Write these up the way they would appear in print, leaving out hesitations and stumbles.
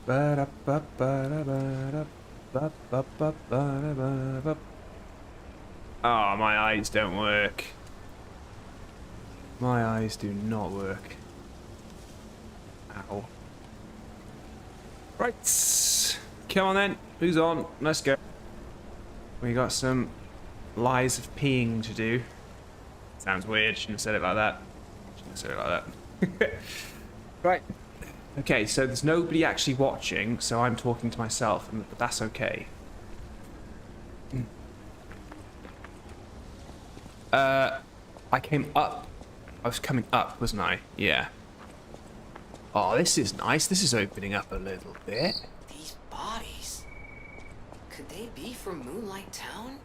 Oh, my eyes don't work. My eyes do not work. Ow. Right. Come on then. Who's on? Let's go. We got some lies of peeing to do. Sounds weird. Shouldn't have said it like that. Shouldn't have said it like that. Right. Okay, so there's nobody actually watching, so I'm talking to myself, but that's okay. I came up. I was coming up, wasn't I? Yeah. Oh, this is nice. This is opening up a little bit. These bodies. Could they be from Moonlight Town?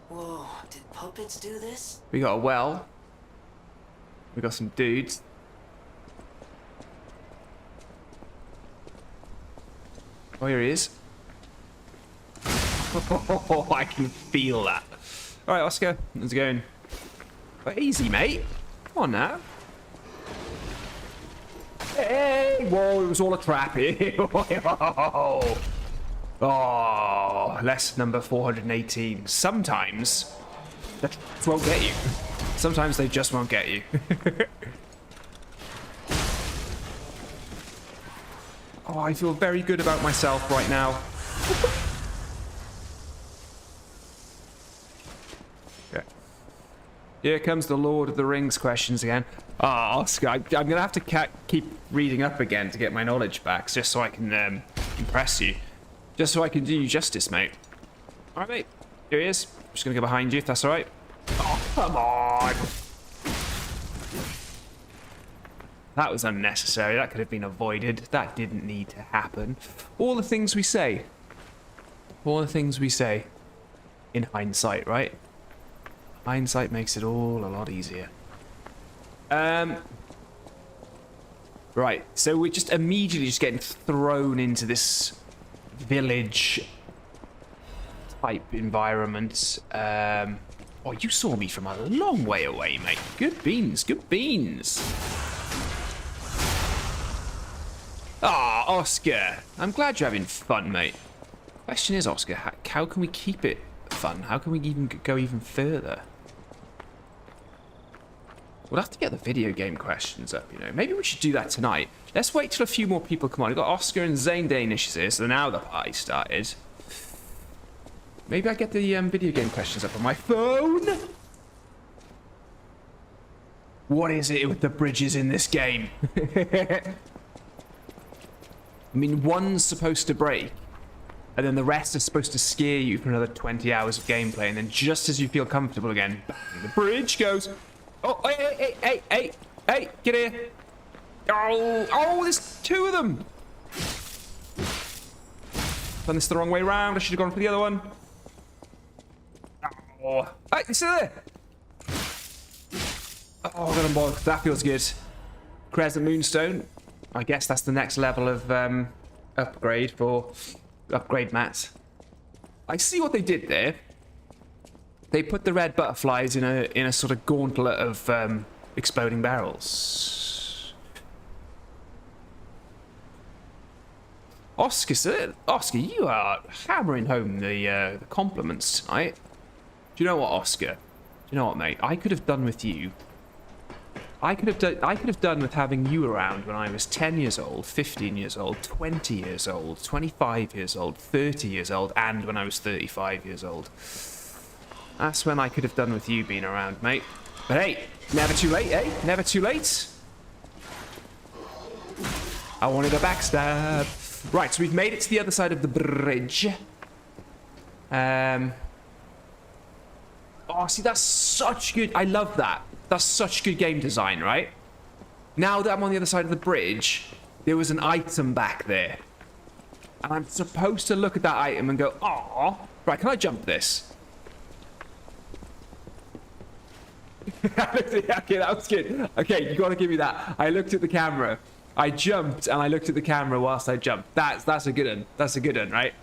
Whoa, did puppets do this? We got a well. We got some dudes. Oh, here he is. Oh, I can feel that. All right, Oscar, how's it going? But easy, mate. Come on now. Hey! Whoa, it was all a trap. Oh, lesson number 418. Sometimes the traps won't get you. Sometimes they just won't get you. Oh, I feel very good about myself right now. Okay. Here comes the Lord of the Rings questions again. Ah, Oscar, I'm going to have to keep reading up again to get my knowledge back, just so I can impress you. Just so I can do you justice, mate. All right, mate. Here he is. I'm just going to go behind you, if that's all right. Oh, come on. That was unnecessary. That could have been avoided. That didn't need to happen. All the things we say. All the things we say. In hindsight, right? Hindsight makes it all a lot easier. Right. So we're just immediately just getting thrown into this village type environment. Oh, you saw me from a long way away, mate. Good beans. Good beans. Ah, oh, Oscar. I'm glad you're having fun, mate. Question is, Oscar, how can we keep it fun? How can we even go even further? We'll have to get the video game questions up, you know. Maybe we should do that tonight. Let's wait till a few more people come on. We've got Oscar and Zane Danish here, so now the party started. Maybe I get the video game questions up on my phone. What is it with the bridges in this game? I mean, one's supposed to break, and then the rest is supposed to scare you for another 20 hours of gameplay, and then just as you feel comfortable again, bang, the bridge goes. Oh, hey, get here. Oh, there's two of them. Done this the wrong way around. I should have gone for the other one. Oh, hey, you still there? Oh, got him, boy. That feels good. Crescent Moonstone. I guess that's the next level of upgrade for upgrade mats. I see what they did there. They put the red butterflies in a sort of gauntlet of exploding barrels. Oscar, you are hammering home the compliments tonight. Do you know what, Oscar? Do you know what, mate? I could have done with you. I could have done with having you around when I was 10 years old, 15 years old, 20 years old, 25 years old, 30 years old, and when I was 35 years old. That's when I could have done with you being around, mate. But hey, never too late, eh? Never too late. I wanted a backstab. Right, so we've made it to the other side of the bridge. Oh, see, that's such good. I love that. That's such good game design, right? Now that I'm on the other side of the bridge, there was an item back there. And I'm supposed to look at that item and go, "Aw." Right, can I jump this? Okay, that was good. Okay, you gotta give me that. I looked at the camera. I jumped and I looked at the camera whilst I jumped. That's a good one. That's a good one, right?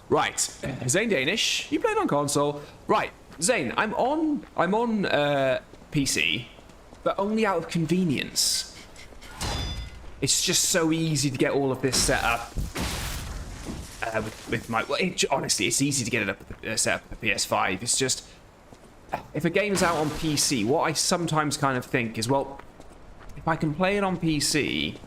Right, Zane Danish, you playing on console? Right, Zane, I'm on PC. but only out of convenience. It's just so easy to get all of this set up with my... Well, honestly, it's easy to get it up set up with the PS5. It's just... If a game's out on PC, what I sometimes kind of think is, well, if I can play it on PC,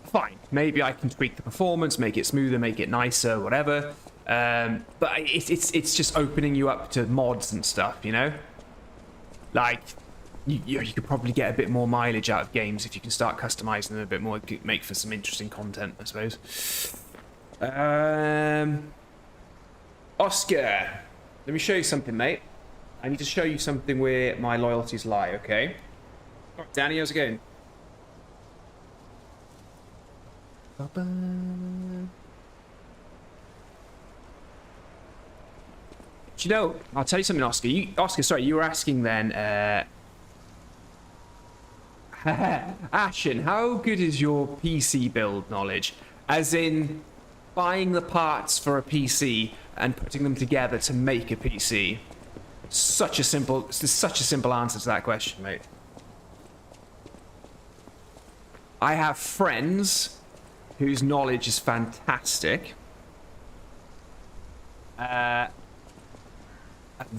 fine. Maybe I can tweak the performance, make it smoother, make it nicer, whatever. But it's just opening you up to mods and stuff, you know? Like, you could probably get a bit more mileage out of games if you can start customizing them a bit more, make for some interesting content, I suppose. Oscar, let me show you something, mate. I need to show you something where my loyalties lie, okay? Danny, how's it going? Do you know, I'll tell you something, Oscar. Oscar, sorry, you were asking then, Ashen, how good is your PC build knowledge? As in, buying the parts for a PC and putting them together to make a PC. There's such a simple answer to that question, mate. I have friends whose knowledge is fantastic.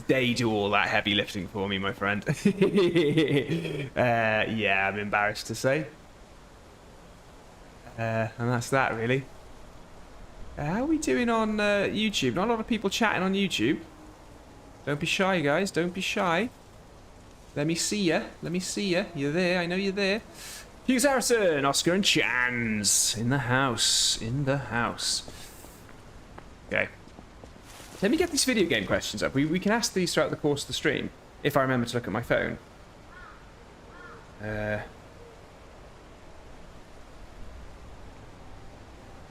They do all that heavy lifting for me, my friend. Yeah, I'm embarrassed to say. And that's that, really. How are we doing on YouTube? Not a lot of people chatting on YouTube. Don't be shy, guys. Don't be shy. Let me see ya. Let me see ya. You're there. I know you're there. Hughes Harrison, Oscar and Chans. In the house. In the house. Okay. Let me get these video game questions up. We can ask these throughout the course of the stream, if I remember to look at my phone.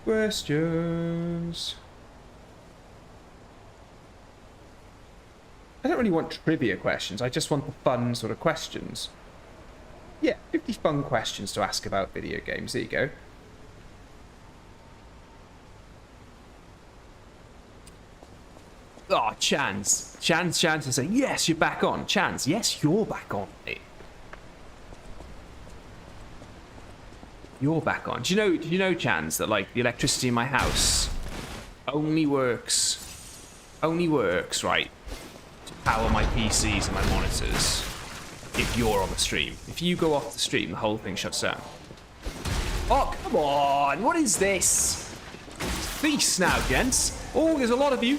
Questions. I don't really want trivia questions. I just want the fun sort of questions. Yeah, 50 fun questions to ask about video games. There you go. Oh, Chance is saying, yes, you're back on. Chance, yes, you're back on, mate. You're back on. Do you know, Chance, that like the electricity in my house only works, right, to power my PCs and my monitors if you're on the stream. If you go off the stream, the whole thing shuts down. Oh, come on. What is this? Feast now, gents. Oh, there's a lot of you.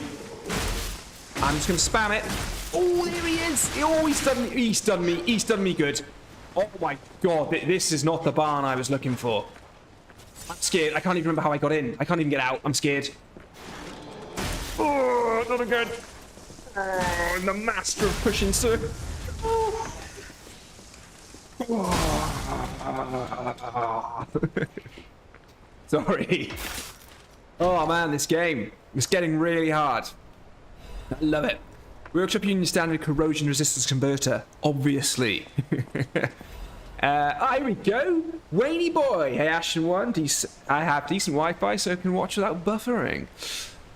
I'm just going to spam it. Oh, there he is. Oh, he's done me good. Oh my god, this is not the barn I was looking for. I'm scared. I can't even remember how I got in. I can't even get out. I'm scared. Oh, not again. Oh, I'm the master of pushing, sir. Oh. Oh. Sorry. Oh man, this game is getting really hard. I love it. Workshop Union Standard Corrosion Resistance Converter, obviously. Here we go. Wayne boy. Hey, Ashen 1. I have decent Wi-Fi, so I can watch without buffering.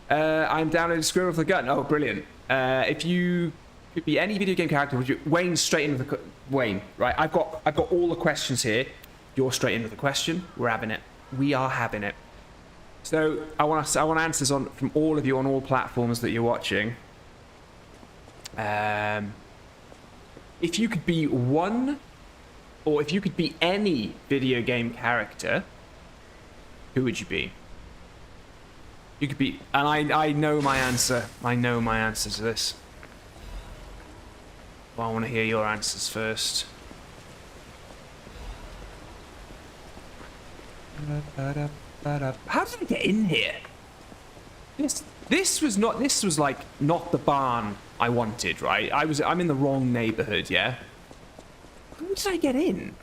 I'm downloading Squirrel with a Gun. Oh, brilliant. If you could be any video game character, would you... Wayne, straight into the... Wayne, right. I've got all the questions here. You're straight into the question. We're having it. We are having it. So, I want answers from all of you on all platforms that you're watching. If you could be one, or if you could be any video game character, who would you be? You could be, and I know my answer. I know my answer to this. But I want to hear your answers first. How did I get in here? This was like not the barn I wanted, right? I'm in the wrong neighborhood, yeah? How did I get in?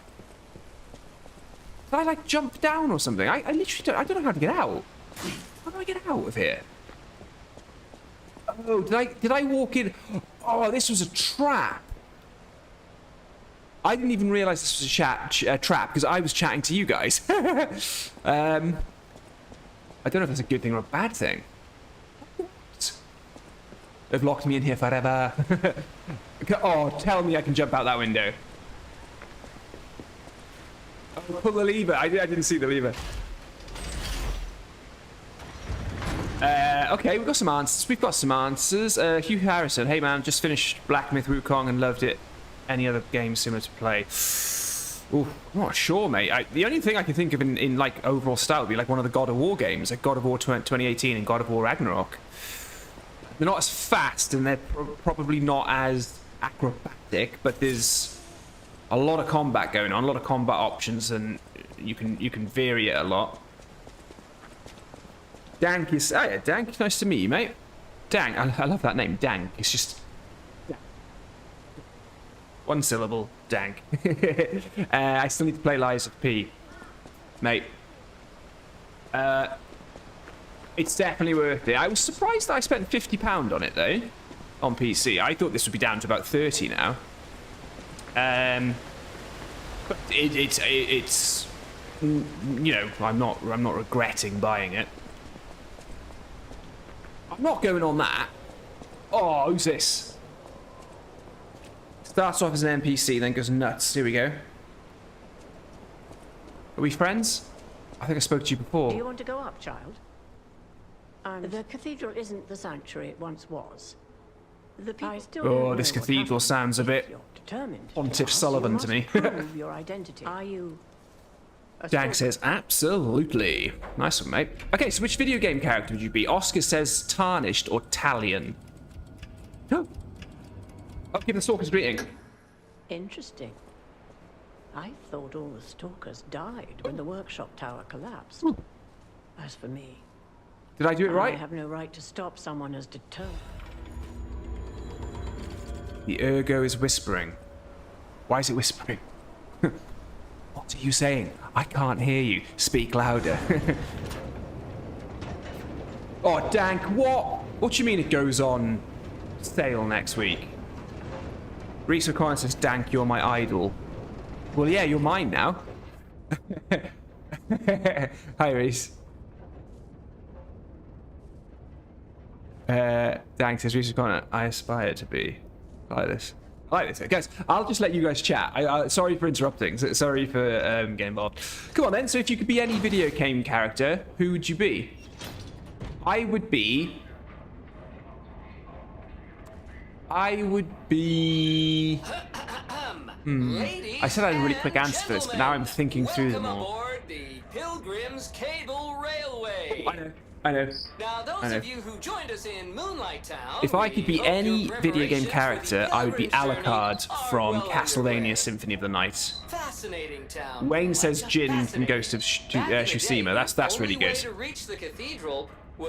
Did I like jump down or something? I literally don't know how to get out. How do I get out of here? Oh, did I walk in? Oh, this was a trap. I didn't even realize this was a trap because I was chatting to you guys. I don't know if that's a good thing or a bad thing. They've locked me in here forever. Oh, tell me I can jump out that window. Oh, pull the lever. I didn't see the lever. Okay, we've got some answers. We've got some answers. Hugh Harrison. Hey, man, just finished Black Myth Wukong and loved it. Any other game similar to play? Ooh, I'm not sure, mate. The only thing I can think of in like overall style would be like one of the God of War games, like God of War 2018 and God of War Ragnarok. They're not as fast and they're probably not as acrobatic, but there's a lot of combat going on, a lot of combat options, and you can vary it a lot. Dank is... Oh yeah, Dank, nice to meet you, mate. Dank, I love that name, Dank. It's just... one syllable, Dank. I still need to play Lies of P. Mate. It's definitely worth it. I was surprised that I spent £50 on it, though. On PC. I thought this would be down to about 30 now. But it's... You know, I'm not regretting buying it. I'm not going on that. Oh, who's this? Starts off as an NPC, then goes nuts. Here we go. Are we friends? I think I spoke to you before. Do you want to go up, child? The cathedral isn't the sanctuary it once was. The people still oh, this cathedral sounds a bit Pontiff Sullivan to me. Prove your identity. Are you? Dank says, absolutely. Nice one, mate. Okay, so which video game character would you be? Oscar says Tarnished or Talion. Oh. Oh, give the Stalker's greeting. Interesting. I thought all the stalkers died when the workshop tower collapsed. As for me... Did I do it right? I have no right to stop someone as determined. The ergo is whispering. Why is it whispering? What are you saying? I can't hear you. Speak louder. Oh, Dank, what? What do you mean it goes on sale next week? Reese O'Connor says, Dank, you're my idol. Well, yeah, you're mine now. Hi, Reese. Dank says, Reese O'Connor, I aspire to be like this. I like this. Guys, I'll just let you guys chat. Sorry for interrupting. Sorry for getting involved. Come on then. So if you could be any video game character, who would you be? I would be... I said I had a really quick answer for this, but now I'm thinking through them all. Aboard the Pilgrim's Cable Railway. I know. Now, those of you who joined us in Moonlight Town, If I could be any video game character, I would be Alucard from Castlevania Symphony of the Night. Fascinating town. Wayne says Jin from Ghost of Tsushima. That's really good.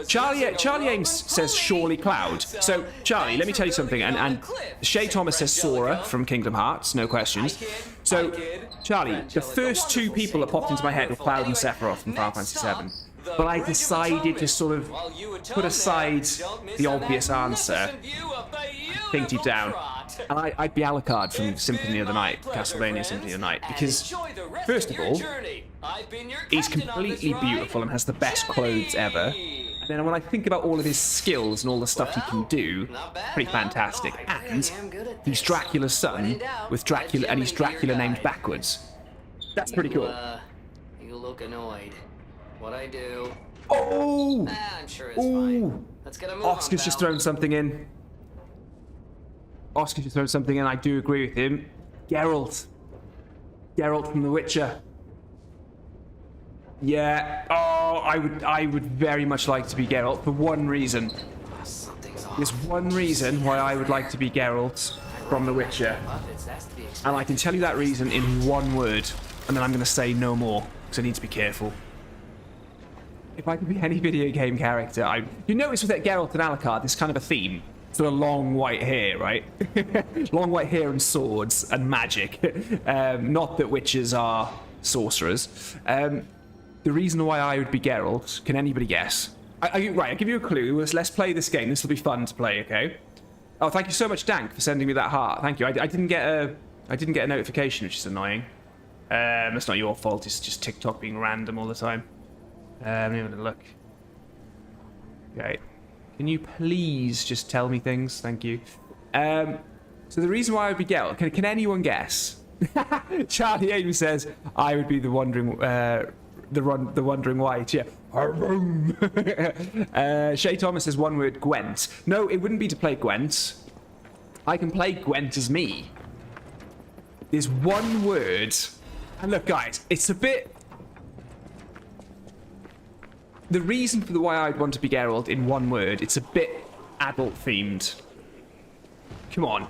Charlie Ames says Surely Cloud. So, Charlie, let me tell you something. And Shay Thomas says Sora from Kingdom Hearts, no questions. So, Charlie, the first two people that popped into my head were Cloud and Sephiroth from Final Fantasy VII. But I decided to sort of put aside the obvious answer, think deep down, and I'd be Alucard from Symphony of the Night, Castlevania Symphony of the Night, because, first of all, he's completely beautiful and has the best clothes ever. And then when I think about all of his skills and all the stuff he can do, pretty fantastic. And he's Dracula's son, with Dracula, and he's Dracula named backwards. That's pretty cool. You look annoyed. What I do? Oh! I'm sure it's fine. Let's get a move on, Oscar's just thrown something in. Oscar's just thrown something in. I do agree with him. Geralt. Geralt from The Witcher. Yeah. Oh, I would very much like to be Geralt for one reason. There's one reason why I would like to be Geralt from The Witcher. And I can tell you that reason in one word. And then I'm going to say no more, because I need to be careful. If I could be any video game character, you notice with that Geralt and Alucard, there's kind of a theme. Sort of long white hair, right? Long white hair and swords and magic. Not that witches are sorcerers. The reason why I would be Geralt, can anybody guess? Right, I'll give you a clue. Let's play this game. This will be fun to play, okay? Oh, thank you so much, Dank, for sending me that heart. Thank you. I didn't get a notification, which is annoying. It's not your fault. It's just TikTok being random all the time. Let me have a look. Okay. Can you please just tell me things? Thank you. So the reason why I would be Geralt, can anyone guess? Charlie Ames says I would be the wandering the wandering white. Yeah. Shay Thomas says one word, Gwent. No, it wouldn't be to play Gwent. I can play Gwent as me. There's one word. And look, guys, it's a bit... The reason for the why I'd want to be Geralt in one word, it's a bit adult-themed. Come on.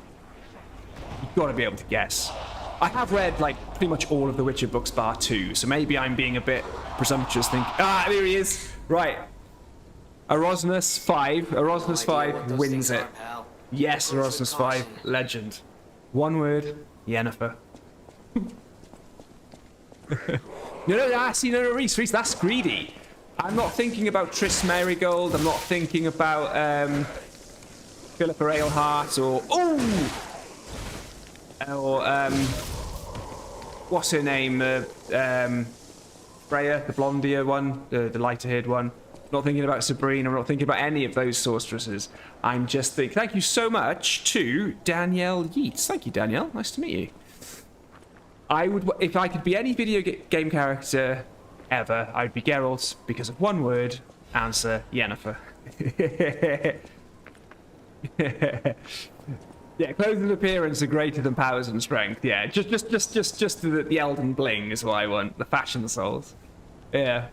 You've got to be able to guess. I have read, like, pretty much all of the Witcher books bar 2, so maybe I'm being a bit presumptuous thinking... Ah, there he is! Right. Erasmus 5. Erasmus 5 wins it. Yes, Erasmus 5. Legend. One word. Yennefer. No, Reese, that's greedy. I'm not thinking about Triss Merigold. I'm not thinking about Philippa Eilhart or what's her name? Freya, the blondier one, the lighter-haired one. Not thinking about Sabrina. I'm not thinking about any of those sorceresses. I'm just thinking. Thank you so much to Danielle Yeats. Thank you, Danielle. Nice to meet you. I would, if I could be any video game character ever, I would be Geralt because of one word. Answer: Yennefer. Yeah, clothes and appearance are greater than powers and strength. Yeah, just the Elden bling is what I want. The fashion souls. Yeah.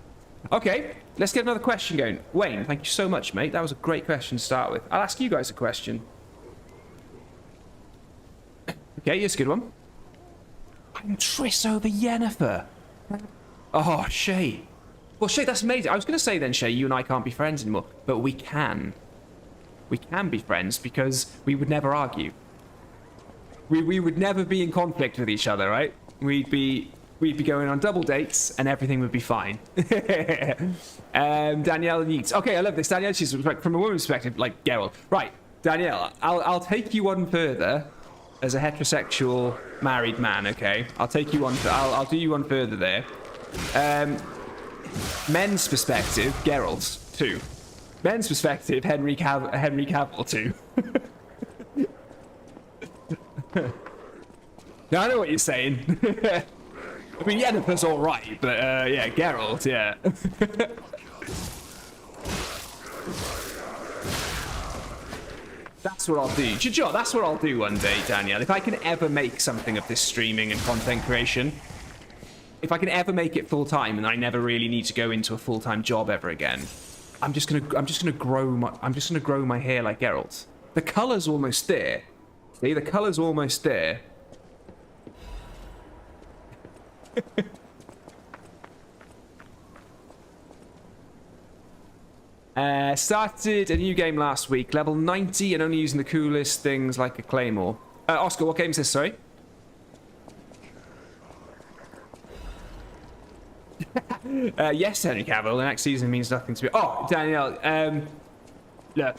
Okay, let's get another question going. Wayne, thank you so much, mate. That was a great question to start with. I'll ask you guys a question. Okay, here's a good one. I'm Triss over Yennefer. Oh, Shay. Well, Shay, that's amazing. I was going to say then, Shay, you and I can't be friends anymore. But we can. We can be friends because we would never argue. We would never be in conflict with each other, right? We'd be going on double dates and everything would be fine. Danielle Yeats. Okay, I love this. Danielle, she's like, from a woman's perspective, like Geralt. Right, Danielle, I'll take you one further as a heterosexual married man, okay? I'll take you one. I'll do you one further there. Men's perspective, Geralt 2. Men's perspective, Henry Cavill 2. Now I know what you're saying. I mean, Yennefer's all right, but yeah, Geralt, yeah. That's what I'll do. Do you know, that's what I'll do one day, Danielle. If I can ever make something of this streaming and content creation, if I can ever make it full time and I never really need to go into a full time job ever again, I'm just gonna grow my hair like Geralt. The colour's almost there. See, the colour's almost there. Started a new game last week, level 90 and only using the coolest things like a claymore. Oscar, what game is this, sorry? Yes, Henry Cavill, the next season means nothing to me. Oh, Danielle, look.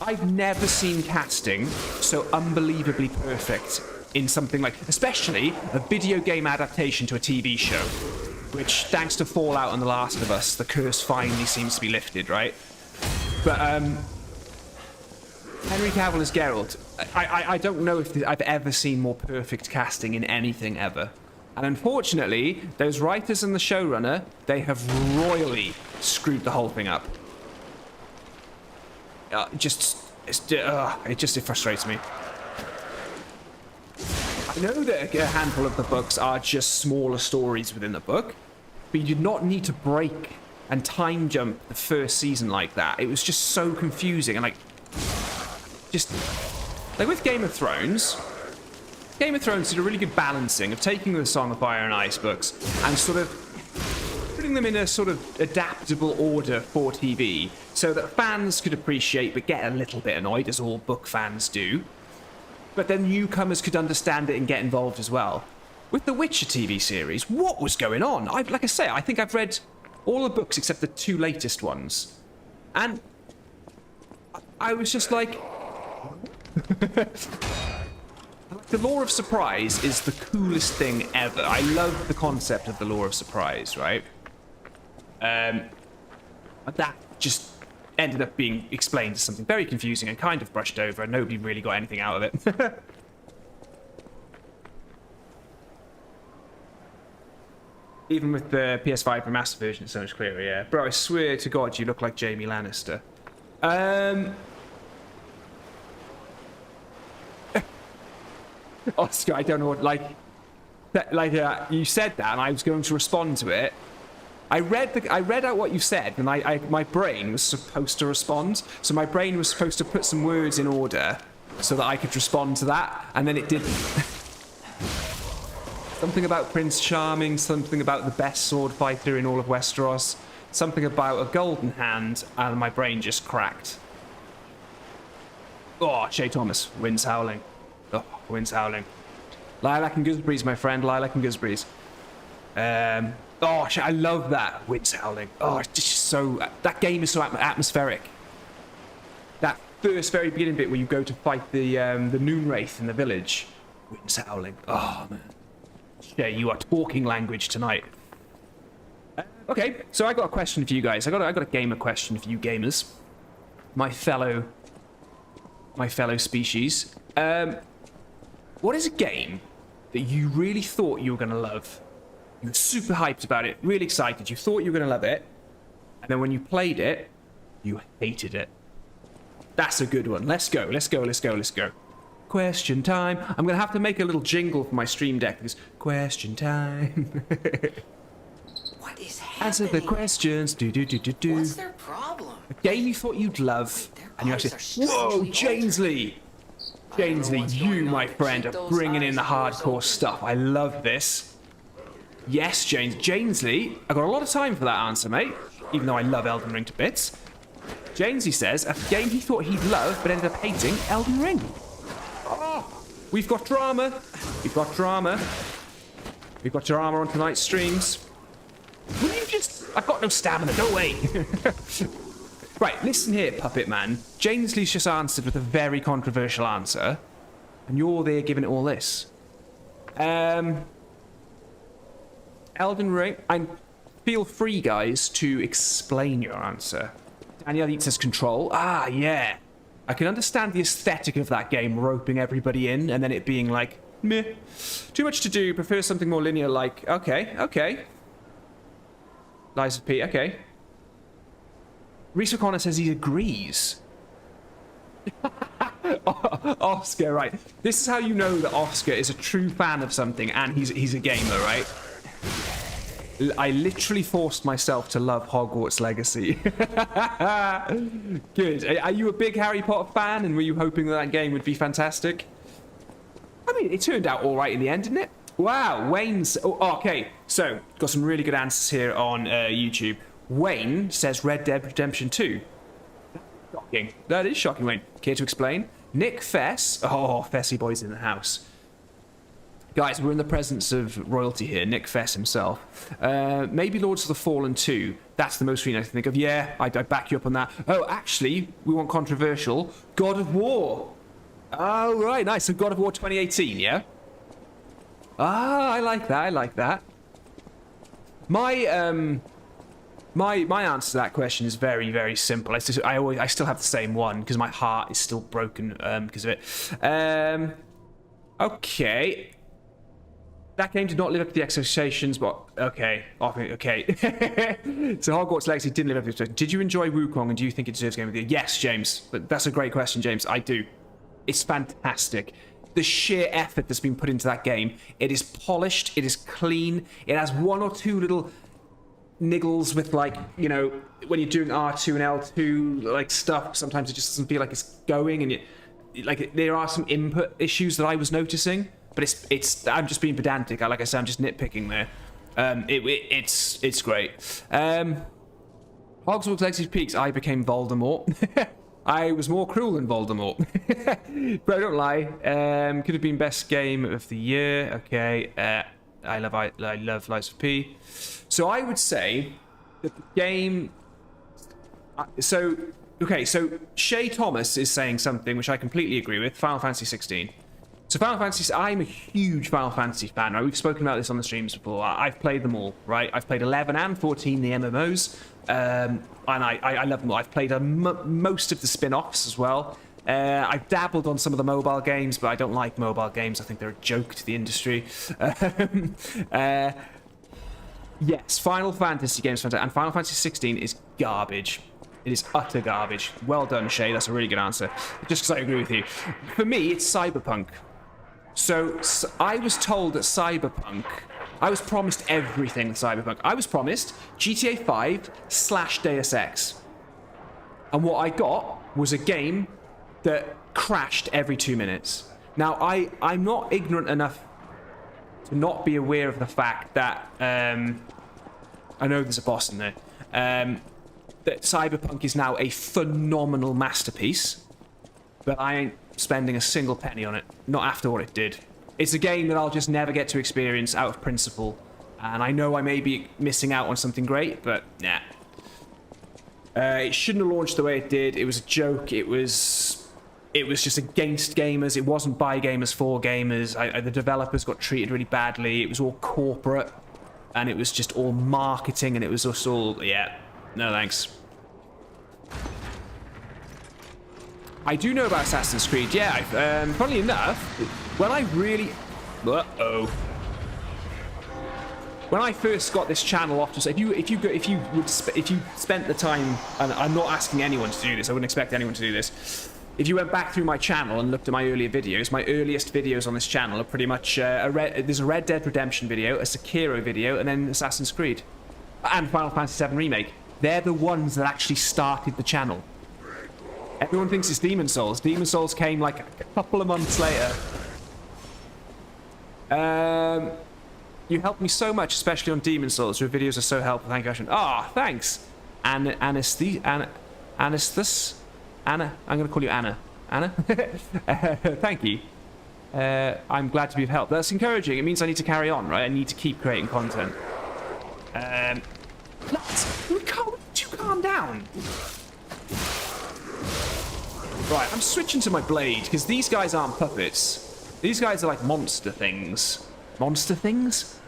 I've never seen casting so unbelievably perfect in something like, especially a video game adaptation to a TV show, which, thanks to Fallout and The Last of Us, the curse finally seems to be lifted, right? But, Henry Cavill as Geralt, I don't know if I've ever seen more perfect casting in anything ever. And unfortunately, those writers and the showrunner, they have royally screwed the whole thing up. It frustrates me. I know that a handful of the books are just smaller stories within the book, but you did not need to break and time jump the first season like that. It was just so confusing and like with Game of Thrones did a really good balancing of taking the Song of Fire and Ice books and sort of putting them in a sort of adaptable order for TV so that fans could appreciate but get a little bit annoyed, as all book fans do. But then newcomers could understand it and get involved as well. With the Witcher TV series, what was going on? Like I say, I think I've read all the books except the 2 latest ones. And I was just like... The Law of Surprise is the coolest thing ever. I love the concept of the Law of Surprise, right? But that just ended up being explained as something very confusing and kind of brushed over, and nobody really got anything out of it. Even with the PS5 remastered version, it's so much clearer, yeah. Bro, I swear to God, you look like Jaime Lannister. Oscar, I don't know what, you said that, and I was going to respond to it. I read out what you said, and my brain was supposed to respond. So my brain was supposed to put some words in order so that I could respond to that, and then it didn't. Something about Prince Charming, something about the best sword fighter in all of Westeros, something about a golden hand, and my brain just cracked. Oh, Shay Thomas, wind's howling. Oh, wind's howling. Lilac and gooseberries, my friend, lilac and gooseberries. Oh, I love that. Wind's howling. Oh, it's just so... That game is so atmospheric. That first very beginning bit where you go to fight the Noon Wraith in the village. Wind's howling. Oh, man. Yeah, you are talking language tonight. Okay, so I got a question for you guys. I got a gamer question for you gamers. My fellow species. What is a game that you really thought you were going to love? You were super hyped about it, really excited. You thought you were going to love it. And then when you played it, you hated it. That's a good one. Let's go. Question time. I'm going to have to make a little jingle for my stream deck. Because question time. What is happening? Answer the questions. What's their problem? A game you thought you'd love. And you actually... Whoa, Janesley! Janesley, you, my friend, are bringing in the hardcore stuff. I love this. Yes, Janesley, I got a lot of time for that answer, mate. Even though I love Elden Ring to bits. Janesley says a game he thought he'd love but ended up hating, Elden Ring. Oh, we've got drama. We've got drama on tonight's streams. Will you just... I've got no stamina, no way. Right, listen here, Puppet Man. Janesley's just answered with a very controversial answer. And you're there giving it all this. Elden Ring, and feel free, guys, to explain your answer. Danielle Eats says Control. Ah, yeah. I can understand the aesthetic of that game, roping everybody in, and then it being like, meh. Too much to do, prefer something more linear like, okay. Lies of P, okay. Reese O'Connor says he agrees. Oscar, right. This is how you know that Oscar is a true fan of something and he's a gamer, right? I literally forced myself to love Hogwarts Legacy. Good. Are you a big Harry Potter fan, and were you hoping that game would be fantastic? I mean, it turned out all right in the end, didn't it? Wow, Wayne's... Oh, okay, so, got some really good answers here on YouTube. Wayne says Red Dead Redemption 2. Shocking. That is shocking, Wayne. Care to explain? Nick Fess. Oh, Fessy boy's in the house. Guys, we're in the presence of royalty here. Nick Fess himself. Maybe Lords of the Fallen 2. That's the most recent I can think of. Yeah, I back you up on that. Oh, actually, we want controversial. God of War. Oh, right, nice. So God of War 2018, yeah? Ah, I like that. My answer to that question is very, very simple. I still have the same one because my heart is still broken because of it. Okay. That game did not live up to the expectations, but okay. So Hogwarts Legacy didn't live up to the expectations. Did you enjoy Wukong, and do you think it deserves Game of the Year? Yes, James. That's a great question, James. I do. It's fantastic. The sheer effort that's been put into that game. It is polished. It is clean. It has one or two little niggles with, like, you know, when you're doing R2 and L2 like stuff, sometimes it just doesn't feel like it's going, and there are some input issues that I was noticing, but it's I'm just being pedantic. Like I said, I'm just nitpicking there. It's great. Hogwarts Legacy Peaks, I became Voldemort. I was more cruel than Voldemort. Bro, don't lie. Could have been best game of the year. Okay. I love Lies of P. So I would say that the game... So Shay Thomas is saying something which I completely agree with. Final Fantasy 16. So Final Fantasy... I'm a huge Final Fantasy fan, right? We've spoken about this on the streams before. I've played them all, right? I've played 11 and 14, the MMOs. And I love them all. I've played most of the spin-offs as well. I've dabbled on some of the mobile games, but I don't like mobile games. I think they're a joke to the industry. Yes, Final Fantasy games, and Final Fantasy 16 is garbage. It is utter garbage. Well done, Shay. That's a really good answer. Just because I agree with you. For me, it's Cyberpunk. So I was told that Cyberpunk... I was promised everything with Cyberpunk. I was promised GTA 5 / Deus Ex. And what I got was a game that crashed every 2 minutes. Now, I'm not ignorant enough to not be aware of the fact that... I know there's a boss in there. That Cyberpunk is now a phenomenal masterpiece. But I ain't spending a single penny on it. Not after what it did. It's a game that I'll just never get to experience out of principle. And I know I may be missing out on something great, but nah. It shouldn't have launched the way it did. It was a joke. It was just against gamers. It wasn't by gamers for gamers. The developers got treated really badly. It was all corporate. And it was just all marketing. And it was just all, yeah, no thanks. I do know about Assassin's Creed, yeah. Funnily enough, when I really... Uh-oh. When I first got this channel off, so if you spent the time, and I'm not asking anyone to do this, I wouldn't expect anyone to do this. If you went back through my channel and looked at my earlier videos, my earliest videos on this channel are pretty much there's a Red Dead Redemption video, a Sekiro video, and then Assassin's Creed, and Final Fantasy VII Remake. They're the ones that actually started the channel. Everyone thinks it's Demon Souls. Demon Souls came like a couple of months later. You helped me so much, especially on Demon Souls. Your videos are so helpful. Thank you, Ashen. Ah, thanks. Anna, I'm going to call you Anna. Anna? Thank you. I'm glad to be of help. That's encouraging. It means I need to carry on, right? I need to keep creating content. Lads, would you calm down? Right, I'm switching to my blade, because these guys aren't puppets. These guys are like monster things. Monster things?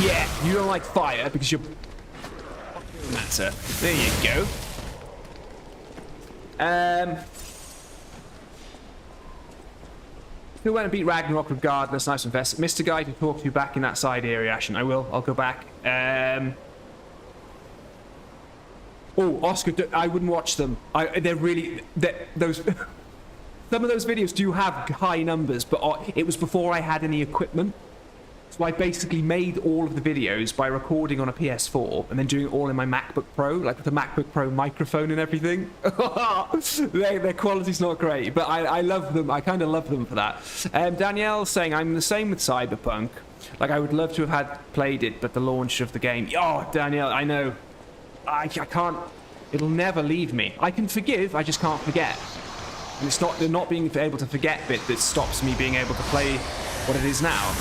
Yeah, you don't like fire, because you're... matter. There you go. Still went and beat Ragnarok regardless. Nice invest. Mr. Guy to talk to you back in that side area, Ashen. I will. I'll go back. Oh, Oscar, I wouldn't watch them. They're really... those... Some of those videos do have high numbers, but it was before I had any equipment. So I basically made all of the videos by recording on a PS4 and then doing it all in my MacBook Pro, like with the MacBook Pro microphone and everything. Their quality's not great, but I love them. I kind of love them for that. Danielle's saying, I'm the same with Cyberpunk. Like, I would love to have had played it, but the launch of the game... Oh, Danielle, I know. I can't... It'll never leave me. I can forgive, I just can't forget. And it's not the not being able to forget bit that stops me being able to play what it is now.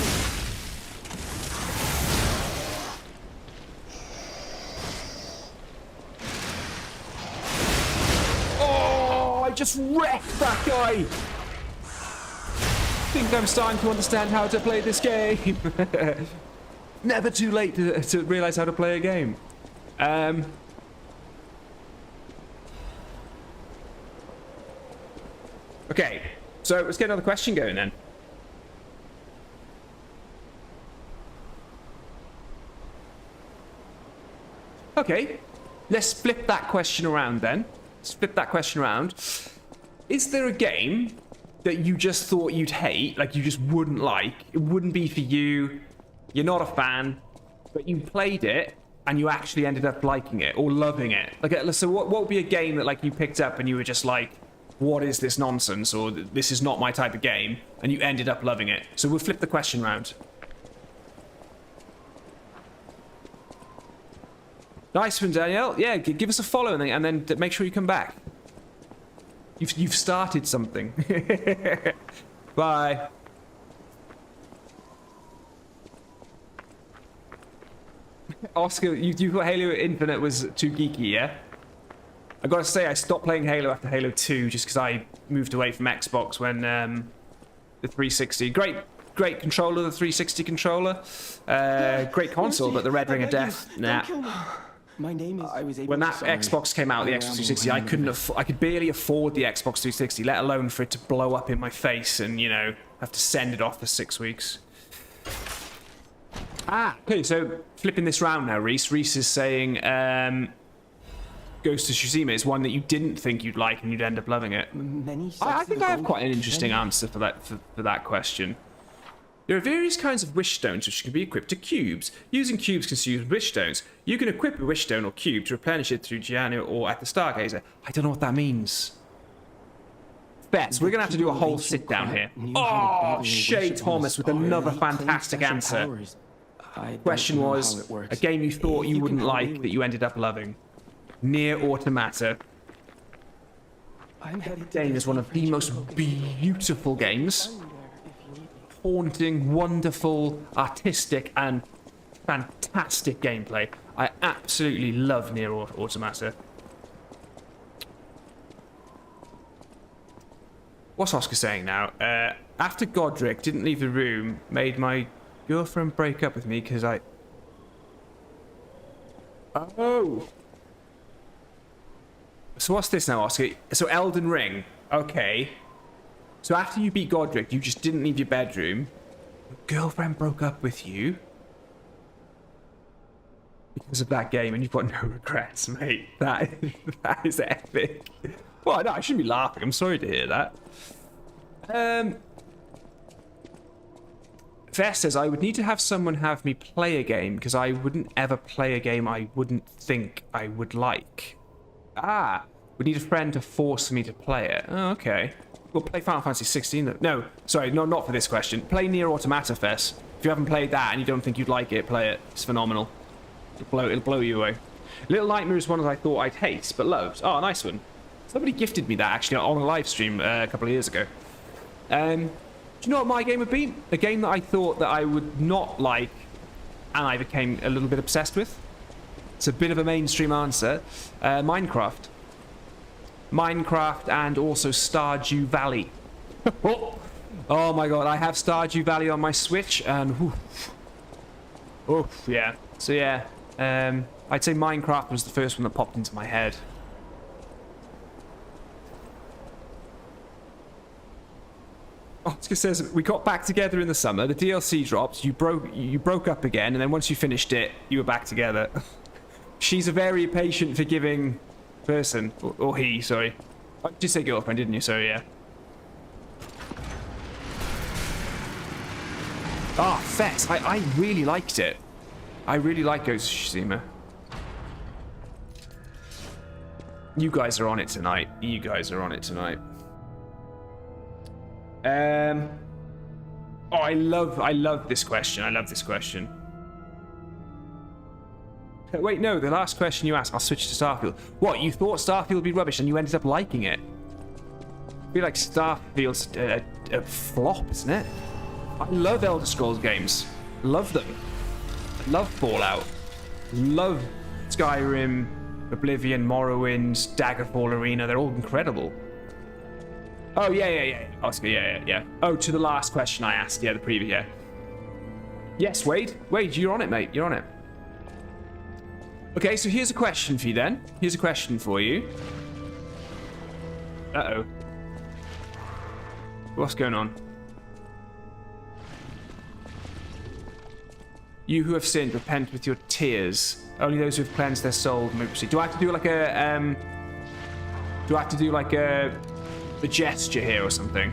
Oh, I just wrecked that guy! I think I'm starting to understand how to play this game. Never too late to realize how to play a game. Okay, so let's get another question going then. Okay, let's flip that question around then. Let's flip that question around. Is there a game that you just thought you'd hate, like you just wouldn't like? It wouldn't be for you, you're not a fan, but you played it and you actually ended up liking it or loving it? Like, so what would be a game that like you picked up and you were just like, what is this nonsense, or this is not my type of game, and you ended up loving it? So we'll flip the question round. Nice one, Danielle. Yeah, give us a follow and then make sure you come back. You've started something. Bye. Oscar, you thought Halo Infinite was too geeky, yeah? I gotta say, I stopped playing Halo after Halo 2 just because I moved away from Xbox when the 360... Great controller, the 360 controller. Great console, but the Red Ring of Death, nah. My name is. I was able When to that sorry. Xbox came out, the Xbox 360, I couldn't I could barely afford the Xbox 360, let alone for it to blow up in my face and, you know, have to send it off for 6 weeks. Okay, so flipping this round now, Reese. Reese is saying Ghost of Tsushima is one that you didn't think you'd like and you'd end up loving it. Many I sets think of I have gold. quite an interesting answer for that question. There are various kinds of wish stones which can be equipped to cubes. Using cubes consumes wish stones. You can equip a wish stone or cube to replenish it through Gianni or at the Stargazer. I don't know what that means. Bets, we're going to have to do a whole sit down here. Oh, Shay Thomas with another fantastic answer. Question was, a game you thought you wouldn't like that you ended up loving. Nier Automata. Game is one of the most beautiful games. Haunting, wonderful, artistic, and fantastic gameplay. I absolutely love Nier Automata. What's Oscar saying now? After Godric didn't leave the room, made my girlfriend break up with me because I... Oh! So what's this now, Oscar? So Elden Ring. Okay. So after you beat Godric, you just didn't leave your bedroom. Your girlfriend broke up with you. Because of that game, and you've got no regrets, mate. That is epic. Well, no, I shouldn't be laughing. I'm sorry to hear that. Vess says, I would need to have someone have me play a game because I wouldn't ever play a game I wouldn't think I would like. Ah, we need a friend to force me to play it. Oh, okay. We'll play Final Fantasy 16. No, sorry, no, not for this question. Play Nier Automata, Fess. If you haven't played that and you don't think you'd like it, play it. It's phenomenal. It'll blow you away. Little Nightmare is one that I thought I'd hate, but loved. Oh, nice one. Somebody gifted me that, actually, on a live stream a couple of years ago. Do you know what my game would be? A game that I thought that I would not like, and I became a little bit obsessed with. It's a bit of a mainstream answer. Minecraft. Minecraft and also Stardew Valley. Oh my god, I have Stardew Valley on my Switch, and yeah. So yeah, I'd say Minecraft was the first one that popped into my head. Oscar says, we got back together in the summer, the DLC dropped, you broke up again, and then once you finished it, you were back together. She's a very patient, forgiving person. Or he, sorry. I just say girlfriend, didn't you? Sorry, yeah. Ah, Fett, I really liked it. I really like Ghost of Tsushima. You guys are on it tonight. You guys are on it tonight. Oh, I love this question. I love this question. Wait, no, the last question you asked, I'll switch to Starfield. What, you thought Starfield would be rubbish and you ended up liking it? I feel like Starfield's a flop, isn't it? I love Elder Scrolls games. Love them. I love Fallout. Love Skyrim, Oblivion, Morrowind, Daggerfall Arena. They're all incredible. Oh, yeah. Oscar, yeah. Oh, to the last question I asked, yeah, the previous, yeah. Yes, Wade, you're on it, mate. You're on it. Okay, so here's a question for you then. Here's a question for you. Uh-oh. What's going on? You who have sinned, repent with your tears. Only those who have cleansed their soul may proceed. Do I have to do like a, a gesture here or something?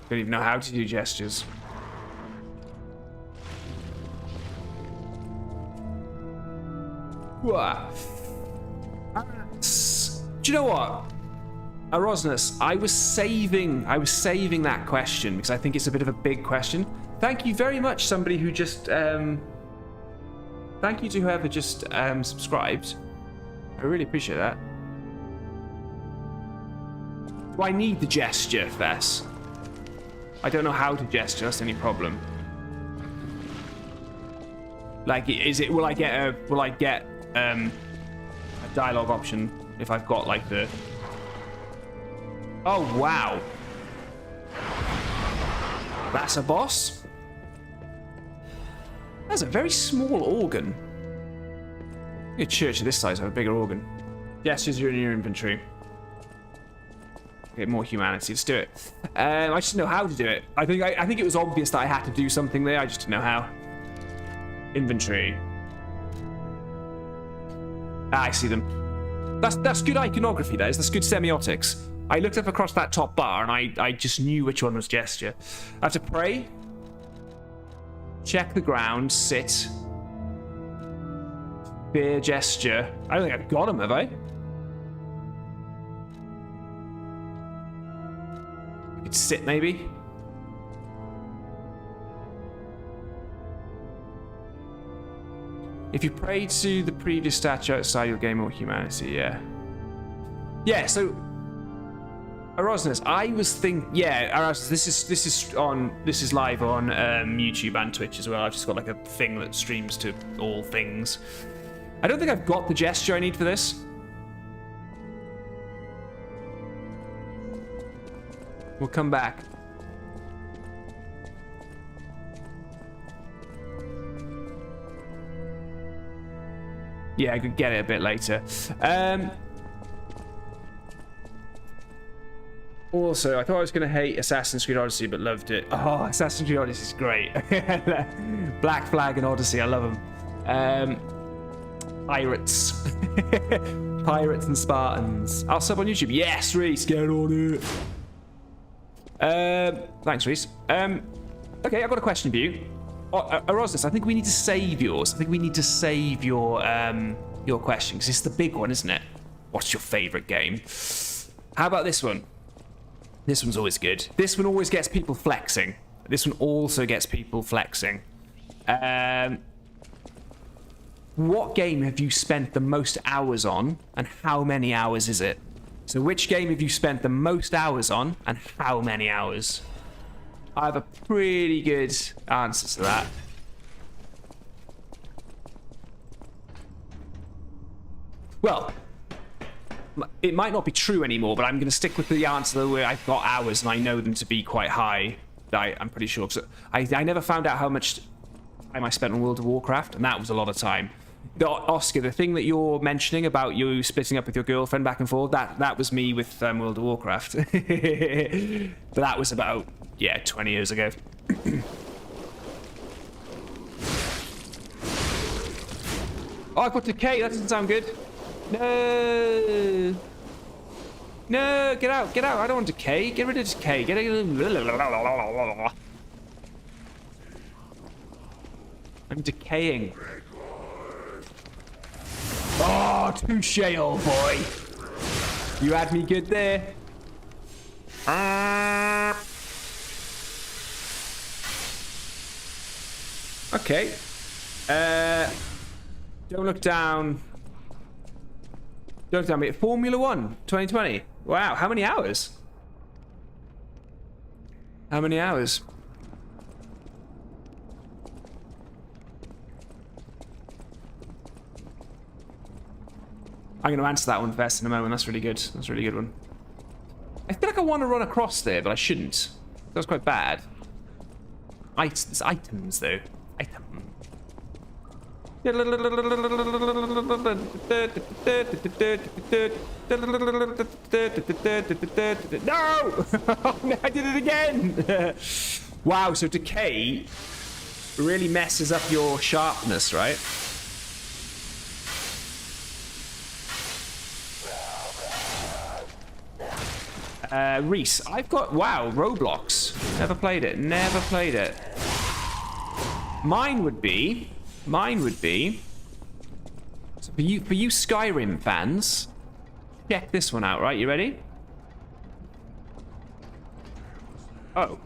Don't even know how to do gestures. Do you know what? Arosnus, I was saving that question because I think it's a bit of a big question. Thank you very much, somebody who just thank you to whoever just subscribed. I really appreciate that. Do I need the gesture, Fess? I don't know how to gesture, that's the only problem. Like, will I get a dialogue option if I've got like the... Oh wow. That's a boss? That's a very small organ. A church of this size have a bigger organ. Gestures are in your inventory. Get more humanity. Let's do it. I just didn't know how to do it. I think it was obvious that I had to do something there. I just didn't know how. Inventory. Ah, I see them. That's good iconography, that is. That's good semiotics. I looked up across that top bar and I just knew which one was gesture. I have to pray. Check the ground. Sit. Fear gesture. I don't think I've got him, have I? I could sit, maybe. If you pray to the previous statue outside, you'll gain more humanity. Yeah. Yeah. So, Erasmus, I was thinking. Yeah, Erasmus. This is live on YouTube and Twitch as well. I've just got like a thing that streams to all things. I don't think I've got the gesture I need for this. We'll come back. Yeah, I could get it a bit later. Also, I thought I was going to hate Assassin's Creed Odyssey, but loved it. Oh, Assassin's Creed Odyssey is great. Black Flag and Odyssey, I love them. Pirates. Pirates and Spartans. I'll sub on YouTube. Yes, Reese, get on it. Thanks, Reese. Okay, I've got a question for you. Erasmus, I think we need to save yours. I think we need to save your question, because it's the big one, isn't it? What's your favourite game? How about this one? This one's always good. This one always gets people flexing. This one also gets people flexing. What game have you spent the most hours on, and how many hours is it? So which game have you spent the most hours on, and how many hours? I have a pretty good answer to that. Well, it might not be true anymore, but I'm going to stick with the answer where I've got hours and I know them to be quite high. I'm pretty sure. So I never found out how much time I spent on World of Warcraft, and that was a lot of time. Oscar, the thing that you're mentioning about you splitting up with your girlfriend back and forth, that was me with World of Warcraft. But that was about, 20 years ago. Oh, I got decay. That doesn't sound good. No. No, get out. I don't want decay. Get rid of decay. I'm decaying. Oh, touche, old boy. You had me good there. Okay. Don't look down. Don't look down, mate. Formula 1, 2020. Wow, how many hours? How many hours? I'm going to answer that one first in a moment. That's really good. That's a really good one. I feel like I want to run across there, but I shouldn't. That was quite bad. It's items, though. Item. No! No, I did it again! Wow, so decay really messes up your sharpness, right? Reese, I've got, wow, Roblox. Never played it. Mine would be, so for you Skyrim fans, check this one out, right? You ready? Oh.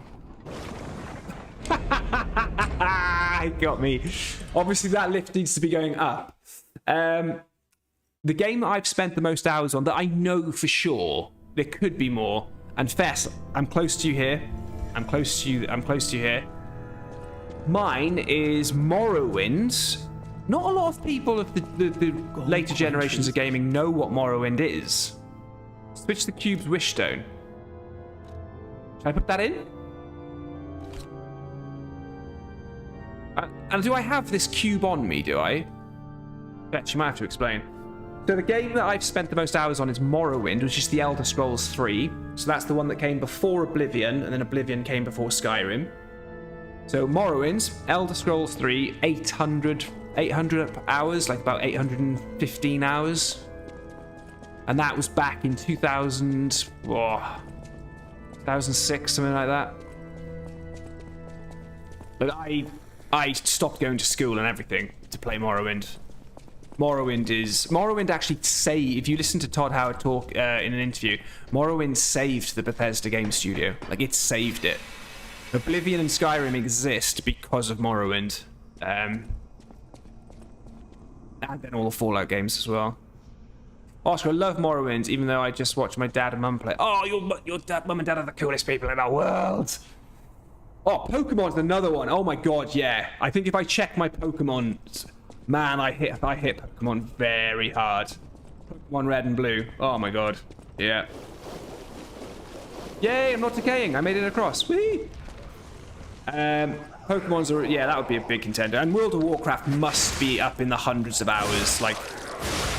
It got me. Obviously that lift needs to be going up. The game that I've spent the most hours on, that I know for sure, there could be more. And Fess, I'm close to you here. I'm close to you here. Mine is Morrowind. Not a lot of people of the later generations of gaming know what Morrowind is. Switch the cube's wishstone. Should I put that in? And do I have this cube on me, do I? Bet you might have to explain. So the game that I've spent the most hours on is Morrowind, which is the Elder Scrolls 3. So that's the one that came before Oblivion, and then Oblivion came before Skyrim. So Morrowind, Elder Scrolls 3, 800 hours, like about 815 hours. And that was back in 2006, something like that. But I stopped going to school and everything to play Morrowind. Morrowind actually if you listen to Todd Howard talk in an interview, Morrowind saved the Bethesda game studio. Like, it saved it. Oblivion and Skyrim exist because of Morrowind. And then all the Fallout games as well. Oscar, I love Morrowind, even though I just watched my dad and mum play. Oh, your mum and dad are the coolest people in the world. Oh, Pokemon's another one. Oh my god, yeah. I think if I check my Pokemon, man, I hit Pokemon very hard. Pokemon Red and Blue. Oh my god. Yeah. Yay, I'm not decaying. I made it across. Whee! Pokemon's are, yeah, that would be a big contender. And World of Warcraft must be up in the hundreds of hours, like,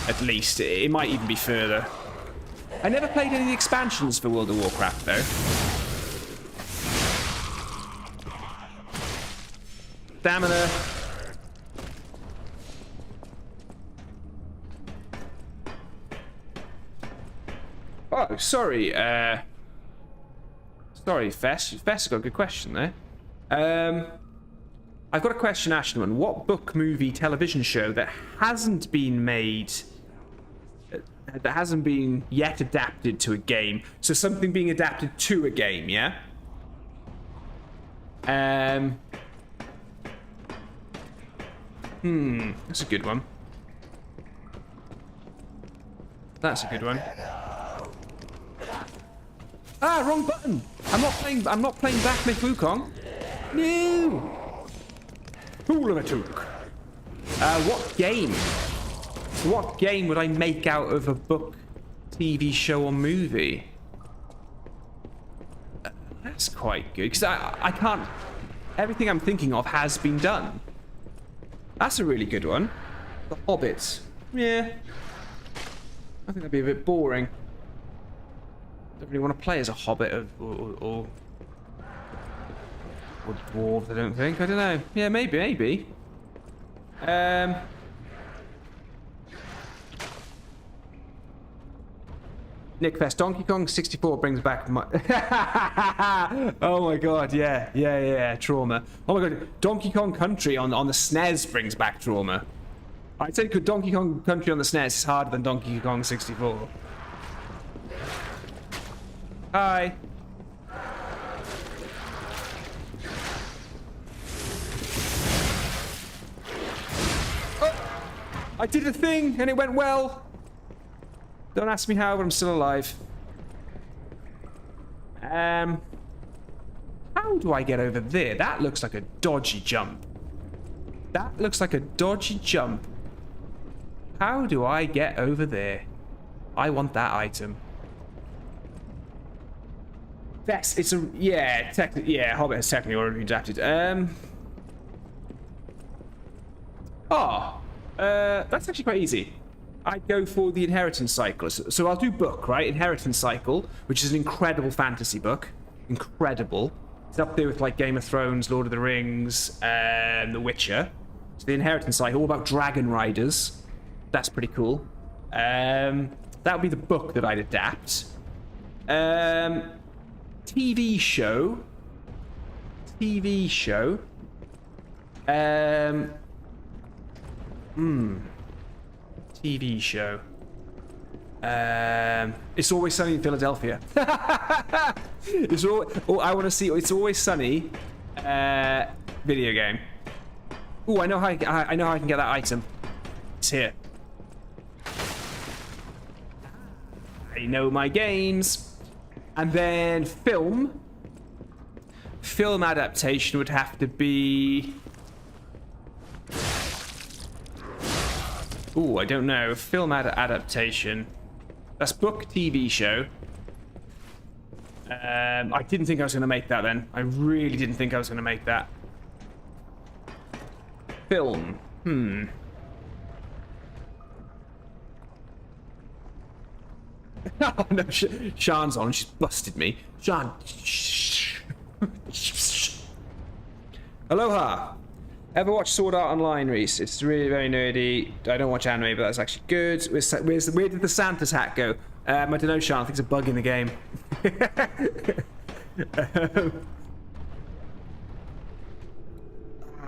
at least. It might even be further. I never played any of the expansions for World of Warcraft, though. Stamina. Oh, sorry. Sorry, Fess. Fess got a good question there. I've got a question, Ashen. What book, movie, television show that hasn't been made, that hasn't been yet adapted to a game? So something being adapted to a game, yeah? That's a good one. That's a good one. Ah, wrong button. I'm not playing back Myth Wukong. No. Fool of a took. What game would I make out of a book, TV show, or movie? That's quite good, because I can't... Everything I'm thinking of has been done. That's a really good one. The Hobbit. Yeah. I think that'd be a bit boring. Don't really want to play as a hobbit or dwarves, I don't think. I don't know. Yeah, maybe. Nick Fest, Donkey Kong 64 brings back my... Oh my god, yeah, trauma. Oh my god, Donkey Kong Country on the SNES brings back trauma. I'd say Donkey Kong Country on the SNES is harder than Donkey Kong 64. Hi. Oh, I did a thing and it went well. Don't ask me how, but I'm still alive. How do I get over there? That looks like a dodgy jump. That looks like a dodgy jump. How do I get over there? I want that item. That's, it's a, yeah, Hobbit has technically already been adapted. That's actually quite easy. I'd go for the Inheritance Cycle. So I'll do book, right? Inheritance Cycle, which is an incredible fantasy book. Incredible. It's up there with like Game of Thrones, Lord of the Rings, and The Witcher. So the Inheritance Cycle, all about dragon riders. That's pretty cool. That would be the book that I'd adapt. TV show. TV show. It's Always Sunny in Philadelphia. It's all, I want to see It's Always Sunny video game. Oh, I know how I can get that item. It's here. I know my games. And then film. Film adaptation would have to be... Ooh, I don't know. Film adaptation. That's book, TV show. I didn't think I was going to make that then. I really didn't think I was going to make that. Film. Oh no, Sean's on. She's busted me. Sean. Aloha. Ever watch Sword Art Online, Reese? It's really very nerdy. I don't watch anime, but that's actually good. Where did the Santa's hat go? I don't know, Sean. I think it's a bug in the game.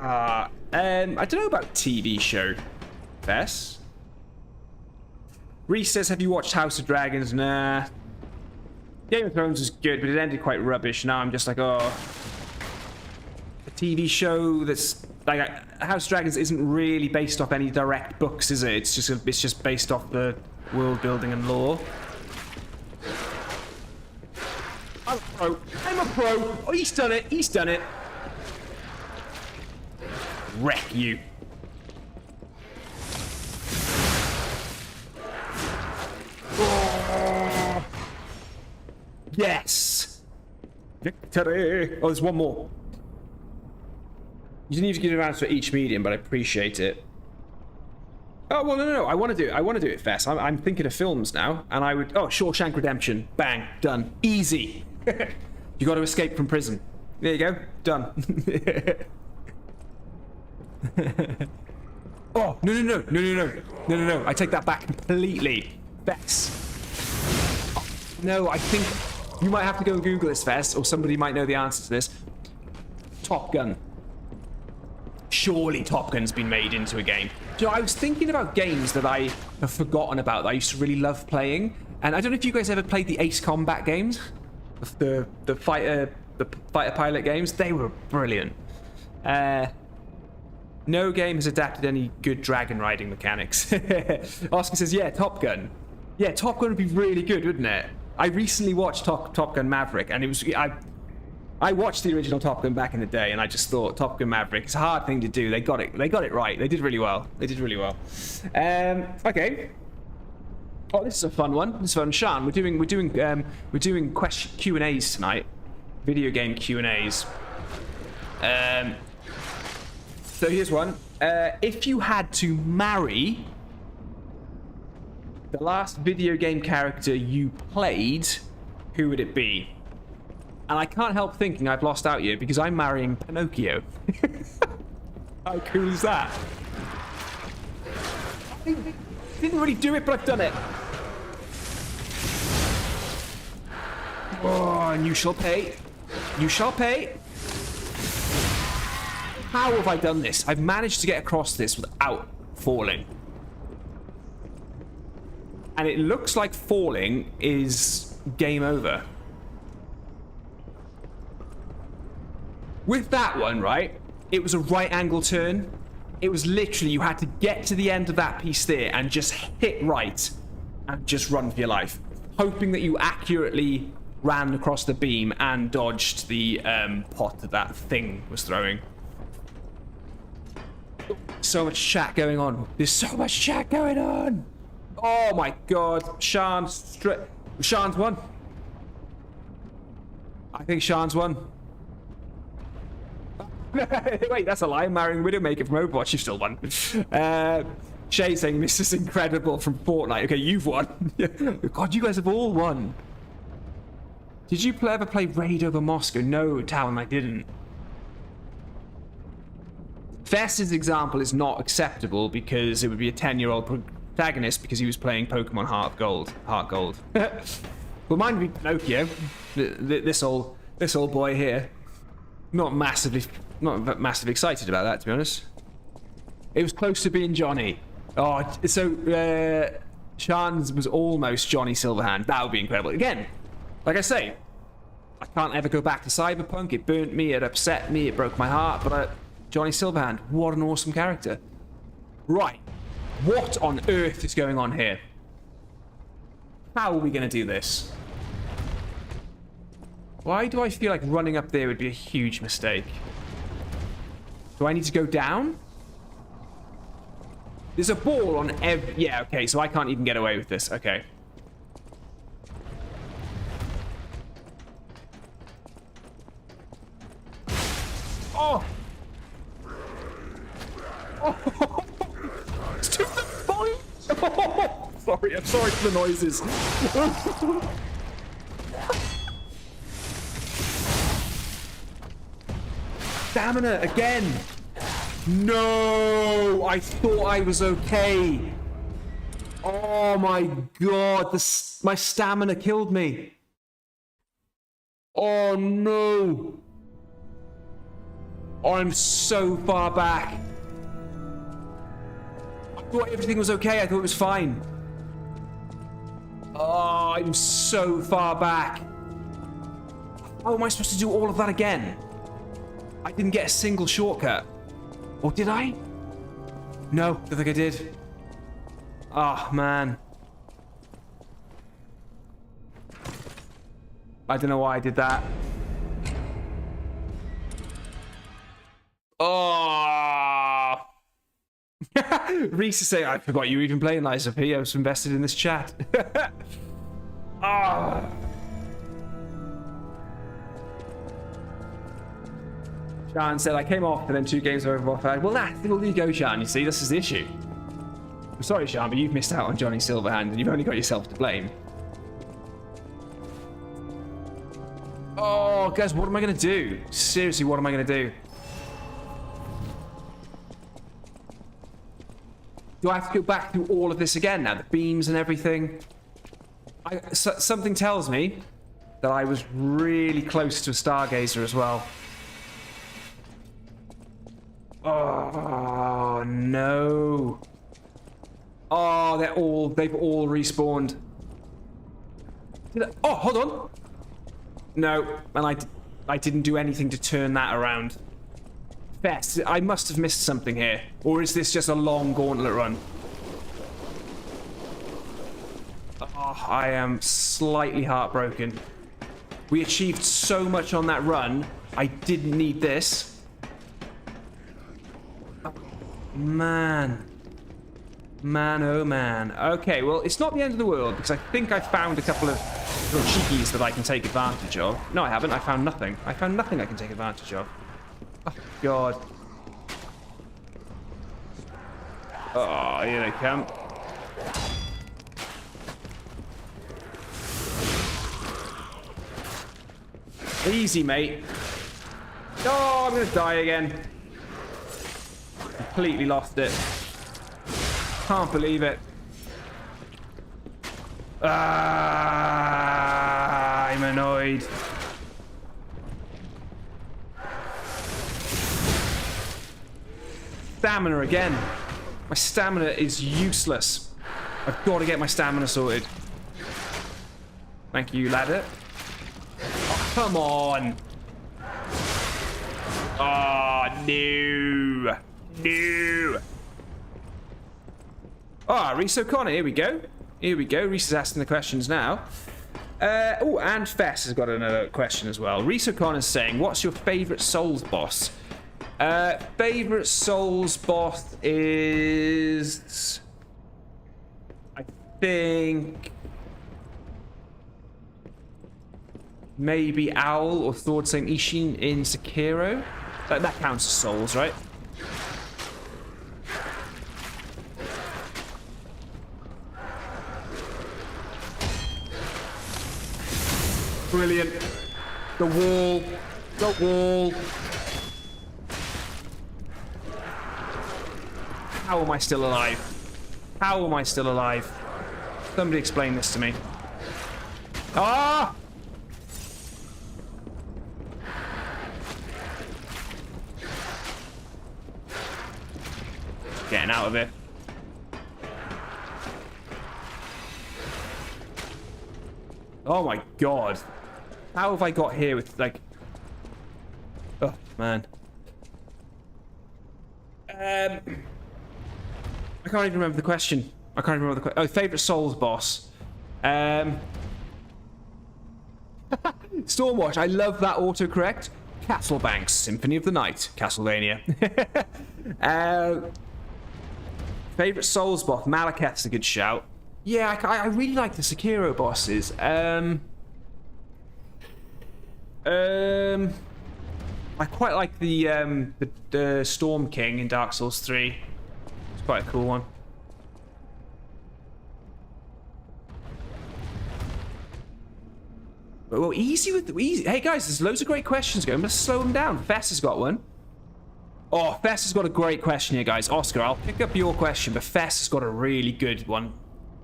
I don't know about TV show. Fess? Reese says, have you watched House of Dragons? Nah. Game of Thrones was good, but it ended quite rubbish. Now I'm just like, oh. A TV show that's like House of Dragons isn't really based off any direct books, is it? It's just based off the world building and lore. I'm a pro. I'm a pro. Oh, he's done it. He's done it. Wreck you. Oh. Yes. Victory. Oh, there's one more. You didn't need to give an answer for each medium, but I appreciate it. Oh well, no. I want to do it, Fess. I'm thinking of films now, and I would. Oh, Shawshank Redemption. Bang, done. Easy. You got to escape from prison. There you go. Done. Oh no! I take that back completely. Fess. Oh, no, I think you might have to go and Google this, Fess, or somebody might know the answer to this. Top Gun. Surely Top Gun's been made into a game. You know, I was thinking about games that I have forgotten about that I used to really love playing, and I don't know if you guys ever played the Ace Combat games, the fighter pilot games. They were brilliant. No game has adapted any good dragon riding mechanics. Oscar says, yeah, Top Gun. Yeah, Top Gun would be really good, wouldn't it? I recently watched Top Gun Maverick, and it was I watched the original Top Gun back in the day, and I just thought Top Gun Maverick, it's a hard thing to do. They got it right. They did really well. Okay. Oh, this is a fun one. This is fun. Sean, we're doing question Q&As tonight. Video game Q&As. So here's one. If you had to marry the last video game character you played, who would it be? And I can't help thinking I've lost out here because I'm marrying Pinocchio. How cool is that? I didn't really do it, but I've done it. Oh, and you shall pay. You shall pay. How have I done this? I've managed to get across this without falling. And it looks like falling is game over. With that one, right, it was a right angle turn. It was literally, you had to get to the end of that piece there and just hit right and just run for your life. Hoping that you accurately ran across the beam and dodged the pot that thing was throwing. So much chat going on. There's so much chat going on. Oh my god. Sean's won. I think Sean's won. Wait, that's a lie. I'm marrying Widowmaker from Overwatch. You've still won. Shay saying this is incredible from Fortnite. Okay, you've won. God, you guys have all won. Did you ever play Raid over Moscow? No, Talon, I didn't. Fess's example is not acceptable because it would be a 10-year-old protagonist because he was playing Pokemon Heart Gold. Well, mine would be Pinocchio. This old boy here. Not massively excited about that, to be honest. It was close to being Johnny. Oh, so Sean's was almost Johnny Silverhand. That would be incredible. Again, like I say, I can't ever go back to Cyberpunk. It burnt me, it upset me, it broke my heart, but Johnny Silverhand, what an awesome character. Right, what on earth is going on here? How are we going to do this? Why do I feel like running up there would be a huge mistake? Do I need to go down? There's a ball on every... Yeah, okay, so I can't even get away with this. Okay. Oh! It's to the point. Sorry, I'm sorry for the noises. Stamina again. No, I thought I was okay. Oh my god, my stamina killed me. Oh no. I'm so far back. I thought everything was okay. I thought it was fine. Oh, I'm so far back. How am I supposed to do all of that again? I didn't get a single shortcut. Or did I? No, don't think I did. Oh, man. I don't know why I did that. Oh. Reese is saying, I forgot you were even playing Liza P. I was invested in this chat. Ah. Sean said, I came off and then 2 games over off. Well, there you go, Sean. You see, this is the issue. I'm sorry, Sean, but you've missed out on Johnny Silverhand and you've only got yourself to blame. Oh, guys, what am I going to do? Seriously, what am I going to do? Do I have to go back through all of this again now? The beams and everything? Something tells me that I was really close to a Stargazer as well. Oh, no. Oh, they've all respawned. Oh, hold on. No, and I didn't do anything to turn that around. Fess, I must have missed something here. Or is this just a long gauntlet run? Oh, I am slightly heartbroken. We achieved so much on that run. I didn't need this. Oh, man. Man, oh man. Okay, well, it's not the end of the world, because I think I found a couple of little cheekies that I can take advantage of. No, I haven't. I found nothing. I found nothing I can take advantage of. Oh, God. Oh, here they come. Easy, mate. Oh, I'm going to die again. Completely lost it. Can't believe it. Ah, I'm annoyed. Stamina again. My stamina is useless. I've got to get my stamina sorted. Thank you, ladder. Oh, come on. Oh, no. No. Ah, Reese O'Connor, here we go. Here we go. Reese is asking the questions now. Oh, and Fess has got another question as well. Reese O'Connor's saying, what's your favourite Souls boss? Favourite Souls boss is... I think... maybe Owl or Thord Saint Ishin in Sekiro. That counts as Souls, right? Brilliant. The wall. The wall. How am I still alive? How am I still alive? Somebody explain this to me. Ah! Getting out of it. Oh my god. How have I got here with, like... Oh, man. I can't even remember the question. I can't even remember the question. Oh, favourite Souls boss. Stormwatch, I love that autocorrect. Castlebanks, Symphony of the Night, Castlevania. Favourite Souls boss, Malekith's a good shout. Yeah, I really like the Sekiro bosses. I quite like the Storm King in Dark Souls 3. It's quite a cool one. Well, easy with easy. Hey guys, there's loads of great questions going. I'm gonna slow them down. Fess has got one. Oh, Fess has got a great question here, guys. Oscar, I'll pick up your question, but Fess has got a really good one.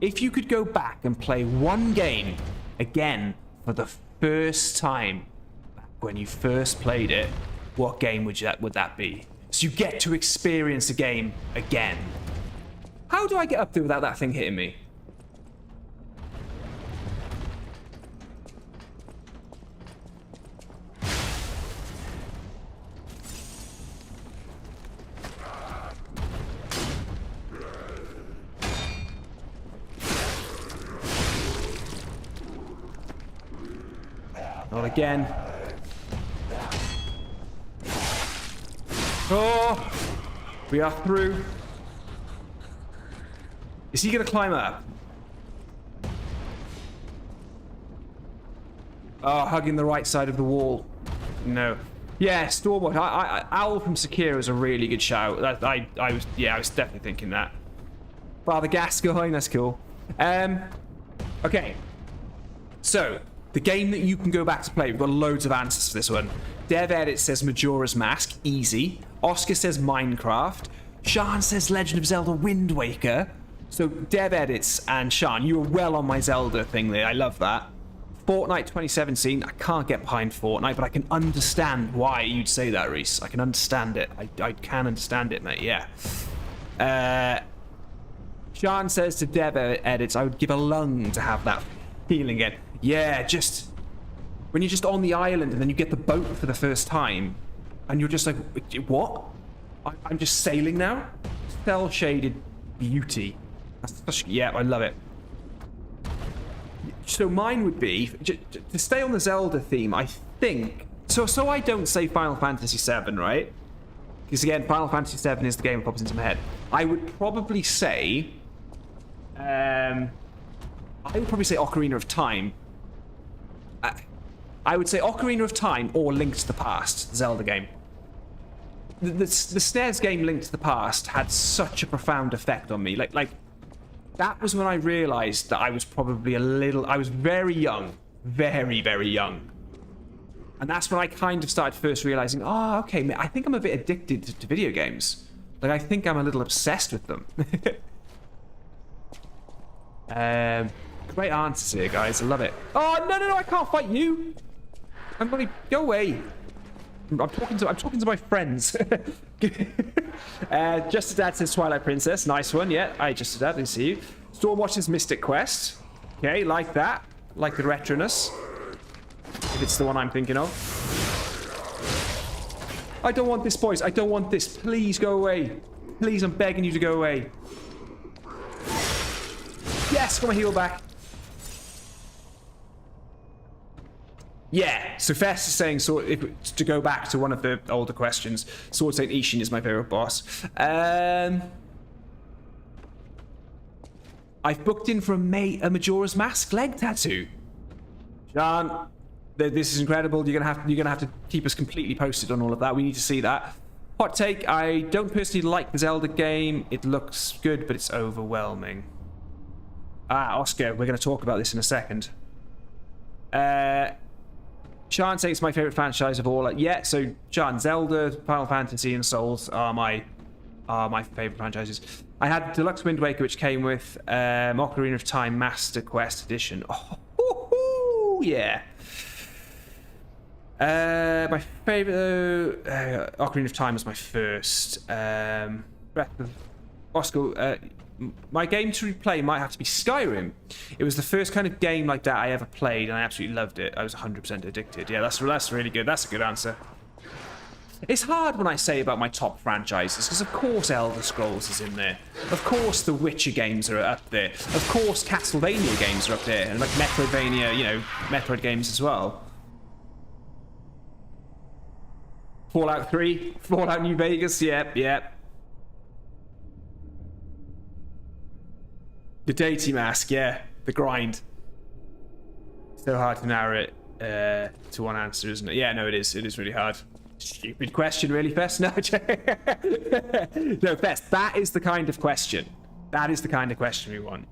If you could go back and play one game again for the first time, back when you first played it, what game would that be? So you get to experience a game again. How do I get up there without that thing hitting me? Not again. Oh! We are through. Is he gonna climb up? Oh, hugging the right side of the wall. No. Yeah, Stormwatch. Owl from Sekiro is a really good shout. I was definitely thinking that. Father Gascoigne, that's cool. Okay. So, the game that you can go back to play, we've got loads of answers for this one. Dev Edit says Majora's Mask, easy. Oscar says Minecraft. Sean says Legend of Zelda Wind Waker. So Dev Edits and Sean, you were well on my Zelda thing there. I love that. Fortnite 2017, I can't get behind Fortnite, but I can understand why you'd say that, Reese. I can understand it. I can understand it, mate, yeah. Sean says to Dev Edits, I would give a lung to have that feeling again. Yeah, just when you're just on the island and then you get the boat for the first time and you're just like, what? I'm just sailing now? Cell-shaded beauty. Yeah, I love it. So mine would be, to stay on the Zelda theme, I think, so I don't say Final Fantasy VII, right? Because again, Final Fantasy VII is the game that pops into my head. I would probably say, Ocarina of Time. I would say Ocarina of Time or Link to the Past, the Zelda game. The SNES game Link to the Past had such a profound effect on me. Like that was when I realized that I was probably I was very young. Very, very young. And that's when I kind of started first realizing, oh, okay, I think I'm a bit addicted to video games. Like, I think I'm a little obsessed with them. Great answers here, guys. I love it. Oh, no, I can't fight you. I'm going to go away. I'm talking to my friends. Just as Dad says Twilight Princess. Nice one. Yeah, I just did that. Didn't see you. Stormwatch's Mystic Quest. Okay, like that. Like the retroness. If it's the one I'm thinking of. I don't want this, boys. I don't want this. Please go away. Please, I'm begging you to go away. Yes, got my heal back. Yeah, so Fess is saying, to go back to one of the older questions, Sword Saint Ishin is my favorite boss. I've booked in for a Majora's Mask leg tattoo. John, this is incredible. You're gonna have to keep us completely posted on all of that. We need to see that. Hot take: I don't personally like the Zelda game. It looks good, but it's overwhelming. Oscar, we're going to talk about this in a second. Sean saying it's my favorite franchise of all. Yeah, so Sean, Zelda, Final Fantasy, and Souls are my favorite franchises. I had Deluxe Wind Waker, which came with Ocarina of Time Master Quest Edition. Oh, yeah. My favorite, Ocarina of Time was my first. Breath of Oscar. My game to replay might have to be Skyrim. It was the first kind of game like that I ever played, and I absolutely loved it. I was 100% addicted. Yeah, that's really good. That's a good answer. It's hard when I say about my top franchises, because of course Elder Scrolls is in there. Of course the Witcher games are up there. Of course Castlevania games are up there, and like Metroidvania, Metroid games as well. Fallout 3, Fallout New Vegas, yep. The deity mask, yeah. The grind. So hard to narrow it to one answer, isn't it? Yeah, no, it is. It is really hard. Stupid question, really, Fest? No, no, Fest, that is the kind of question. That is the kind of question we want.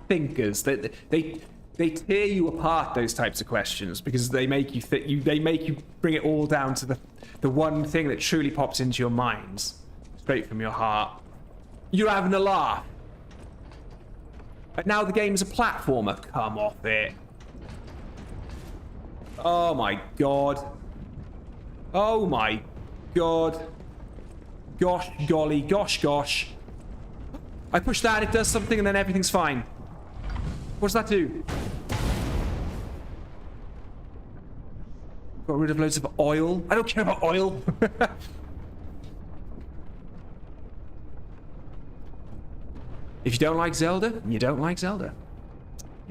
Thinkers, they tear you apart, those types of questions, because they make you they make you bring it all down to the one thing that truly pops into your minds, straight from your heart. You're having a laugh. But now the game's a platformer. Come off it. Oh my god. Oh my god. Gosh, golly, gosh. I push that, it does something, and then everything's fine. What does that do? Got rid of loads of oil. I don't care about oil. If you don't like Zelda, you don't like Zelda.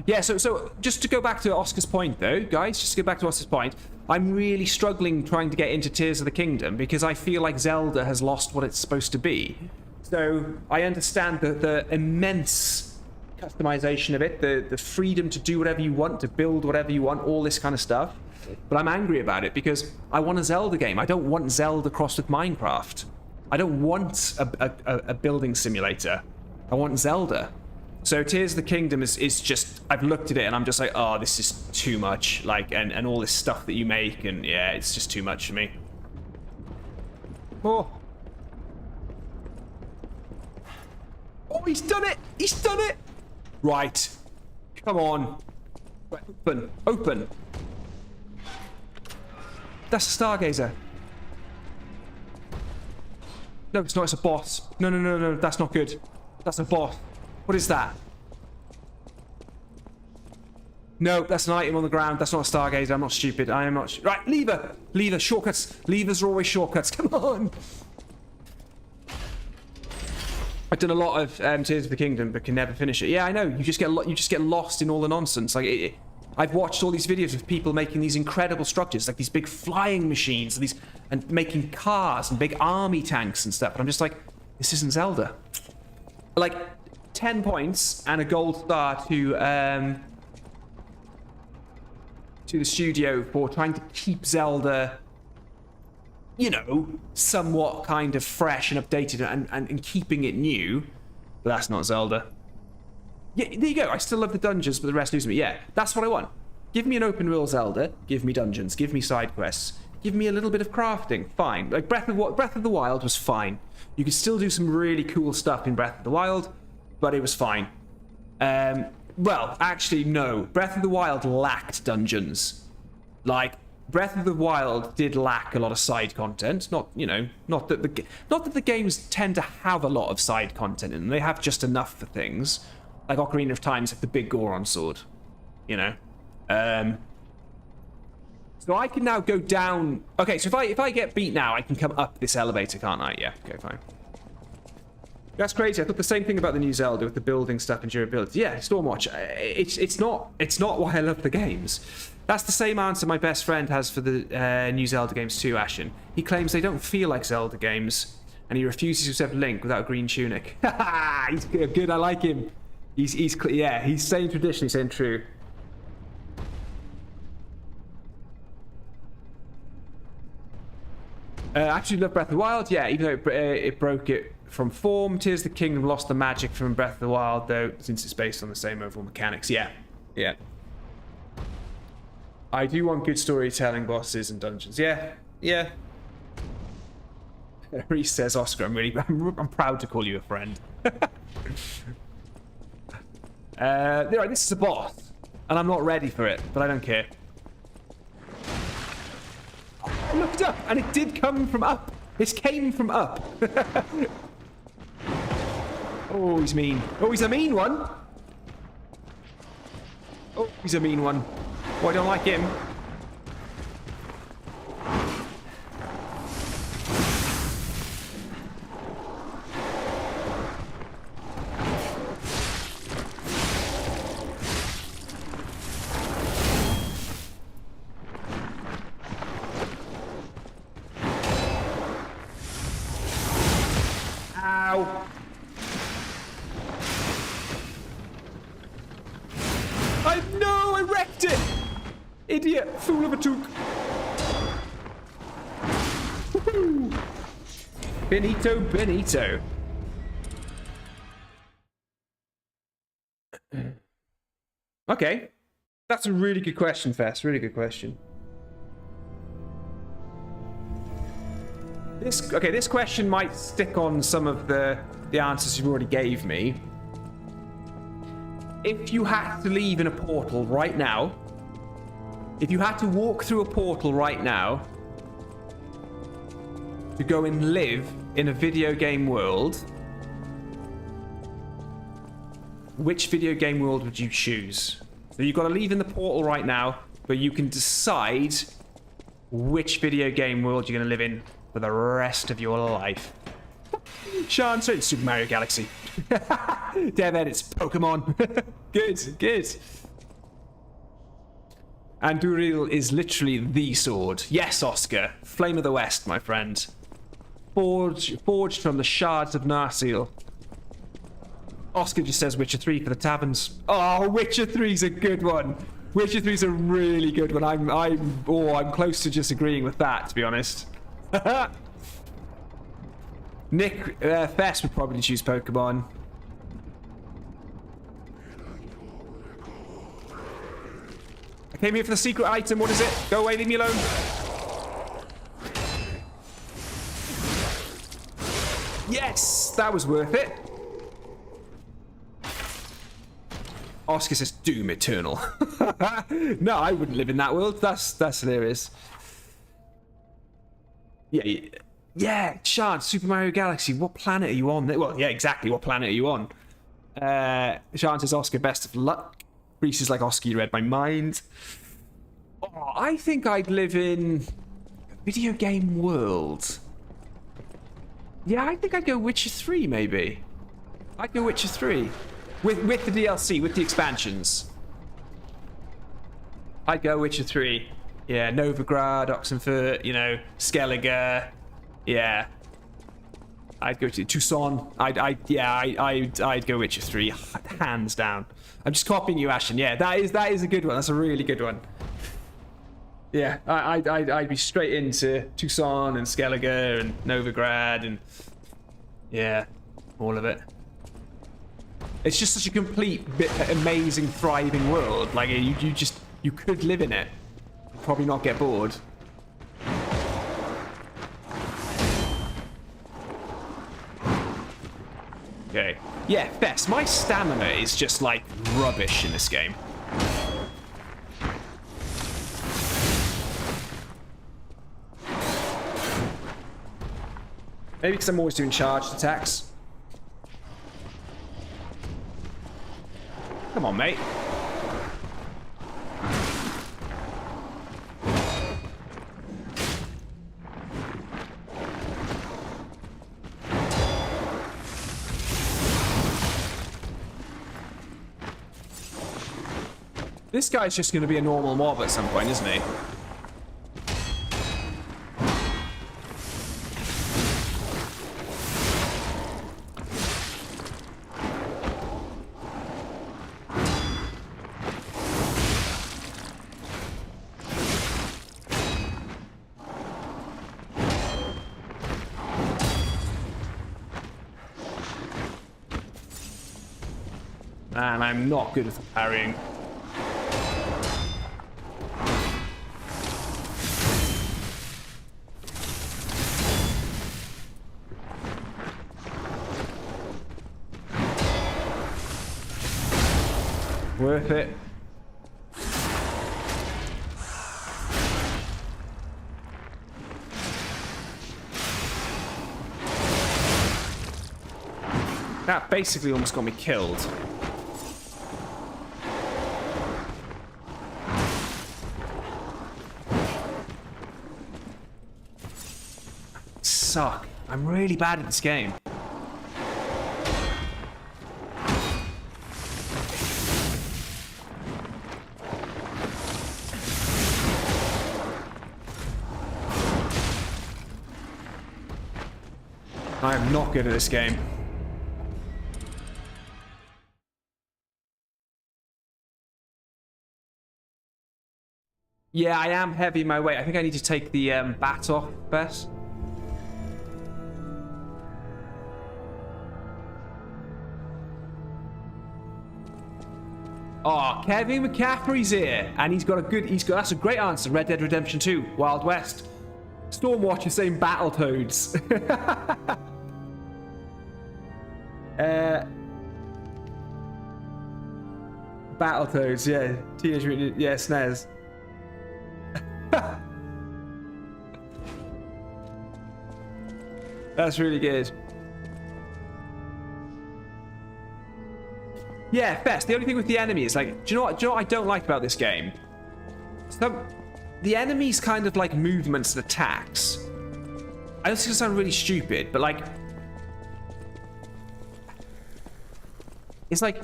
Yeah, so just to go back to Oscar's point, though, guys, just to go back to Oscar's point, I'm really struggling trying to get into Tears of the Kingdom because I feel like Zelda has lost what it's supposed to be. So I understand the immense customization of it, the freedom to do whatever you want, to build whatever you want, all this kind of stuff. But I'm angry about it because I want a Zelda game. I don't want Zelda crossed with Minecraft. I don't want a building simulator. I want Zelda. So Tears of the Kingdom is just, I've looked at it and I'm just like, oh, this is too much. Like, and all this stuff that you make, and yeah, it's just too much for me. Oh. Oh, he's done it! He's done it! Right. Come on. Open. That's a Stargazer. No, it's not. It's a boss. No. That's not good. That's a boss. What is that? No, that's an item on the ground. That's not a Stargazer. I'm not stupid. I am not. Right, lever. Lever. Shortcuts. Levers are always shortcuts. Come on. I've done a lot of Tears of the Kingdom, but can never finish it. Yeah, I know. You just get lost in all the nonsense. Like I've watched all these videos of people making these incredible structures, like these big flying machines, and making cars and big army tanks and stuff. And I'm just like, this isn't Zelda. Like 10 points and a gold star to the studio for trying to keep Zelda, you know, somewhat kind of fresh and updated and keeping it new. But that's not Zelda. Yeah, there you go. I still love the dungeons, but the rest lose me. Yeah, that's what I want. Give me an open world Zelda. Give me dungeons. Give me side quests. Give me a little bit of crafting. Fine. Like Breath of the Wild was fine. You could still do some really cool stuff in Breath of the Wild, but it was fine. Well, actually, no. Breath of the Wild lacked dungeons. Like, Breath of the Wild did lack a lot of side content. Not that the games tend to have a lot of side content in them. They have just enough for things. Like Ocarina of Time's like the big Goron sword, you know. So I can now go down. Okay, so if I get beat now, I can come up this elevator, can't I? Yeah. Okay, fine. That's crazy. I thought the same thing about the new Zelda with the building stuff and durability. Yeah, Stormwatch. It's not why I love the games. That's the same answer my best friend has for the new Zelda games too, Ashen. He claims they don't feel like Zelda games, and he refuses to accept Link without a green tunic. He's good. I like him. He's saying tradition. He's saying true. I actually love Breath of the Wild. Yeah, even though it broke it from form. Tears of the Kingdom lost the magic from Breath of the Wild, though, since it's based on the same overall mechanics. Yeah. I do want good storytelling, bosses, and dungeons. Yeah. Reese says, Oscar, I'm proud to call you a friend. Right, this is a boss, and I'm not ready for it, but I don't care. I looked up, and it did come from up. This came from up. Oh, he's mean. Oh, he's a mean one. Oh, he's a mean one. Oh, I don't like him. Ow. I wrecked it! Idiot! Fool of a took! Benito, Benito. Okay. That's a really good question, Fess. Really good question. This question might stick on some of the answers you already gave me. If you had to leave in a portal right now, if you had to walk through a portal right now to go and live in a video game world, which video game world would you choose? So you've got to leave in the portal right now, but you can decide which video game world you're going to live in for the rest of your life. Sean, so it's Super Mario Galaxy. Damn it, it's Pokemon. Good, good. Anduril is literally the sword. Yes, Oscar. Flame of the West, my friend. Forged from the shards of Narsil. Oscar just says Witcher 3 for the taverns. Oh, Witcher 3's a good one. Witcher 3's a really good one. I'm close to just agreeing with that, to be honest. Nick Fess would probably choose Pokemon. I came here for the secret item. What is it? Go away, leave me alone. Yes, that was worth it. Oscar says Doom Eternal. No, I wouldn't live in that world. That's hilarious. Yeah, Shard, Super Mario Galaxy. What planet are you on? Well, yeah, exactly. What planet are you on? Shard says Oscar, best of luck. Reese is like, Oscar, you read my mind. Oh, I think I'd live in a video game world. Yeah, I think I'd go Witcher 3, maybe. I'd go Witcher 3. With the DLC, with the expansions. I'd go Witcher 3. Yeah, Novigrad, Oxenfurt, you know, Skellige. Yeah. I'd go to Tucson. I'd go Witcher 3, hands down. I'm just copying you, Ashen. Yeah, that is a good one. That's a really good one. Yeah, I'd be straight into Tucson and Skellige and Novigrad and yeah, all of it. It's just such a complete, amazing, thriving world. Like you could live in it, probably not get bored. Okay. Yeah, Fess, my stamina is just like rubbish in this game. Maybe because I'm always doing charged attacks. Come on, mate. This guy's just going to be a normal mob at some point, isn't he? Man, I'm not good at parrying. Worth it. That basically almost got me killed. Suck. I'm really bad at this game. I am not good at this game. Yeah, I am heavy my weight. I think I need to take the bat off, Bess. Oh, Kevin McCaffrey's here, and he's got that's a great answer. Red Dead Redemption 2, Wild West. Stormwatcher saying Battletoads. Battletoads, yeah. Teenage Mutant, yeah, SNES. That's really good. Yeah, Fest. The only thing with the enemy is like, do you know what I don't like about this game? So, the enemy's kind of like movements and attacks. I know this is gonna sound really stupid, but like, it's like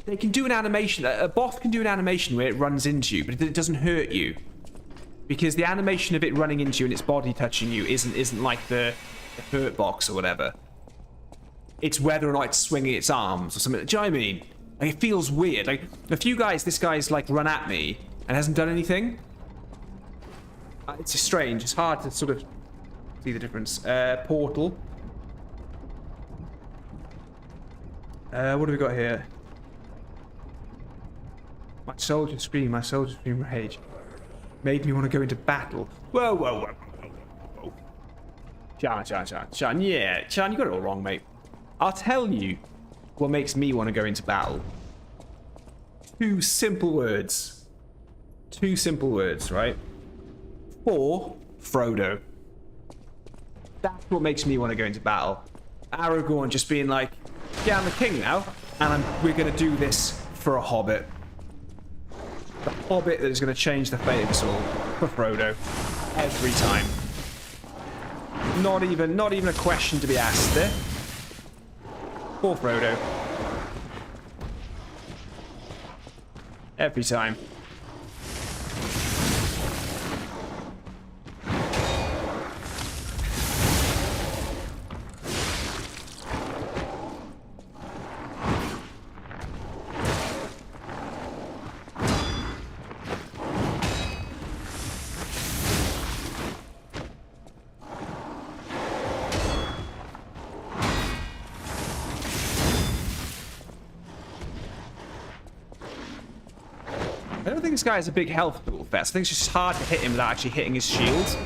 they can do an animation. A boss can do an animation where it runs into you, but it doesn't hurt you because the animation of it running into you and its body touching you isn't like the hurt box or whatever. It's whether or not it's swinging its arms or something. Do you know what I mean? Like, it feels weird. Like, this guy's like run at me and hasn't done anything. It's just strange. It's hard to sort of see the difference. Portal. What have we got here? My soldier scream rage. Made me want to go into battle. Whoa, whoa, whoa, whoa, whoa, whoa. Sean, yeah. Sean, you got it all wrong, mate. I'll tell you what makes me want to go into battle. Two simple words, right? For Frodo. That's what makes me want to go into battle. Aragorn just being like, yeah, I'm the king now, and we're going to do this for a hobbit. The hobbit that is going to change the fate of us all. For Frodo. Every time. Not even a question to be asked there. For Frodo. Every time. I don't think this guy has a big health pool, Fest. I think it's just hard to hit him without actually hitting his shield.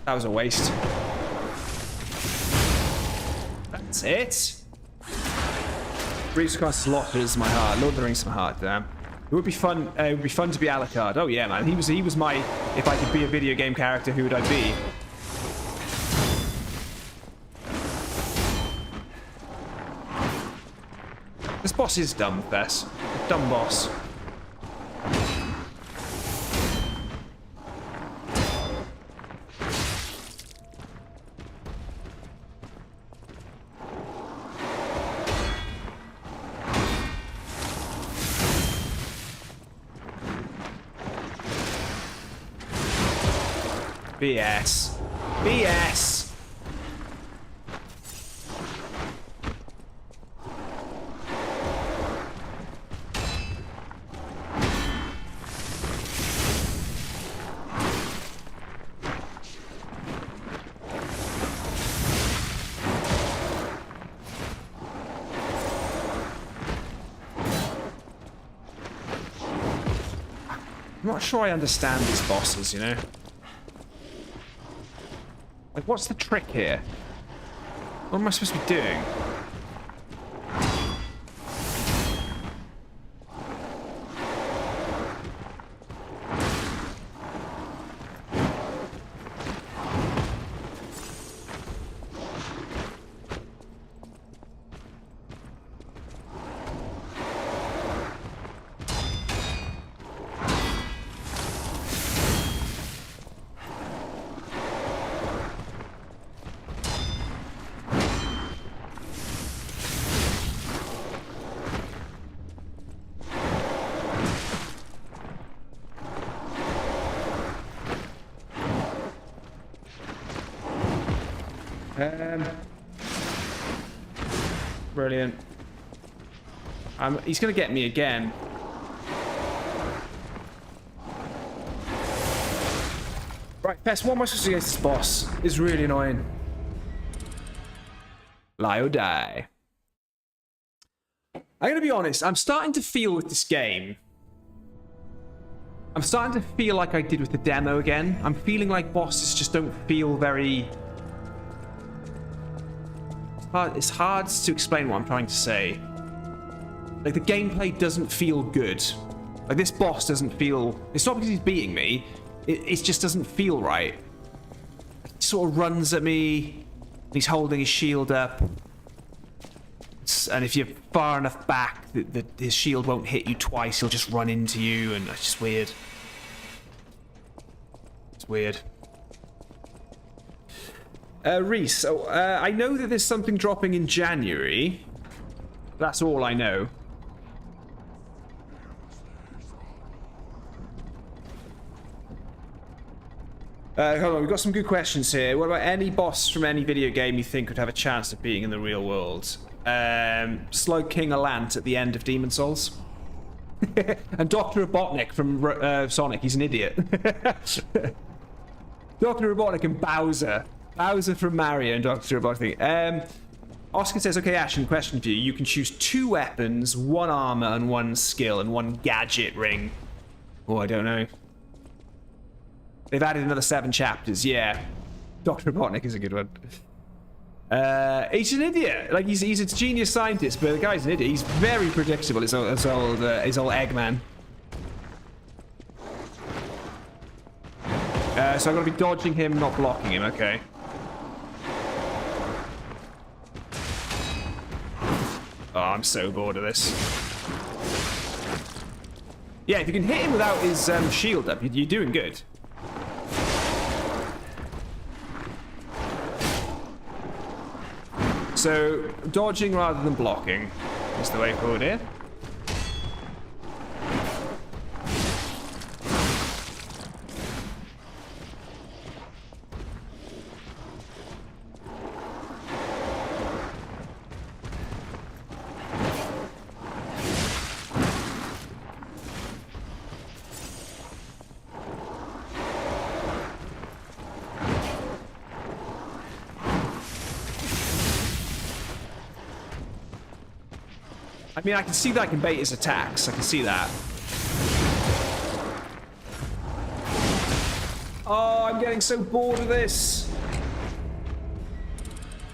That was a waste. That's it. Breeze across slaughters my heart. Lord of the Rings my heart, damn. It would be fun. It would be fun to be Alucard. Oh yeah, man. He was my. If I could be a video game character, who would I be? This boss is dumb, Fess. Dumb boss. BS. BS. I'm not sure I understand these bosses, you know? Like, what's the trick here? What am I supposed to be doing? Brilliant. He's gonna get me again. Right, Fess, what am I supposed to do against this boss? It's really annoying. Lie or die. I'm going to be honest, I'm starting to feel with this game. I'm starting to feel like I did with the demo again. I'm feeling like bosses just don't feel very... It's hard to explain what I'm trying to say. Like, the gameplay doesn't feel good. Like, this boss doesn't feel... It's not because he's beating me. It just doesn't feel right. He sort of runs at me. He's holding his shield up. And if you're far enough back, his shield won't hit you twice. He'll just run into you, and it's just weird. It's weird. Reese, so, I know that there's something dropping in January. That's all I know. Hold on, we've got some good questions here. What about any boss from any video game you think would have a chance of being in the real world? Slug King Alant at the end of Demon Souls. And Dr. Robotnik from Sonic, he's an idiot. Dr. Robotnik and Bowser. Bowser from Mario and Dr. Robotnik. Oscar says, okay, Ashen, question for you. You can choose 2 weapons, 1 armor, and 1 skill, and 1 gadget ring. Oh, I don't know. They've added another 7 chapters, yeah. Dr. Robotnik is a good one. He's an idiot. Like, he's a genius scientist, but the guy's an idiot. He's very predictable, his old Eggman. So I'm going to be dodging him, not blocking him, okay. Oh, I'm so bored of this. Yeah, if you can hit him without his shield up, you're doing good. So, dodging rather than blocking is the way forward here. I mean, I can see that I can bait his attacks. I can see that. Oh, I'm getting so bored of this.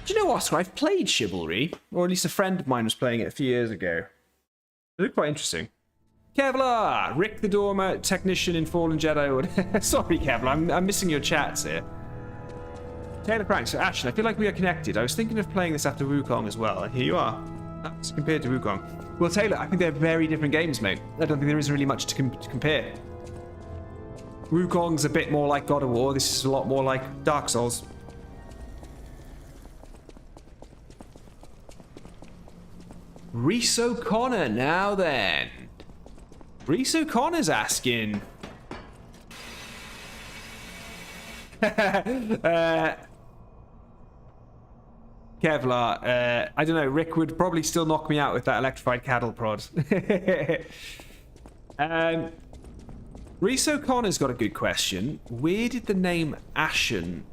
Do you know, Oscar, I've played Chivalry, or at least a friend of mine was playing it a few years ago. It looked quite interesting. Kevlar! Rick the Dormer, technician in Fallen Jedi. Sorry, Kevlar, I'm missing your chats here. Taylor Cranks, so Ashen, I feel like we are connected. I was thinking of playing this after Wukong as well, and here you are. That's compared to Wukong. Well, Taylor, I think they're very different games, mate. I don't think there is really much to compare. Wukong's a bit more like God of War. This is a lot more like Dark Souls. Reese O'Connor, now then. Reese O'Connor's asking... Kevlar, I don't know, Rick would probably still knock me out with that electrified cattle prod. Reese O'Connor's got a good question. Where did the name Ashen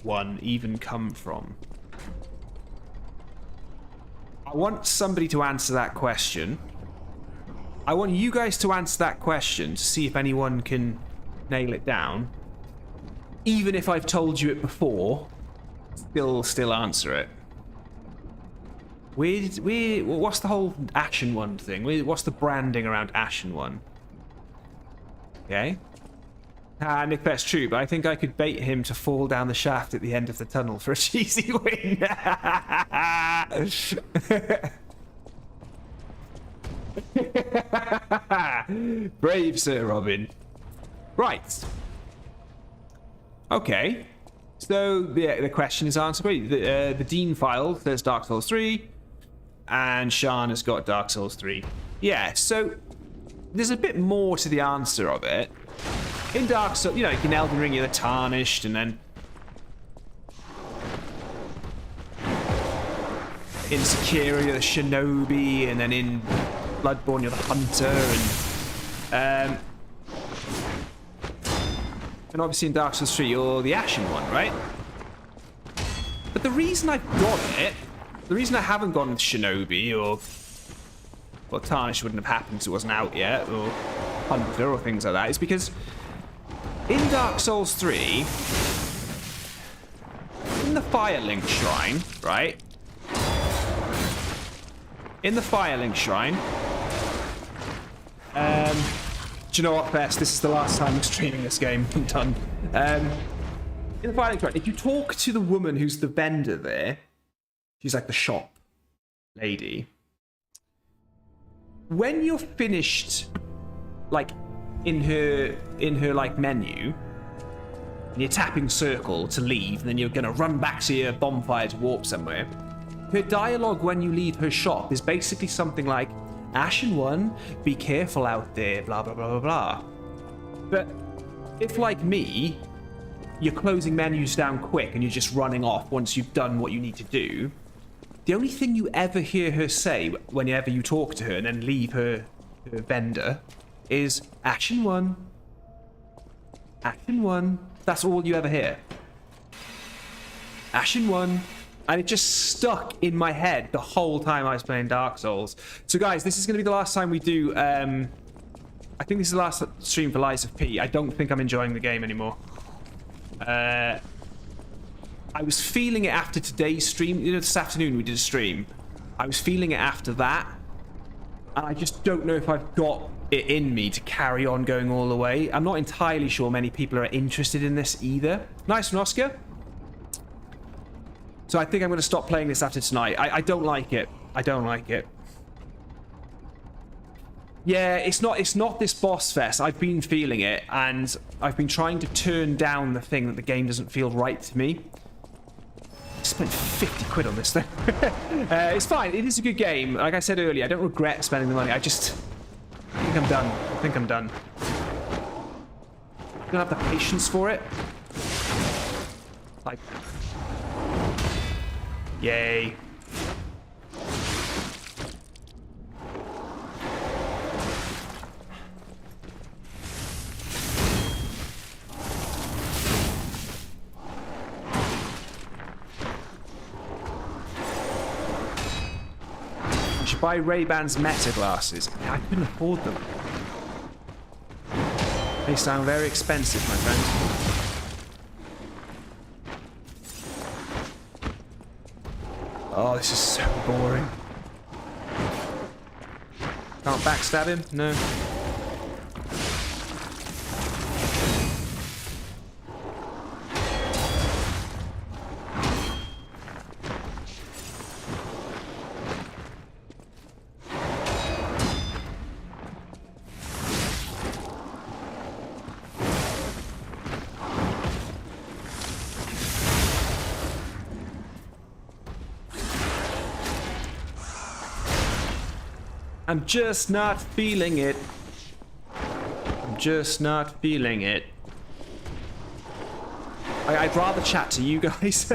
one even come from? I want somebody to answer that question. I want you guys to answer that question to see if anyone can nail it down. Even if I've told you it before, still answer it. What's the whole Ashen one thing? What's the branding around Ashen one? Okay. Nick, that's true, but I think I could bait him to fall down the shaft at the end of the tunnel for a cheesy win. Brave Sir Robin. Right. Okay. So the question is answered. The Dean file says Dark Souls 3, and Sean has got Dark Souls 3. Yeah, so there's a bit more to the answer of it. In Dark Souls, you know, like in Elden Ring, you're the Tarnished, and then in Sekiro, you're the Shinobi, and then in Bloodborne, you're the Hunter, and And obviously in Dark Souls 3, you're the Ashen one, right? But the reason I've got it, the reason I haven't gone with Shinobi or... Well, Tarnish wouldn't have happened because it wasn't out yet, or Hunter or things like that, is because in Dark Souls 3, in the Firelink Shrine, right? In the Firelink Shrine, do you know what, Bess? This is the last time I'm streaming this game. I'm done. In the Firelink Shrine, if you talk to the woman who's the vendor there, she's like the shop lady. When you're finished, like, in her like menu, and you're tapping circle to leave, and then you're gonna run back to your bonfire to warp somewhere, her dialogue when you leave her shop is basically something like, Ashen One, be careful out there, blah, blah, blah, blah, blah. But if, like me, you're closing menus down quick and you're just running off once you've done what you need to do, the only thing you ever hear her say whenever you talk to her and then leave her vendor is, Ashen One. Ashen One. That's all you ever hear. Ashen One. And it just stuck in my head the whole time I was playing Dark Souls. So guys, this is going to be the last time we do... I think this is the last stream for Lies of P. I don't think I'm enjoying the game anymore. I was feeling it after today's stream. You know, this afternoon we did a stream. I was feeling it after that. And I just don't know if I've got it in me to carry on going all the way. I'm not entirely sure many people are interested in this either. Nice one, Oscar. So I think I'm going to stop playing this after tonight. I don't like it. I don't like it. Yeah, it's not this boss fest. I've been feeling it, and I've been trying to turn down the thing that the game doesn't feel right to me. I spent 50 quid on this thing. It's fine. It is a good game. Like I said earlier, I don't regret spending the money. I think I'm done. I think I'm done. I don't have the patience for it. Like... Yay. You should buy Ray-Ban's Meta glasses. I couldn't afford them. They sound very expensive, my friend. Oh, this is so boring. Can't backstab him? No. I'm just not feeling it. I'm just not feeling it. I'd rather chat to you guys.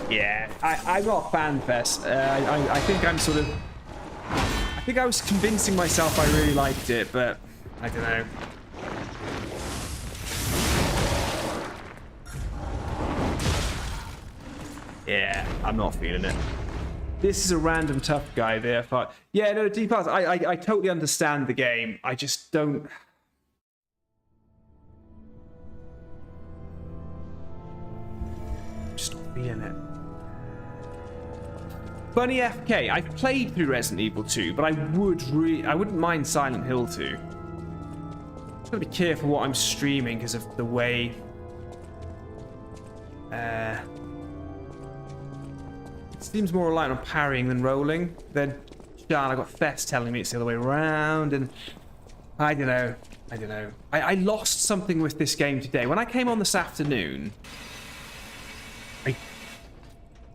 Yeah, I'm not a fan fest. I think I'm sort of... I think I was convincing myself I really liked it, but I don't know. Yeah, I'm not feeling it. This is a random tough guy there. Yeah, no, D-Pass, I totally understand the game. I just don't... Just not feeling it. Funny FK, I've played through Resident Evil 2, but I wouldn't mind Silent Hill 2. Just gotta be careful what I'm streaming because of the way... It seems more reliant on parrying than rolling. Then, I got Fess telling me it's the other way around, and I don't know. I don't know. I lost something with this game today. When I came on this afternoon,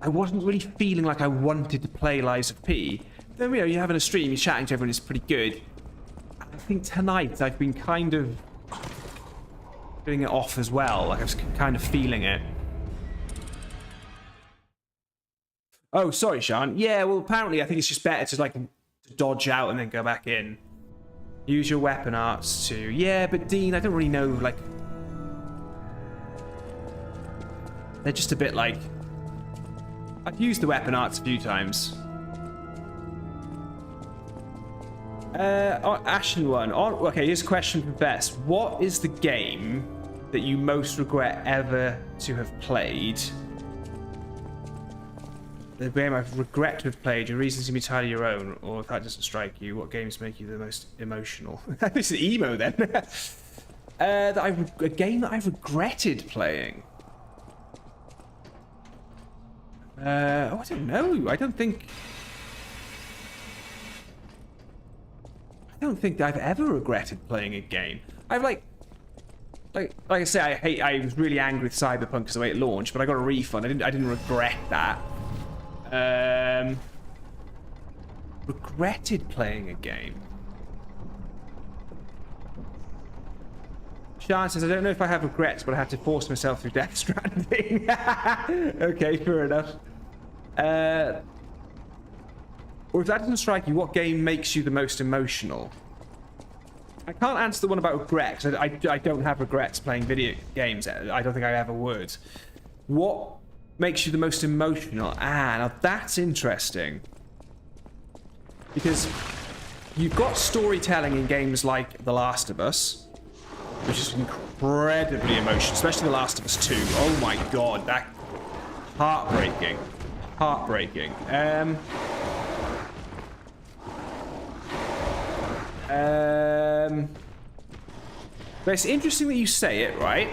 I wasn't really feeling like I wanted to play Lies of P. Then, you know, you're having a stream, you're chatting to everyone, it's pretty good. I think tonight I've been kind of doing it off as well. Like I was kind of feeling it. Oh, sorry, Sean. Yeah, well, apparently I think it's just better to, like, dodge out and then go back in. Use your weapon arts too. Yeah, but Dean, I don't really know, like... They're just a bit like... I've used the weapon arts a few times. Ashen one. Okay, here's a question from Bess. What is the game that you most regret ever to have played? The game I regret to have played, your reasons can be entirely your own, or if that doesn't strike you, what games make you the most emotional? This is emo then. A game that I regretted playing. I don't know. I don't think I've ever regretted playing a game. I've like I say, I was really angry with Cyberpunk because the way it launched, but I got a refund. I didn't regret that. Regretted playing a game. Sean says, I don't know if I have regrets, but I had to force myself through Death Stranding. Okay, fair enough. Or if that doesn't strike you, what game makes you the most emotional? I can't answer the one about regrets. I don't have regrets playing video games. I don't think I ever would. What makes you the most emotional? Now that's interesting. Because you've got storytelling in games like The Last of Us, which is incredibly emotional, especially The Last of Us 2. Oh my god, that... Heartbreaking. Heartbreaking. But it's interesting that you say it, right?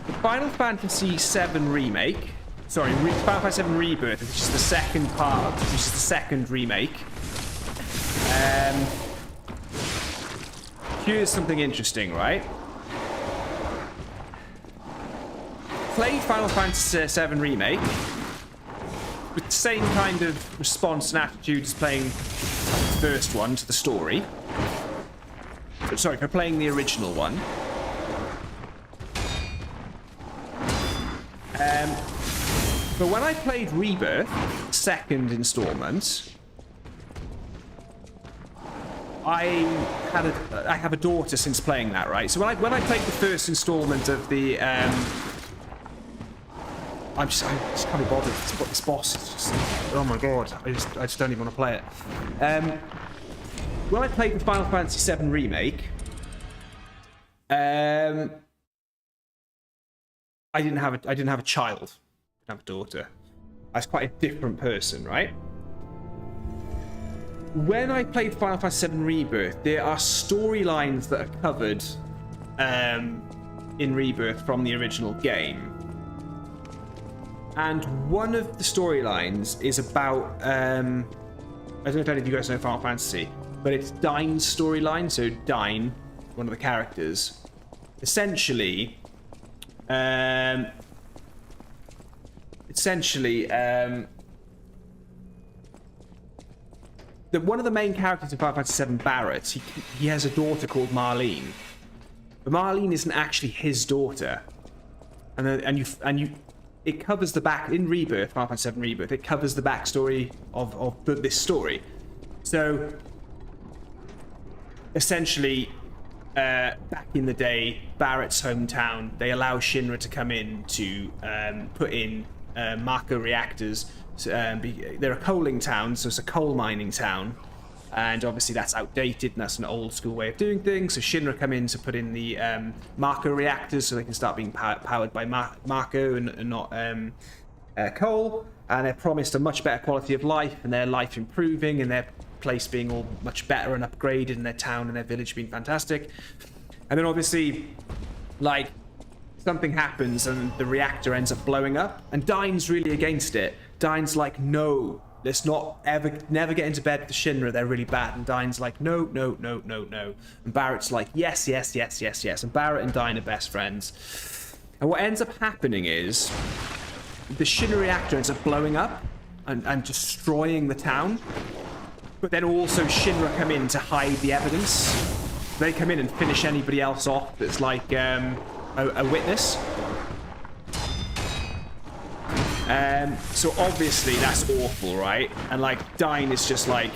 The Final Fantasy VII Remake... Sorry, Final Fantasy VII Rebirth, which is the second part, which is the second remake. Here's something interesting, right? Played Final Fantasy VII Remake with the same kind of response and attitude as playing the first one to the story. Sorry, for playing the original one. But when I played Rebirth, second installment, I have a daughter since playing that, right? So when I played the first installment of the I just can't be bothered. This boss is just, oh my god, I just don't even want to play it. When I played the Final Fantasy VII Remake, I didn't have a child. I didn't have a daughter. I was quite a different person, right? When I played Final Fantasy VII Rebirth, there are storylines that are covered in Rebirth from the original game. And one of the storylines is about, I don't know if any of you guys know Final Fantasy, but it's Dyne's storyline. So Dyne, one of the characters, essentially, one of the main characters in Final Fantasy VII, Barrett, he has a daughter called Marlene, but Marlene isn't actually his daughter, it covers the back in Rebirth, Final Fantasy VII Rebirth. It covers the backstory of this story. So essentially, back in the day, Barrett's hometown, they allow Shinra to come in to put in Mako reactors. They're a coaling town, so it's a coal mining town. And obviously that's outdated, and that's an old school way of doing things. So Shinra come in to put in the Mako reactors so they can start being powered by Mako and not coal. And they're promised a much better quality of life, and their life improving, and their place being all much better and upgraded, and their town and their village being fantastic. And then obviously, like, something happens and the reactor ends up blowing up, and Dyne's really against it. Dyne's like, no, let's never get into bed with the Shinra, they're really bad. And Dyne's like, no. And Barrett's like, yes. And Barrett and Dyne are best friends. And what ends up happening is the Shinra reactor ends up blowing up and destroying the town. But then also Shinra come in to hide the evidence. They come in and finish anybody else off that's like a witness. So obviously that's awful, right? And like Dyne is just like,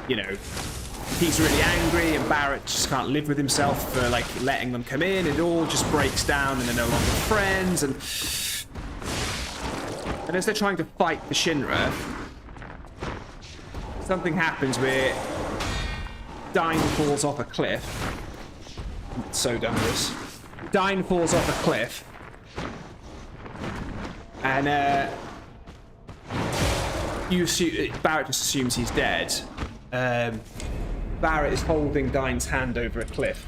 you know, he's really angry, and Barrett just can't live with himself for like letting them come in. It all just breaks down, and they're no longer friends. And as they're trying to fight the Shinra, something happens where Dine falls off a cliff. I'm so done with this. Dine falls off a cliff, and Barrett just assumes he's dead. Barrett is holding Dine's hand over a cliff,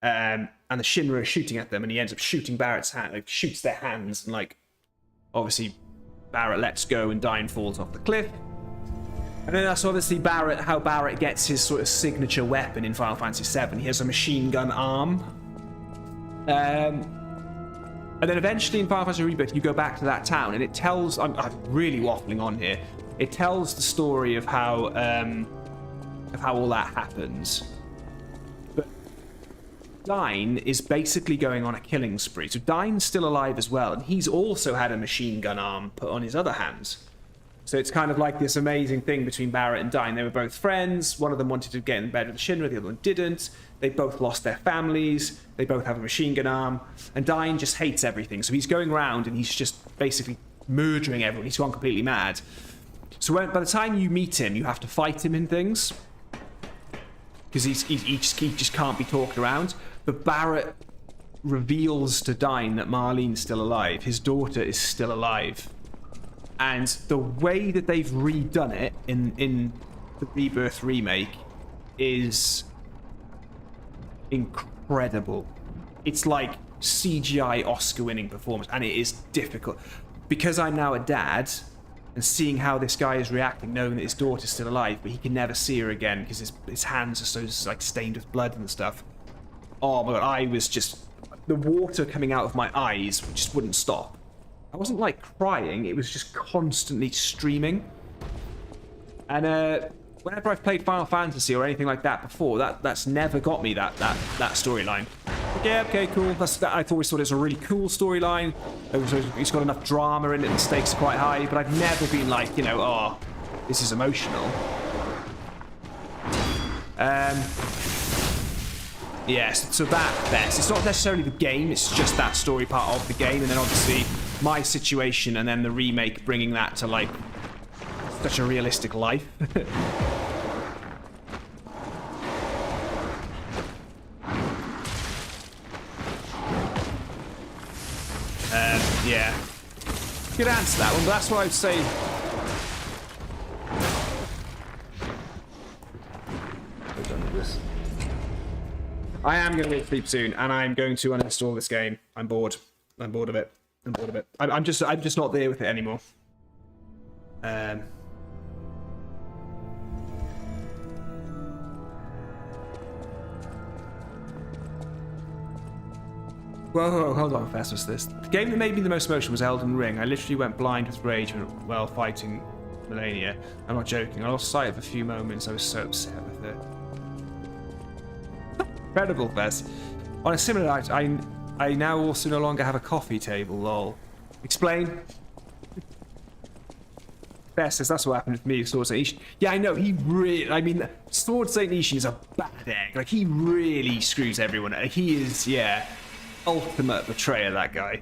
and the Shinra are shooting at them, and he ends up shooting Barrett's hand, like shoots their hands, and like obviously Barrett lets go, and Dine falls off the cliff. And then that's obviously how Barrett gets his sort of signature weapon in Final Fantasy VII. He has a machine gun arm. And then eventually in Final Fantasy Rebirth, you go back to that town, and it tells... I'm really waffling on here. It tells the story of how all that happens. But Dine is basically going on a killing spree. So Dine's still alive as well, and he's also had a machine gun arm put on his other hands. So it's kind of like this amazing thing between Barrett and Dine. They were both friends. One of them wanted to get in bed with the Shinra, the other one didn't. They both lost their families. They both have a machine gun arm. And Dine just hates everything. So he's going around and he's just basically murdering everyone. He's gone completely mad. So by the time you meet him, you have to fight him in things. Because he just can't be talked around. But Barrett reveals to Dine that Marlene's still alive. His daughter is still alive. And the way that they've redone it in the Rebirth remake is incredible. It's like CGI Oscar-winning performance, and it is difficult. Because I'm now a dad, and seeing how this guy is reacting, knowing that his daughter's still alive, but he can never see her again because his hands are so like stained with blood and stuff. Oh my god, I was just... The water coming out of my eyes just wouldn't stop. I wasn't like crying, it was just constantly streaming. And whenever I've played Final Fantasy or anything like that before, that's never got me that storyline. Yeah, okay, cool. I've always thought it was a really cool storyline. It's got enough drama in it, the stakes are quite high, but I've never been like, you know, oh, this is emotional. Yes, so that's it's not necessarily the game, it's just that story part of the game, and then obviously my situation, and then the remake bringing that to like such a realistic life. Yeah, good answer that one, but that's what I'd say. We're done with this. I am going to get sleep soon, and I'm going to uninstall this game. I'm bored. I'm bored of it. I'm just not there with it anymore. Whoa, hold on, Fast, what's this? The game that made me the most emotional was Elden Ring. I literally went blind with rage while fighting Melania. I'm not joking. I lost sight of a few moments. I was so upset with it. Incredible, Fest. On a similar note, I now also no longer have a coffee table, lol. Explain? Best says that's what happened with me with Sword Saint Ishin. Yeah, I know, he really... I mean, Sword Saint Ishin is a bad egg. Like, he really screws everyone. He is, yeah, ultimate betrayer, that guy.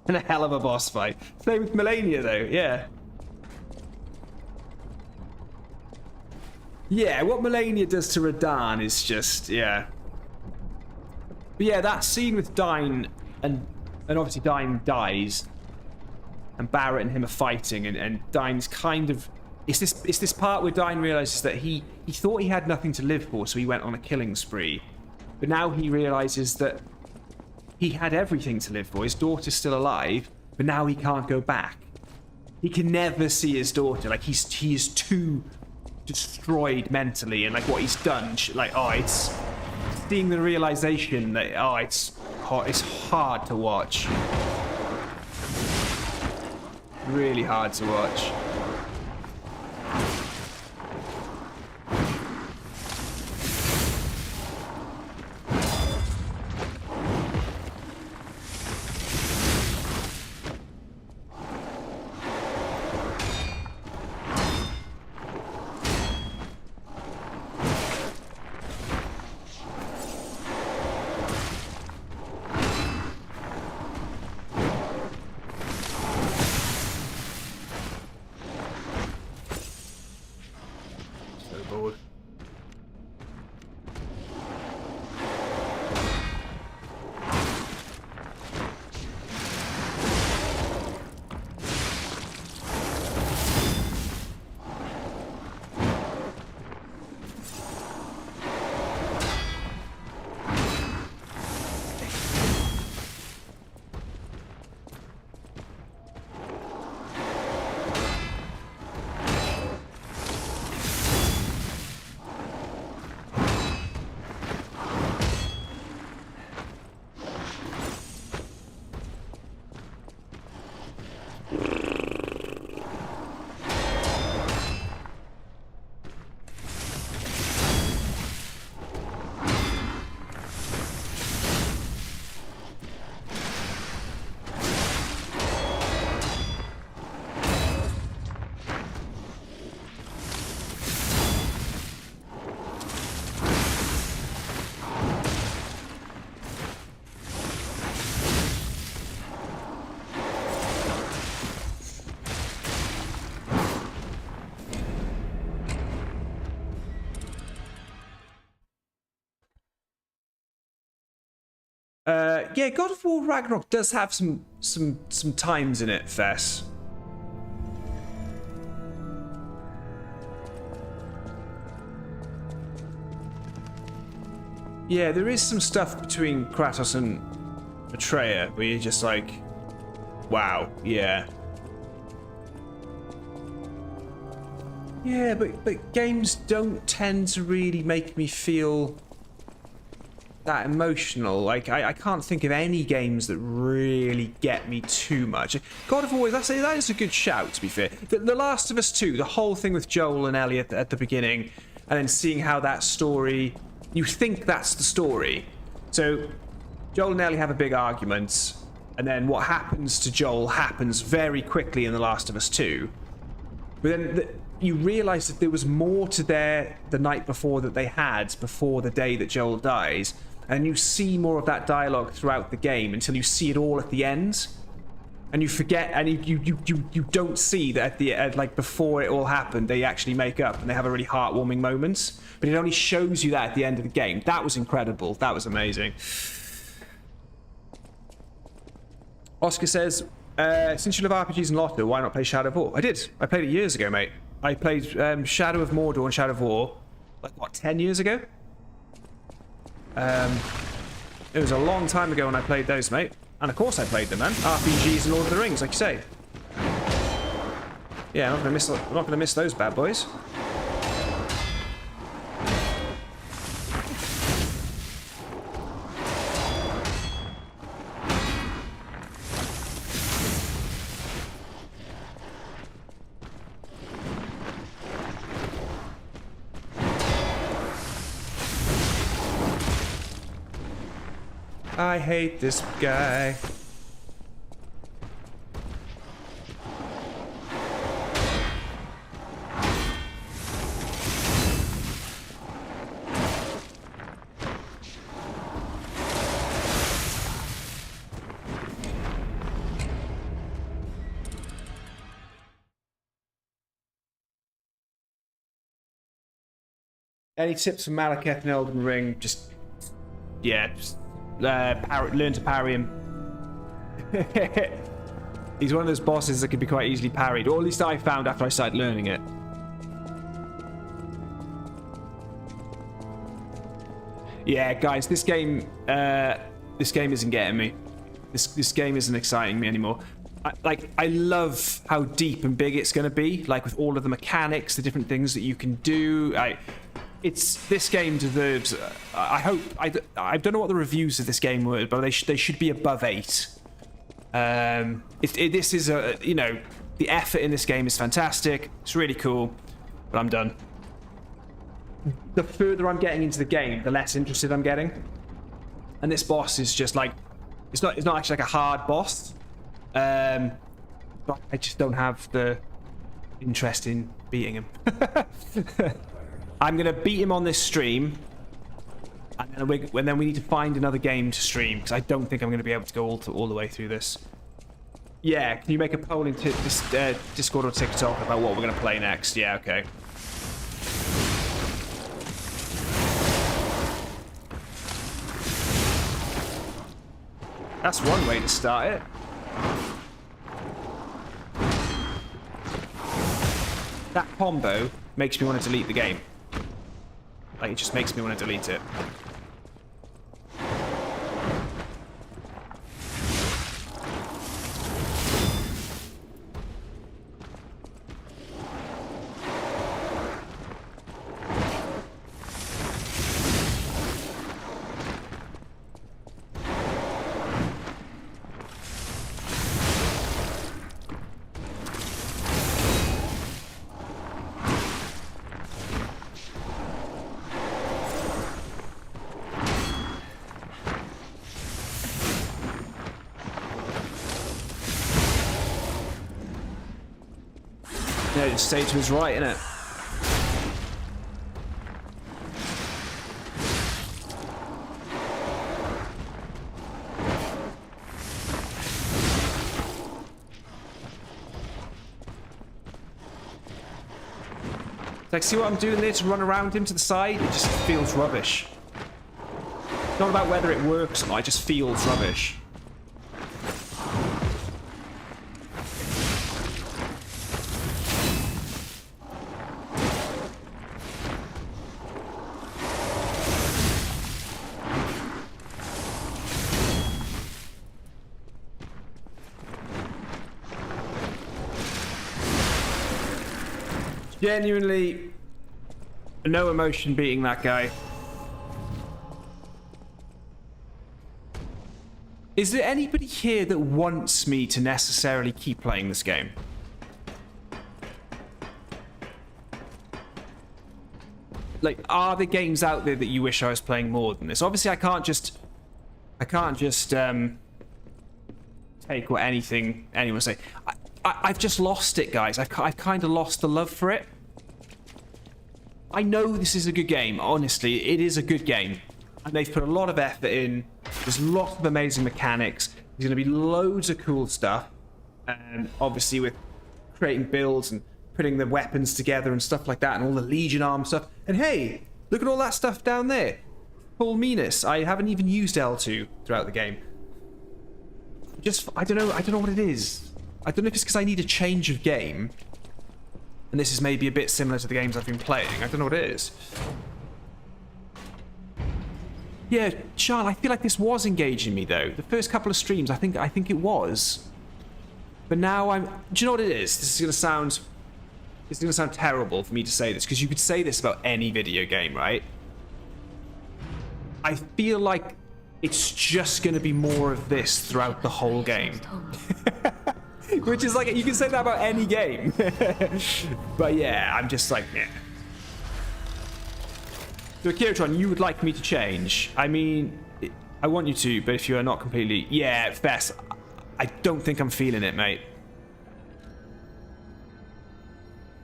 And a hell of a boss fight. Same with Melania, though, yeah. Yeah, what Melania does to Radahn is just, yeah. But yeah, that scene with Dine, and obviously Dine dies, and Barrett and him are fighting, and Dine's kind of... It's this part where Dine realises that he thought he had nothing to live for, so he went on a killing spree. But now he realises that he had everything to live for. His daughter's still alive, but now he can't go back. He can never see his daughter. Like, he is too destroyed mentally, and like what he's done, like, oh, it's seeing the realization that, oh, it's hard to watch. Really hard to watch. forward. Yeah, God of War Ragnarok does have some times in it, Fess. Yeah, there is some stuff between Kratos and Atreya where you're just like, wow, yeah. Yeah, but games don't tend to really make me feel that emotional. Like, I can't think of any games that really get me too much. God of War, that is a good shout, to be fair. The Last of Us 2, the whole thing with Joel and Ellie at the beginning, and then seeing how that story, you think that's the story. So, Joel and Ellie have a big argument, and then what happens to Joel happens very quickly in The Last of Us 2. But then you realise that there was more to the night before that they had before the day that Joel dies. And you see more of that dialogue throughout the game until you see it all at the end, and you forget, and you don't see that at the end, like before it all happened, they actually make up and they have a really heartwarming moment. But it only shows you that at the end of the game. That was incredible. That was amazing. Oscar says, since you love RPGs and Lotto, why not play Shadow of War? I did. I played it years ago, mate. I played Shadow of Mordor and Shadow of War, like what, 10 years ago? It was a long time ago when I played those, mate. And of course I played them, man. RPGs and Lord of the Rings, like you say. Yeah, I'm not gonna miss those bad boys. I hate this guy. Any tips for Malekith and Elden Ring? Just, yeah, just learn to parry him. He's one of those bosses that can be quite easily parried, or at least I found after I started learning it. Yeah, guys, this game isn't getting me. This game isn't exciting me anymore. I love how deep and big it's going to be, like with all of the mechanics, the different things that you can do. This game deserves. I hope. I don't know what the reviews of this game were, but they should be above 8. This is the effort in this game is fantastic. It's really cool, but I'm done. The further I'm getting into the game, the less interested I'm getting. And this boss is just like, it's not actually like a hard boss. But I just don't have the interest in beating him. I'm gonna beat him on this stream, and then we need to find another game to stream, because I don't think I'm gonna be able to go all the way through this. Yeah, can you make a poll in Discord or TikTok about what we're gonna play next? Yeah, okay. That's one way to start it. That combo makes me want to delete the game. Like, it just makes me want to delete it. Yeah, just stay to his right, innit? Like, see what I'm doing there to run around him to the side? It just feels rubbish. It's not about whether it works or not, it just feels rubbish. Genuinely, no emotion beating that guy. Is there anybody here that wants me to necessarily keep playing this game? Like, are there games out there that you wish I was playing more than this? Obviously, I can't just take what anyone say. I've just lost it, guys. I've kind of lost the love for it. I know this is a good game. Honestly, it is a good game. And they've put a lot of effort in. There's lots of amazing mechanics. There's going to be loads of cool stuff. And obviously with creating builds and putting the weapons together and stuff like that and all the Legion arm stuff. And hey, look at all that stuff down there. Full meanness. I haven't even used L2 throughout the game. I don't know what it is. I don't know if it's because I need a change of game. And this is maybe a bit similar to the games I've been playing. I don't know what it is. Yeah, Sean, I feel like this was engaging me though. The first couple of streams, I think it was. But now do you know what it is? This is gonna sound terrible for me to say this, because you could say this about any video game, right? I feel like it's just gonna be more of this throughout the whole game. Which is like, you can say that about any game. But yeah, I'm just like, yeah. So Kiritron, you would like me to change? I mean, I want you to, but if you are not completely... Yeah, Fess, I don't think I'm feeling it, mate.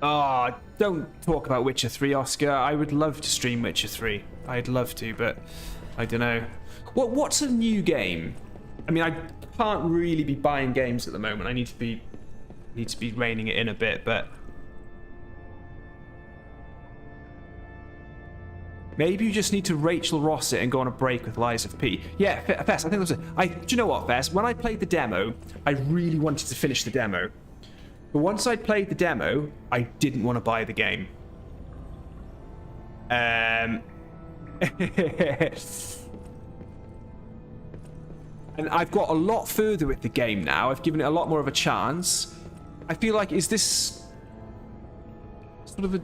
Oh, don't talk about Witcher 3, Oscar. I would love to stream Witcher 3. I'd love to, but I don't know. What's a new game? I mean, I can't really be buying games at the moment. I need to be reining it in a bit, but maybe you just need to Rachel Ross it and go on a break with Lies of P. Yeah, Fess, I think that's it. Do you know what, Fess? When I played the demo, I really wanted to finish the demo. But once I played the demo, I didn't want to buy the game. And I've got a lot further with the game now. I've given it a lot more of a chance. I feel like, is this sort of a...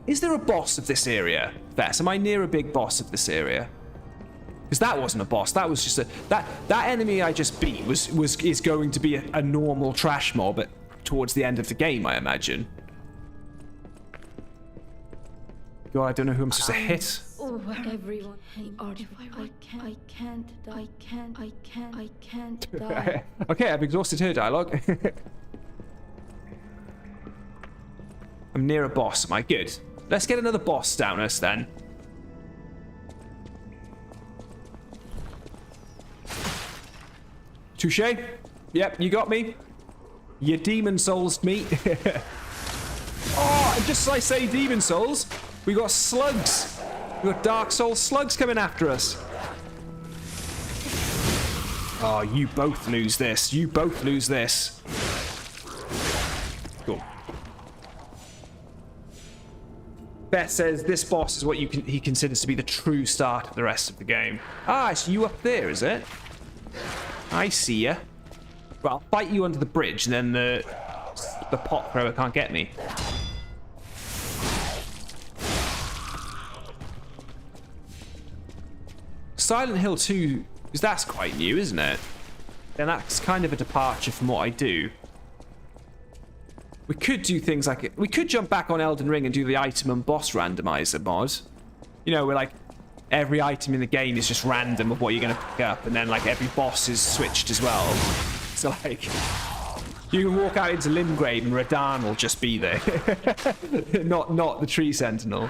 Is there a boss of this area, Fess? Am I near a big boss of this area? Because that wasn't a boss. That was just a... That enemy I just beat is going to be a normal trash mob towards the end of the game, I imagine. God, I don't know who I'm supposed to hit. Oh, everyone. I can't die. Okay, I've exhausted her dialogue. I'm near a boss. Am I good? Let's get another boss down us then. Touche. Yep, you got me. You demon souls me. Oh, and just as I say demon souls, we got slugs. We got Dark Souls slugs coming after us. Oh, you both lose this. You both lose this. Cool. Beth says this boss is what he considers to be the true start of the rest of the game. Ah, it's you up there, is it? I see ya. Well, I'll fight you under the bridge, and then the pot thrower can't get me. Silent Hill 2, because that's quite new, isn't it? Then that's kind of a departure from what I do. We could do things like... We could jump back on Elden Ring and do the item and boss randomizer mod. You know, where like every item in the game is just random of what you're going to pick up, and then like every boss is switched as well. So like... You can walk out into Limgrave and Radahn will just be there. not the Tree Sentinel.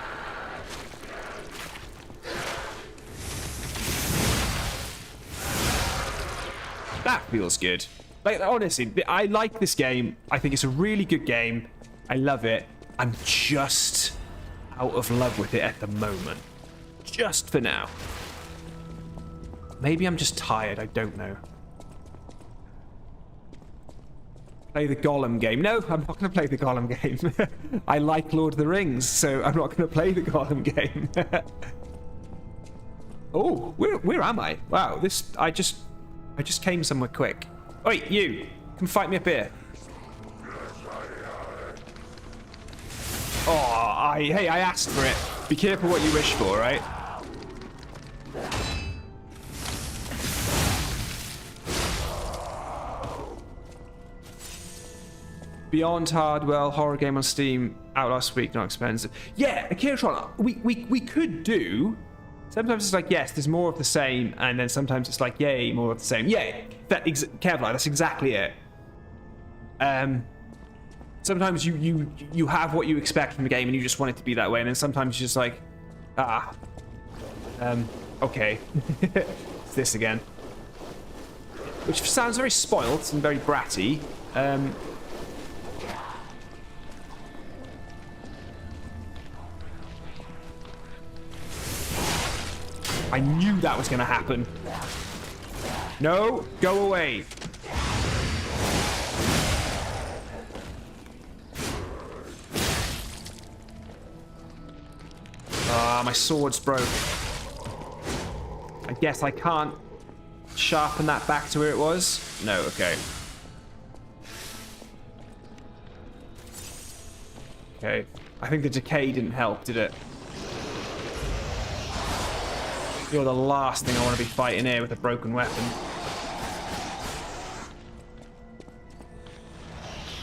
That feels good. Like, honestly, I like this game. I think it's a really good game. I love it. I'm just out of love with it at the moment. Just for now. Maybe I'm just tired. I don't know. Play the Gollum game. No, I'm not going to play the Gollum game. I like Lord of the Rings, so I'm not going to play the Gollum game. Oh, where am I? Wow, I just came somewhere quick. Wait, you! Come fight me up here. Oh, hey, I asked for it. Be careful what you wish for, right? Beyond Hardwell, horror game on Steam, out last week, not expensive. Yeah, Akiratron, we could do... Sometimes it's like, yes, there's more of the same, and then sometimes it's like, yay, more of the same. Yeah, Kevlar, that's exactly it. Sometimes you have what you expect from the game, and you just want it to be that way, and then sometimes you're just like, okay. It's this again. Which sounds very spoilt and very bratty. I knew that was going to happen. No, go away. Ah, my sword's broke. I guess I can't sharpen that back to where it was. No, okay. Okay. I think the decay didn't help, did it? You're the last thing I want to be fighting here with a broken weapon.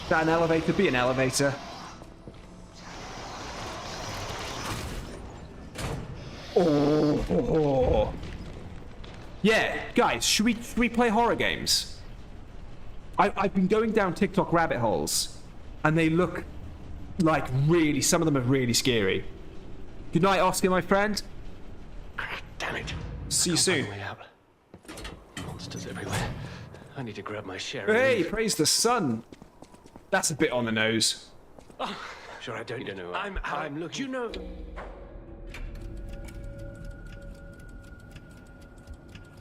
Is that an elevator? Be an elevator. Oh. Yeah, guys, should we play horror games? I've been going down TikTok rabbit holes, and they look like really, some of them are really scary. Good night, Oscar, my friend. Damn it. See you soon. Monsters everywhere. I need to grab my share. Hey, praise the sun. That's a bit on the nose. Oh, sure, I don't know. I'm looking. You know.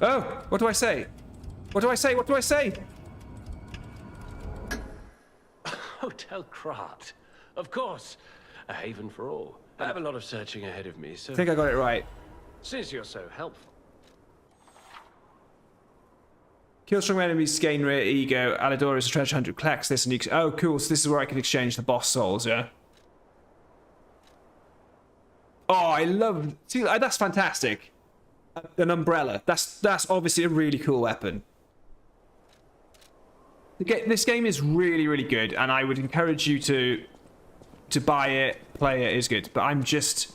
Oh, what do I say? What do I say? What do I say? Hotel Craft. Of course. A haven for all. I have a lot of searching ahead of me, so... I think I got it right. Since you're so helpful. Kill strong enemies, gain rare ego. Alidor is a treasure hunter. Collects this and you... Oh, cool. So this is where I can exchange the boss souls, yeah? Oh, I love... See, that's fantastic. An umbrella. That's obviously a really cool weapon. This game is really, really good, and I would encourage you to buy it, play it. Is good, but I'm just...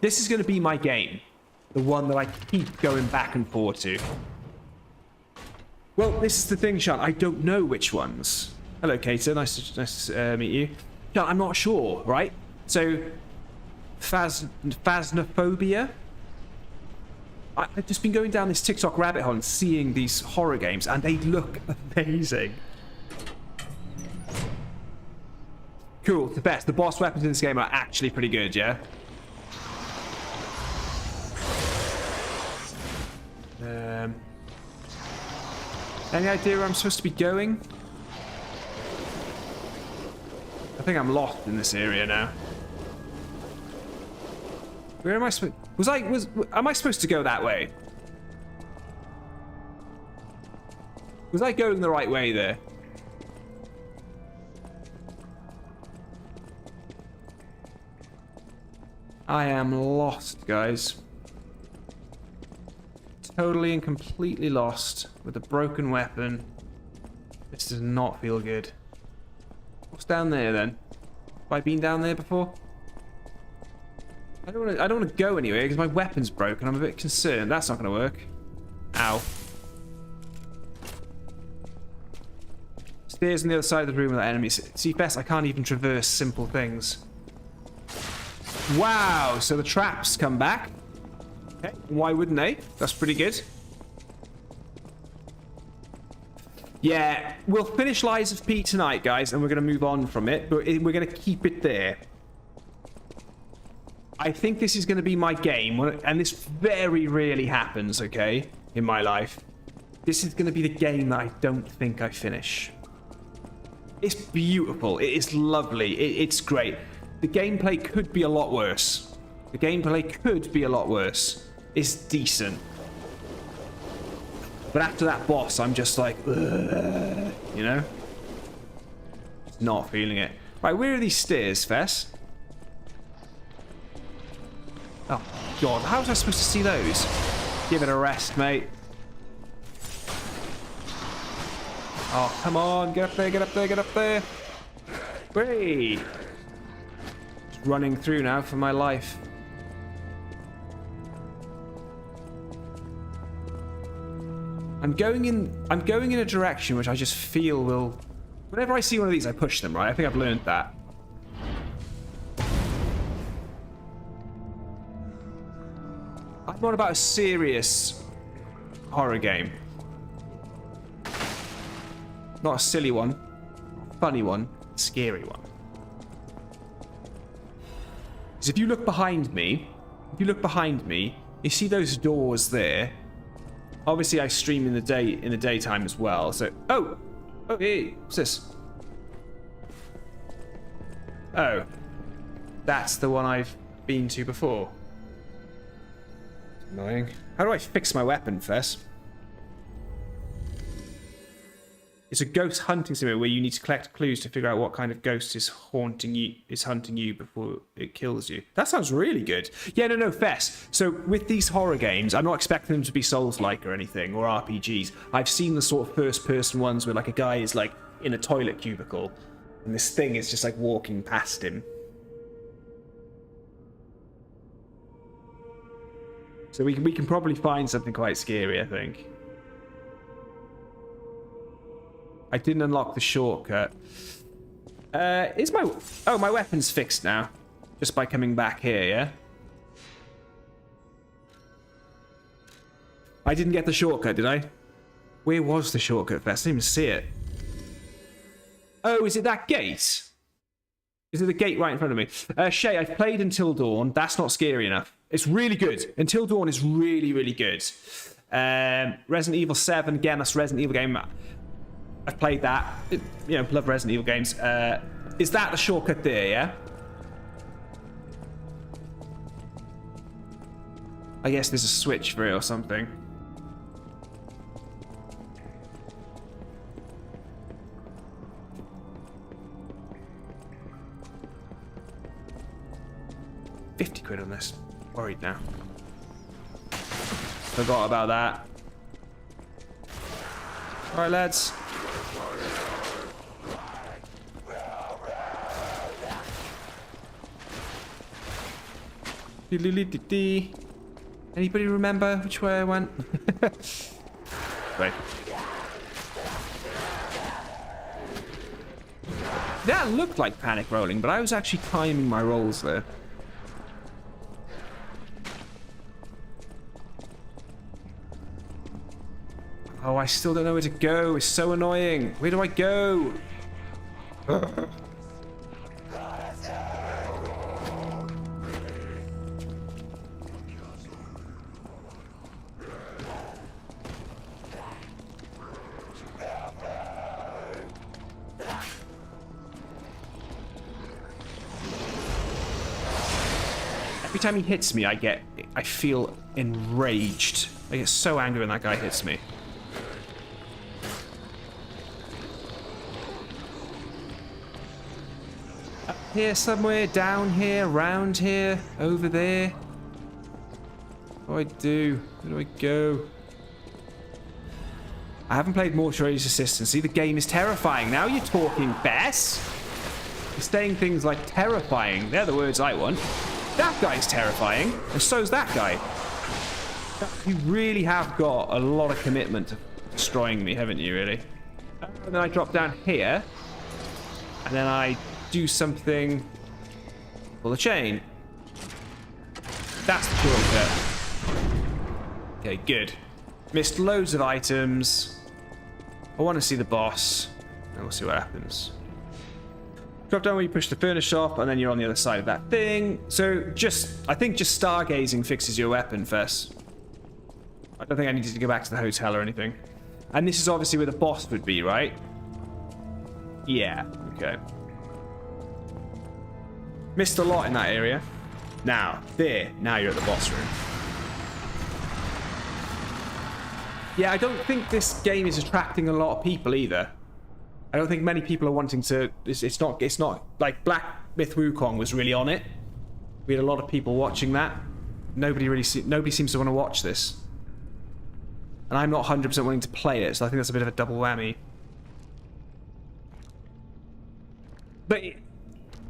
This is going to be my game. The one that I keep going back and forth to. Well, this is the thing, Sean. I don't know which ones. Hello, Kater. Nice to meet you. Sean, I'm not sure, right? So, Phasmophobia. I've just been going down this TikTok rabbit hole and seeing these horror games, and they look amazing. Cool, the best. The boss weapons in this game are actually pretty good, yeah? Any idea where I'm supposed to be going? I think I'm lost in this area now. Where am I supposed... Am I supposed to go that way? Was I going the right way there? I am lost, guys. Totally and completely lost with a broken weapon. This does not feel good. What's down there then? Have I been down there before? I don't want to go anywhere because my weapon's broken. I'm a bit concerned. That's not going to work. Ow. Stairs on the other side of the room without enemies. See, Fess, I can't even traverse simple things. Wow, so the traps come back. Okay, why wouldn't they? That's pretty good. Yeah, we'll finish Lies of P tonight, guys, and we're going to move on from it, but we're going to keep it there. I think this is going to be my game, and this very rarely happens, okay, in my life. This is going to be the game that I don't think I finish. It's beautiful. It is lovely. It's great. The gameplay could be a lot worse. The gameplay could be a lot worse. It's decent. But after that boss, I'm just like, ugh, you know? Not feeling it. Right, where are these stairs, Fess? Oh, God. How was I supposed to see those? Give it a rest, mate. Oh, come on. Get up there, get up there, get up there. Whee! Just running through now for my life. I'm going in a direction which I just feel will... Whenever I see one of these, I push them, right? I think I've learned that. I'm not about a serious horror game. Not a silly one. A funny one. A scary one. Because if you look behind me, you see those doors there. Obviously, I stream in the daytime as well. So, oh, hey, what's this? Oh, that's the one I've been to before. Annoying. How do I fix my weapon, Fess? It's a ghost hunting simulator where you need to collect clues to figure out what kind of ghost is hunting you before it kills you. That sounds really good. Yeah, no, Fess. So with these horror games, I'm not expecting them to be Souls-like or anything, or RPGs. I've seen the sort of first-person ones where like a guy is like in a toilet cubicle, and this thing is just like walking past him. So we can probably find something quite scary, I think. I didn't unlock the shortcut. Is my... Oh, my weapon's fixed now. Just by coming back here, yeah? I didn't get the shortcut, did I? Where was the shortcut first? I didn't even see it. Oh, is it that gate? Is it the gate right in front of me? Shay, I've played Until Dawn. That's not scary enough. It's really good. Until Dawn is really, really good. Resident Evil 7, again, that's a Resident Evil game. I've played that. Love Resident Evil games. Is that the shortcut there, yeah? I guess there's a switch for it or something. £50 on this. Worried now. Forgot about that. Alright, lads. Anybody remember which way I went? Right. That looked like panic rolling, but I was actually timing my rolls there. Oh, I still don't know where to go. It's so annoying. Where do I go? Every time he hits me, I feel enraged. I get so angry when that guy hits me. Up here somewhere, down here, round here, over there. What do I do? Where do I go? I haven't played Mortuary's Assistant. See, the game is terrifying. Now you're talking, Bess. You're saying things like terrifying. They're the words I want. That guy's terrifying, and so's that guy. You really have got a lot of commitment to destroying me, haven't you, really? And then I drop down here, and then I do something. Pull the chain. That's the shortcut. Okay, good. Missed loads of items. I want to see the boss, and we'll see what happens. Drop down where you push the furnace shop, and then you're on the other side of that thing. So I think just stargazing fixes your weapon first. I don't think I needed to go back to the hotel or anything. And this is obviously where the boss would be, right? Yeah, okay. Missed a lot in that area. Now you're at the boss room. Yeah, I don't think this game is attracting a lot of people either. I don't think many people are wanting to. It's not like Black Myth Wukong was really on it. We had a lot of people watching that. Nobody seems to want to watch this. And I'm not 100% willing to play it, so I think that's a bit of a double whammy. But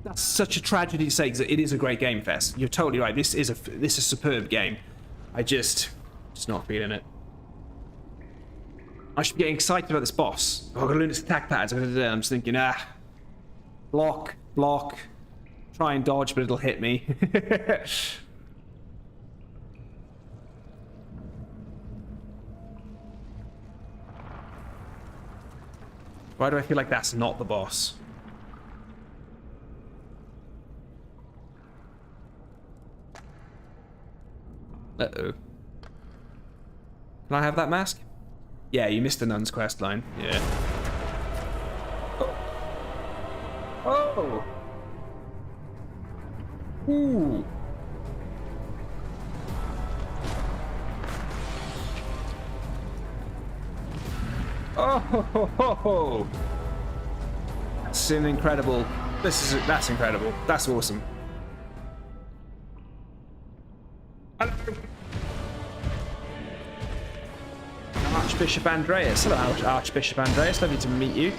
that's such a tragedy to say, because it is a great game, Fess. You're totally right. This is a superb game. I just not feeling it. I should be getting excited about this boss. Oh, I've got to learn its attack patterns. I'm just thinking, block, try and dodge, but it'll hit me. Why do I feel like that's not the boss? Uh-oh. Can I have that mask? Yeah, you missed the nun's quest line. Yeah. Oh! Ooh! Oh ho ho ho ho! That's an incredible. That's incredible. That's awesome. Hello. Archbishop Andreas. Hello, Archbishop Andreas. Lovely to meet you.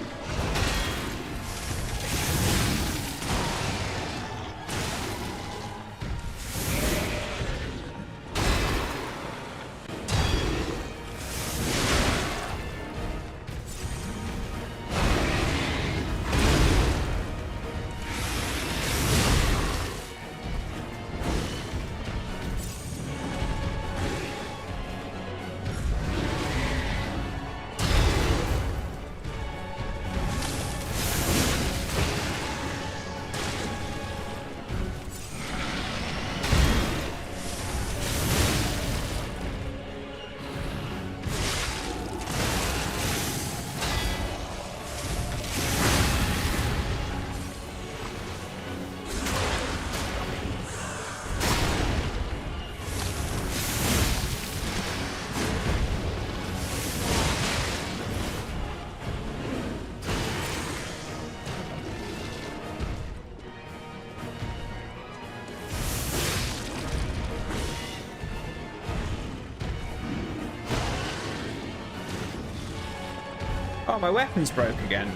Oh, my weapon's broke again.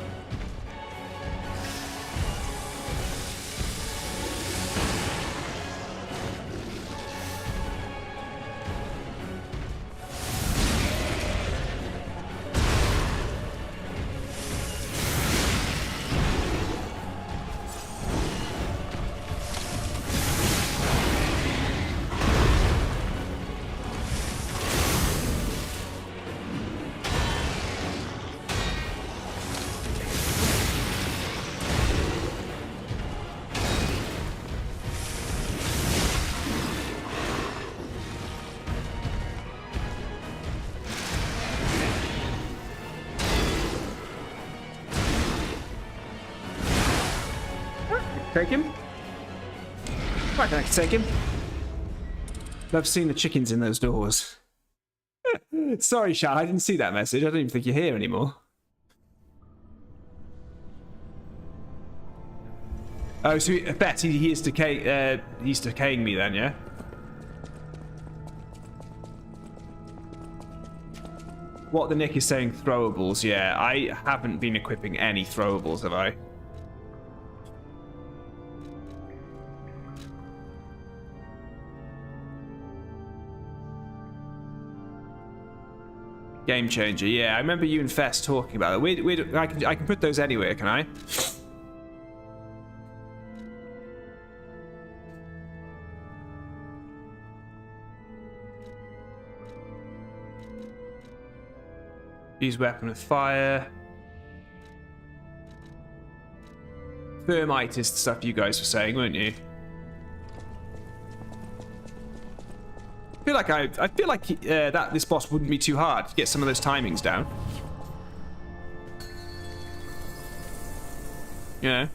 Take him. I can take him. Love seeing the chickens in those doors. Sorry, Shan, I didn't see that message. I don't even think you're here anymore. Oh, so Betty, he's decaying me then, yeah? What the Nick is saying, throwables, yeah. I haven't been equipping any throwables, have I? Game changer, yeah. I remember you and Fess talking about it. I can put those anywhere, can I? Use weapon with fire. Thermite is the stuff you guys were saying, weren't you? I feel like that this boss wouldn't be too hard to get some of those timings down. You know?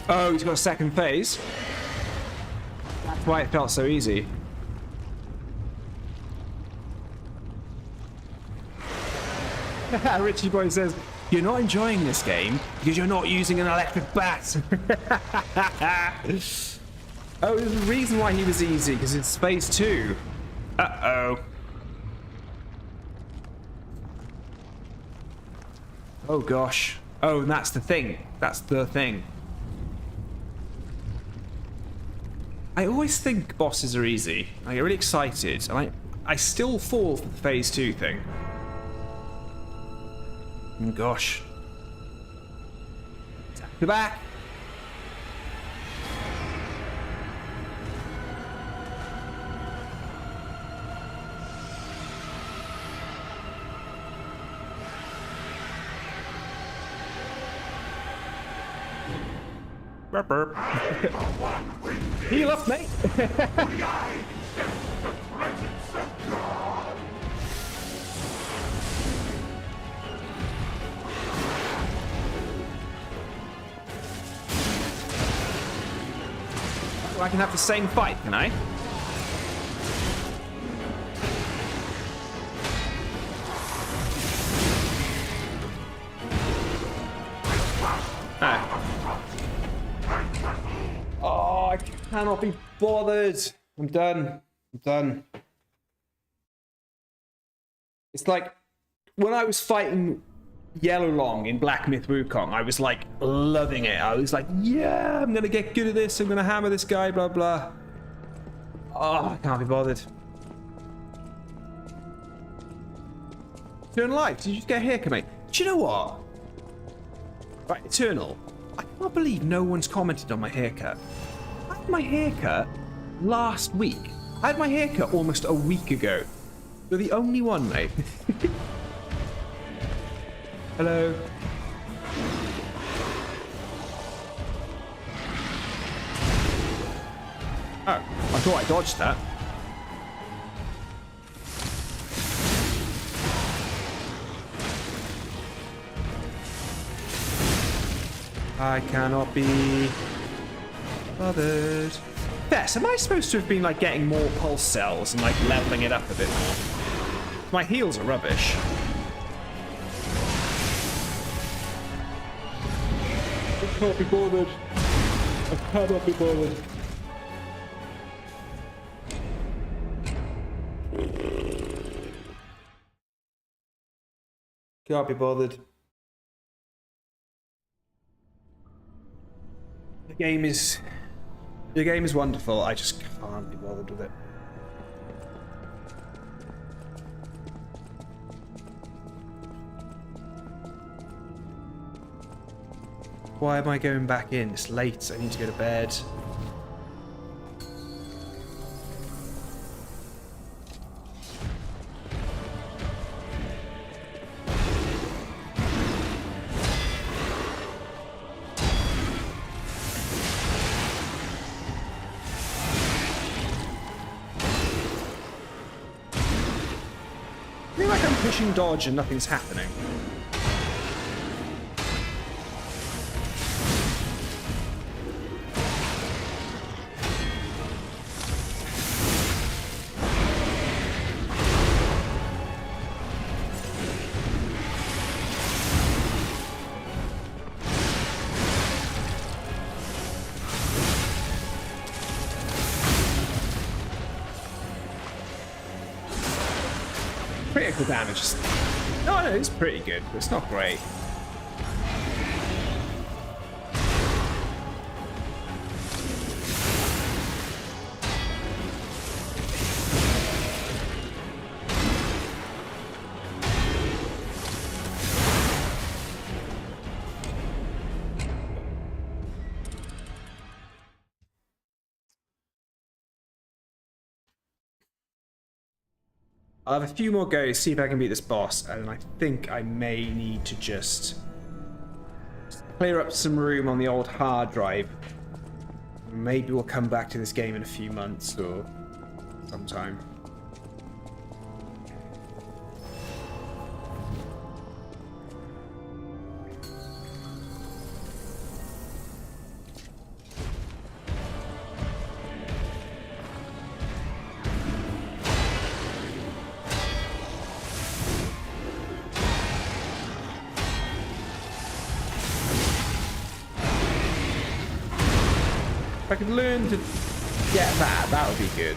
Oh, he's got a second phase. That's why it felt so easy. Richie Boy says, you're not enjoying this game because you're not using an electric bat. Oh, there's a reason why he was easy, because it's phase 2. Uh-oh. Oh, gosh. Oh, and that's the thing. That's the thing. I always think bosses are easy. I get really excited, and I still fall for the phase 2 thing. Oh, gosh. Go back. Burp, burp. Heal up, mate. I can have the same fight, can I? Oh, I cannot be bothered. I'm done. I'm done. It's like when I was fighting Yellow Long in Black Myth Wukong, I was like loving it. I was like, yeah, I'm gonna get good at this. I'm gonna hammer this guy, blah blah. Oh, I can't be bothered. Eternal Life, did you just get a haircut, mate? Do you know what? Right, Eternal, I can't believe no one's commented on my haircut. I had my haircut last week. I had my haircut almost a week ago. You're the only one, mate. Hello. Oh, I thought I dodged that. I cannot be Bothered. Yes, am I supposed to have been like getting more pulse cells and like leveling it up a bit more? My heals are rubbish. I can't be bothered. I cannot be bothered. Can't be bothered. The game is wonderful. I just can't be bothered with it. Why am I going back in? It's late. I need to go to bed. I feel like I'm pushing dodge and nothing's happening. Critical damage is... No, it's pretty good, but it's not great. I'll have a few more goes, see if I can beat this boss, and I think I may need to just clear up some room on the old hard drive. Maybe we'll come back to this game in a few months or sometime. If I could learn to get that, that would be good.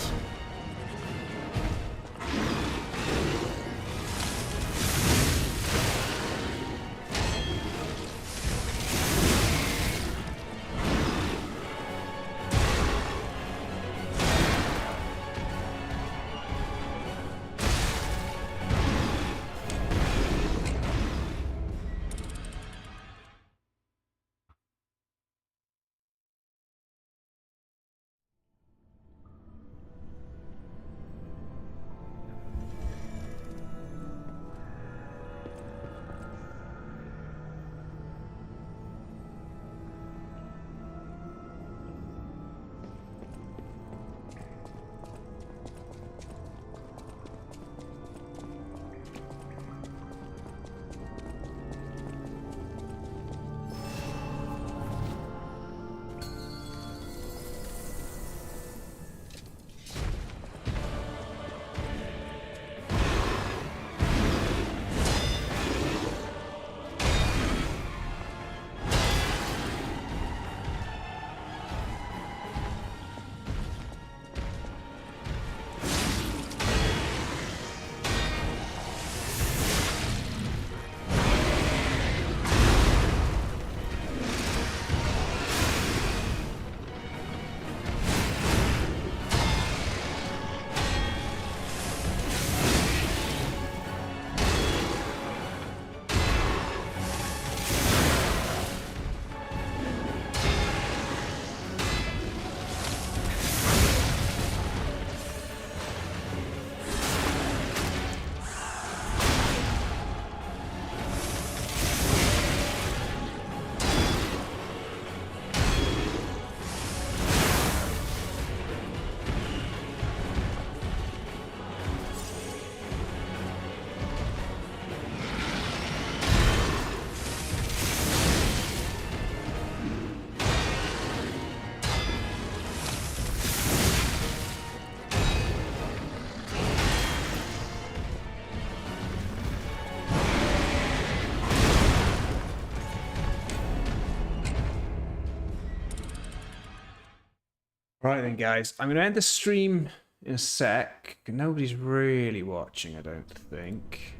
Right then, guys. I'm going to end the stream in a sec. Nobody's really watching, I don't think.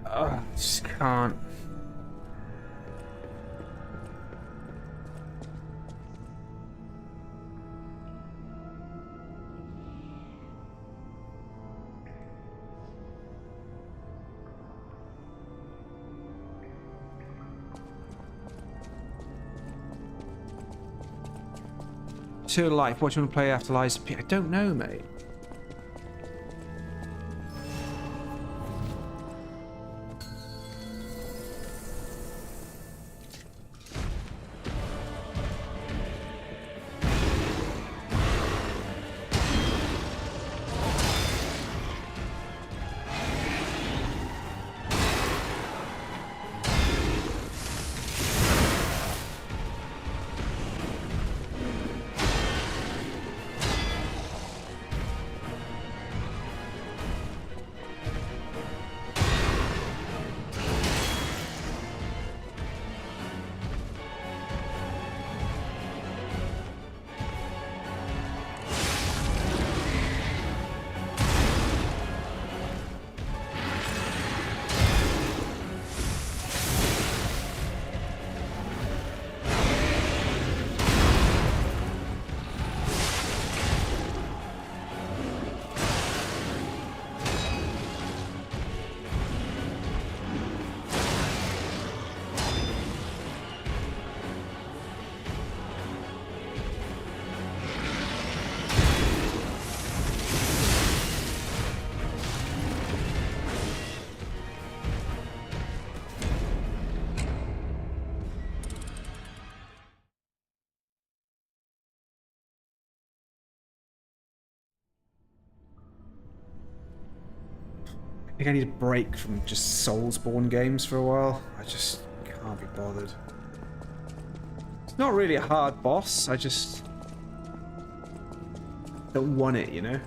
I just can't. Eternal Life, what do you want to play after Lies of P? I don't know, mate. I think I need a break from just Soulsborne games for a while. I just can't be bothered. It's not really a hard boss, I just don't want it, you know?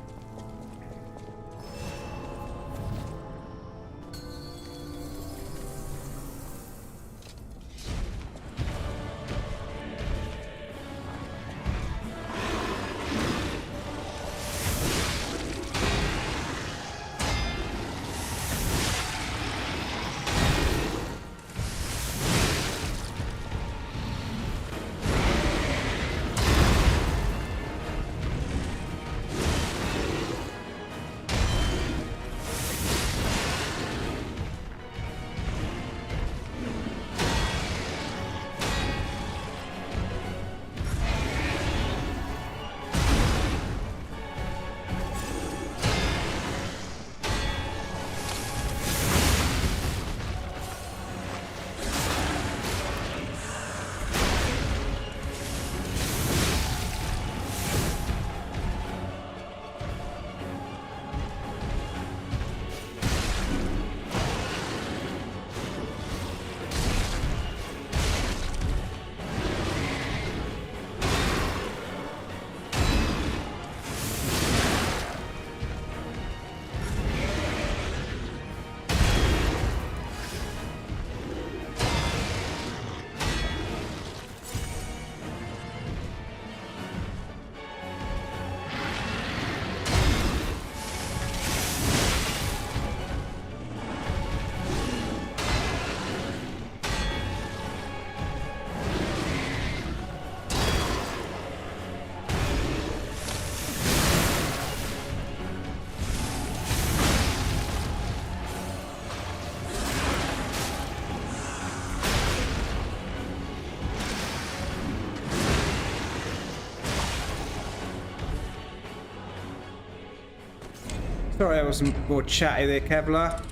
Sorry I wasn't more chatty there, Kevlar.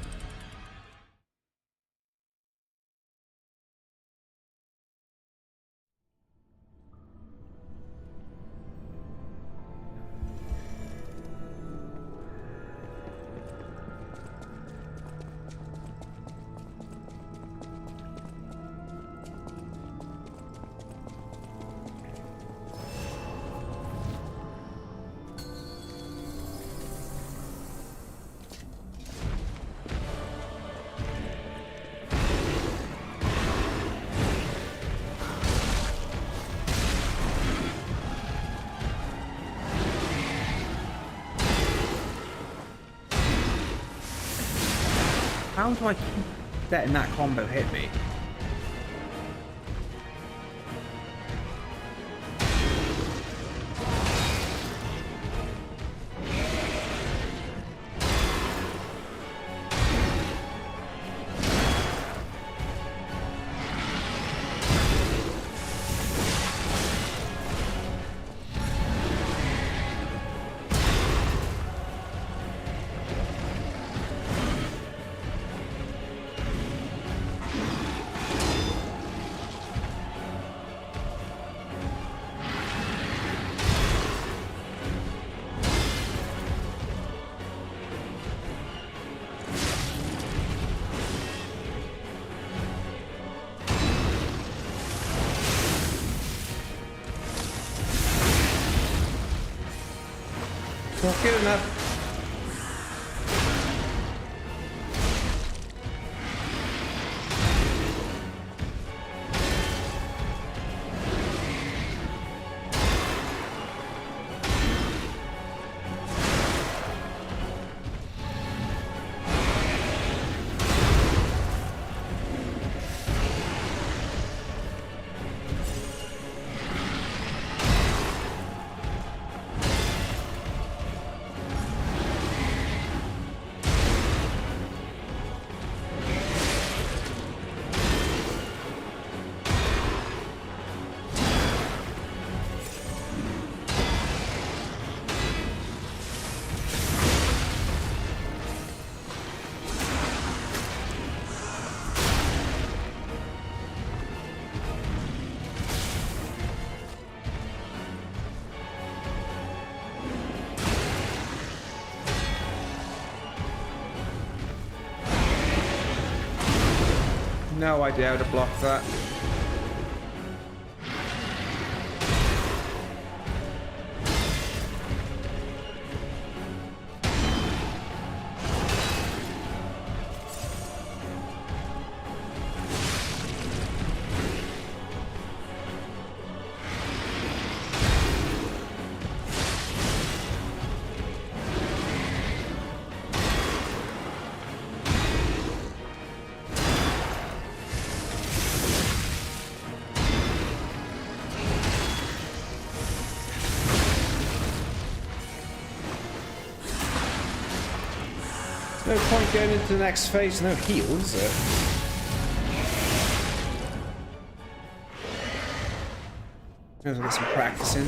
How do I keep letting that combo hit me? Not good enough. No idea how to block that. No point going into the next phase, no heals. Maybe I'll get some practice in.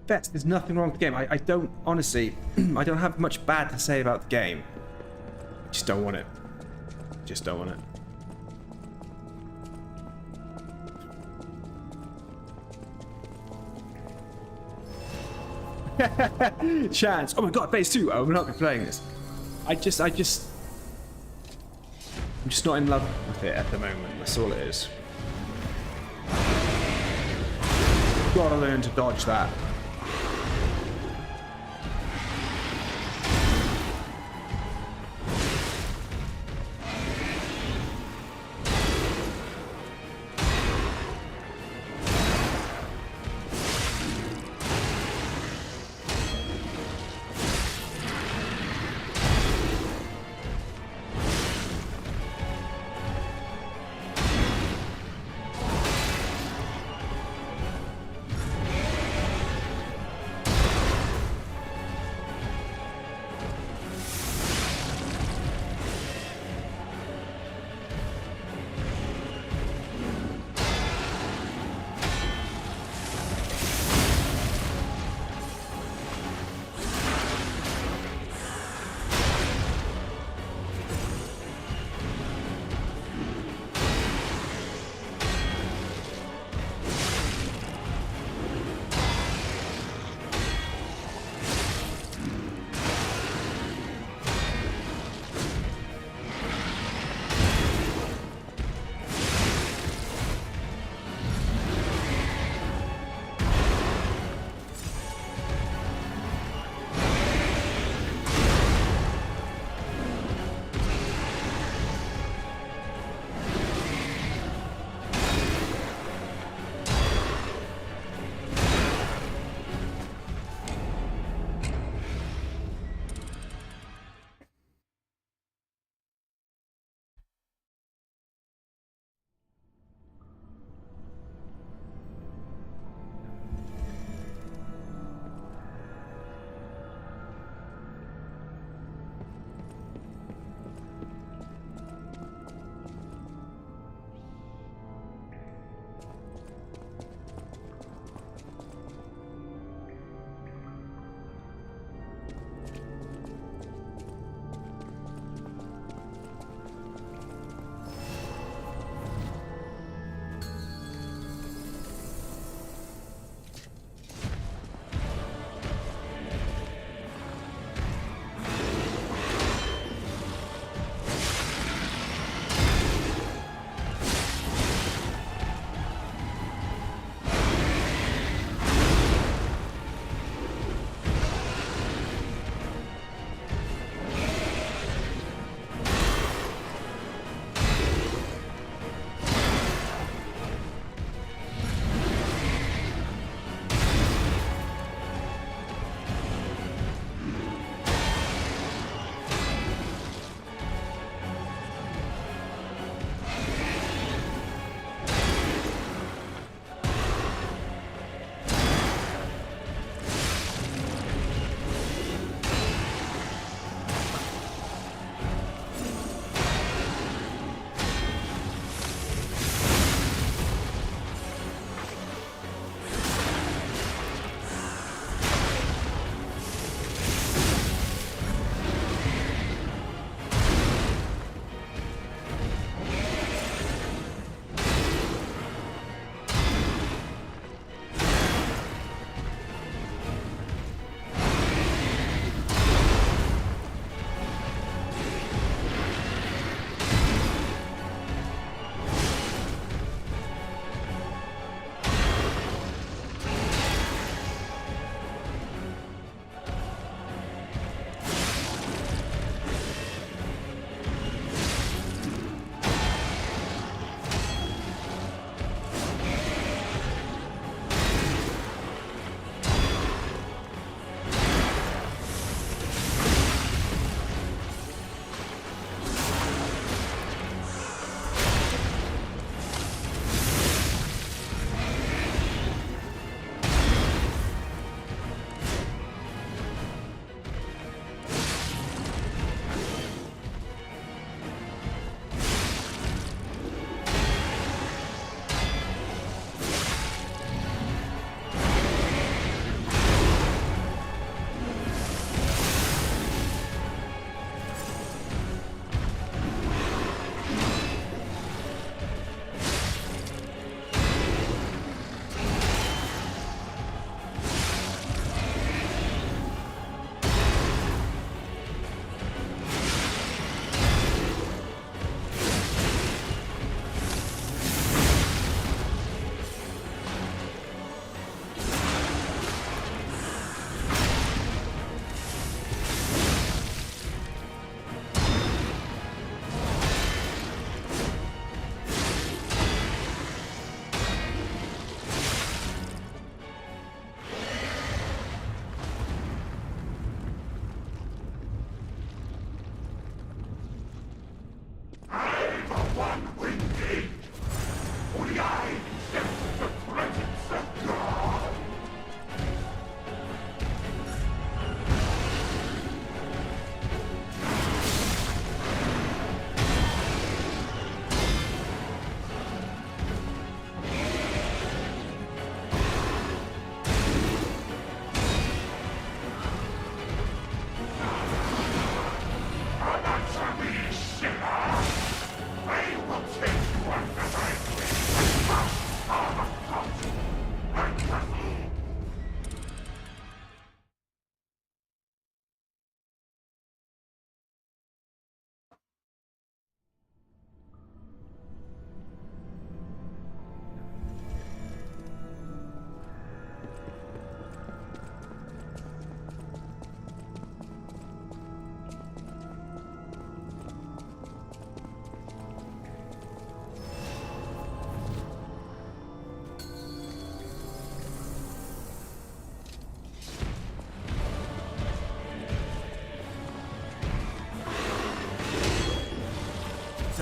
best. There's nothing wrong with the game. I don't, honestly, I don't have much bad to say about the game. I just don't want it. Just don't want it. Chance. Oh my god, phase 2. Oh, we're not playing this. I'm just not in love with it at the moment. That's all it is. Gotta learn to dodge that.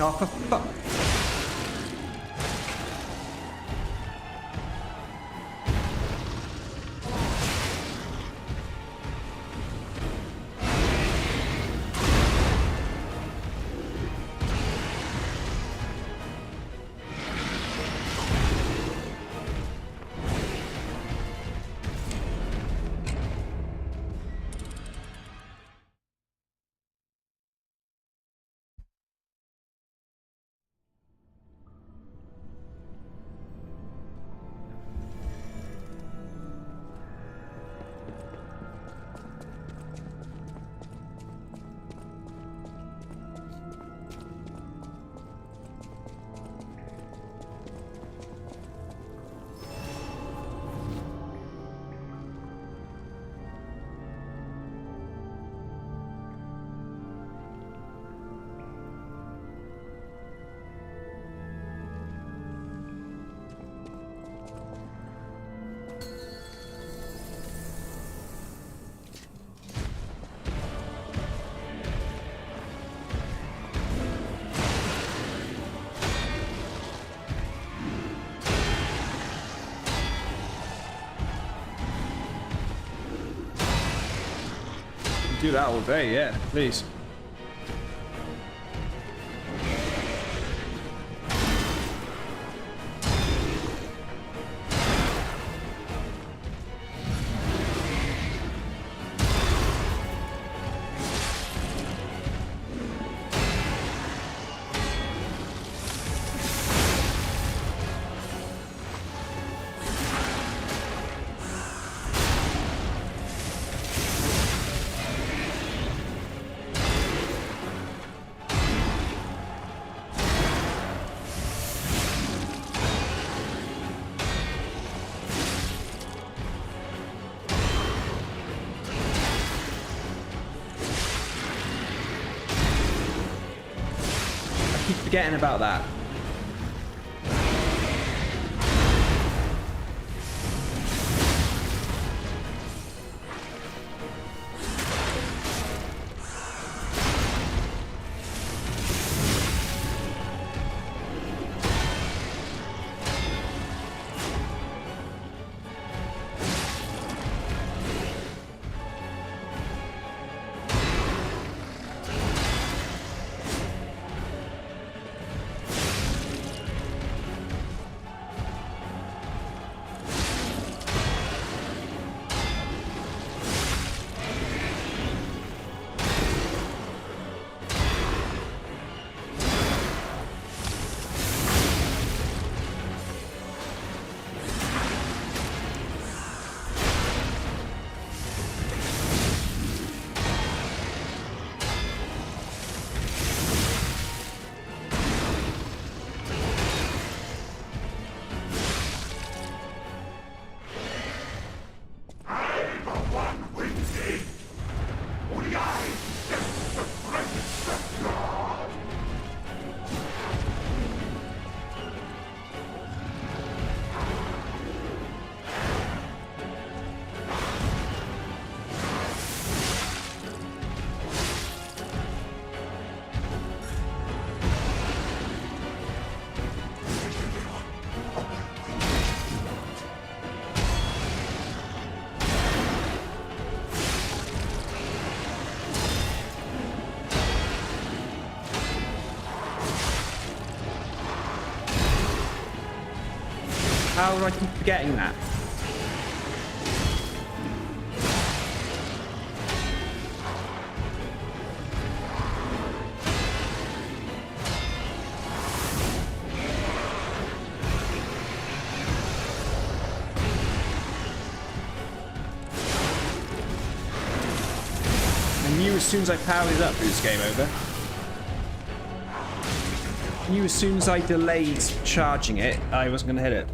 Oh, for fuck. Do that all day, yeah, please. Keep forgetting about that. How do I keep forgetting that? I knew as soon as I powered it up, it was game over. I knew as soon as I delayed charging it, I wasn't going to hit it.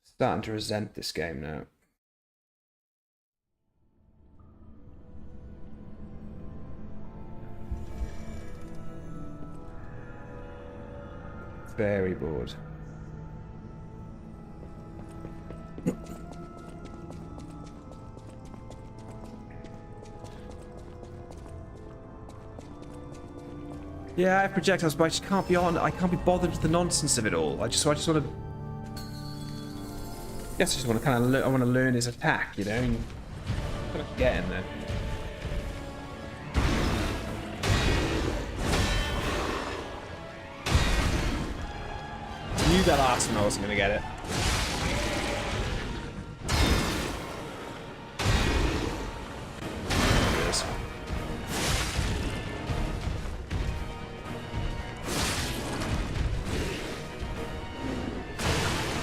Starting to resent this game now. Very bored. Yeah, I have projectiles, but I just can't be on. I can't be bothered with the nonsense of it all. I just want to. Guess I just want to kind of. I want to learn his attack, you know. And kind of get in there. I knew that last one I wasn't going to get it. There it is.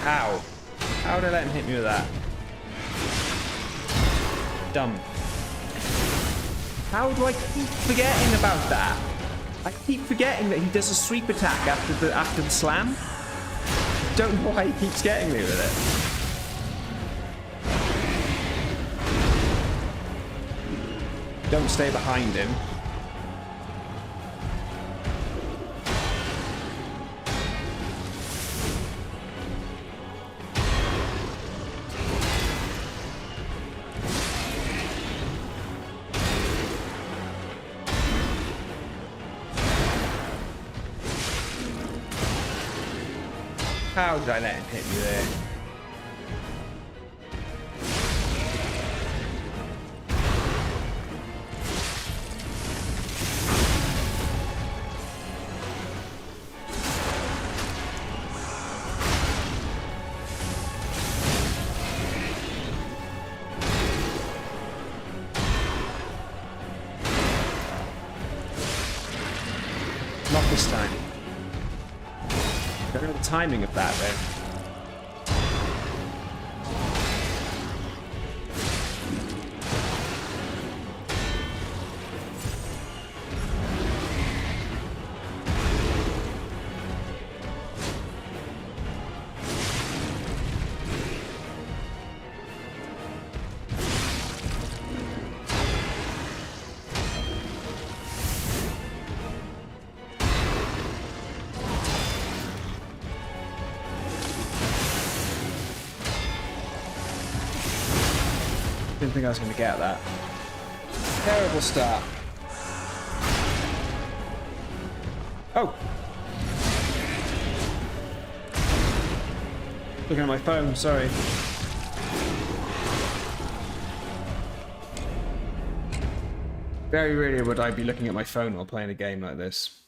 How? How did I let him hit me with that? Dumb. How do I keep forgetting about that? I keep forgetting that he does a sweep attack after the slam. Don't know why he keeps getting me with it. Don't stay behind him. How did I let him hit me there? Not this time. I don't know the timing of that, though. Didn't think I was going to get that. Terrible start. Oh! Looking at my phone, sorry. Very rarely would I be looking at my phone while playing a game like this.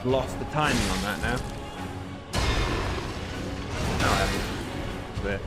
Lost the timing on that now. No, I haven't. There.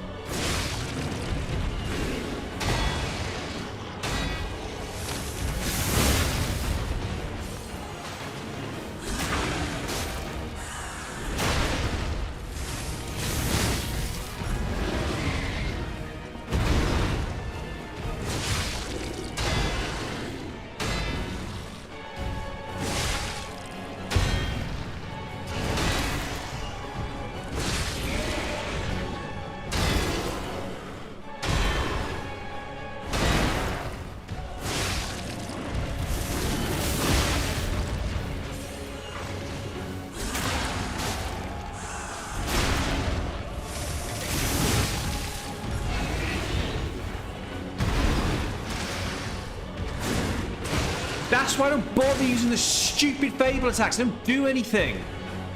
That's why I don't bother using the stupid Fable attacks. They don't do anything.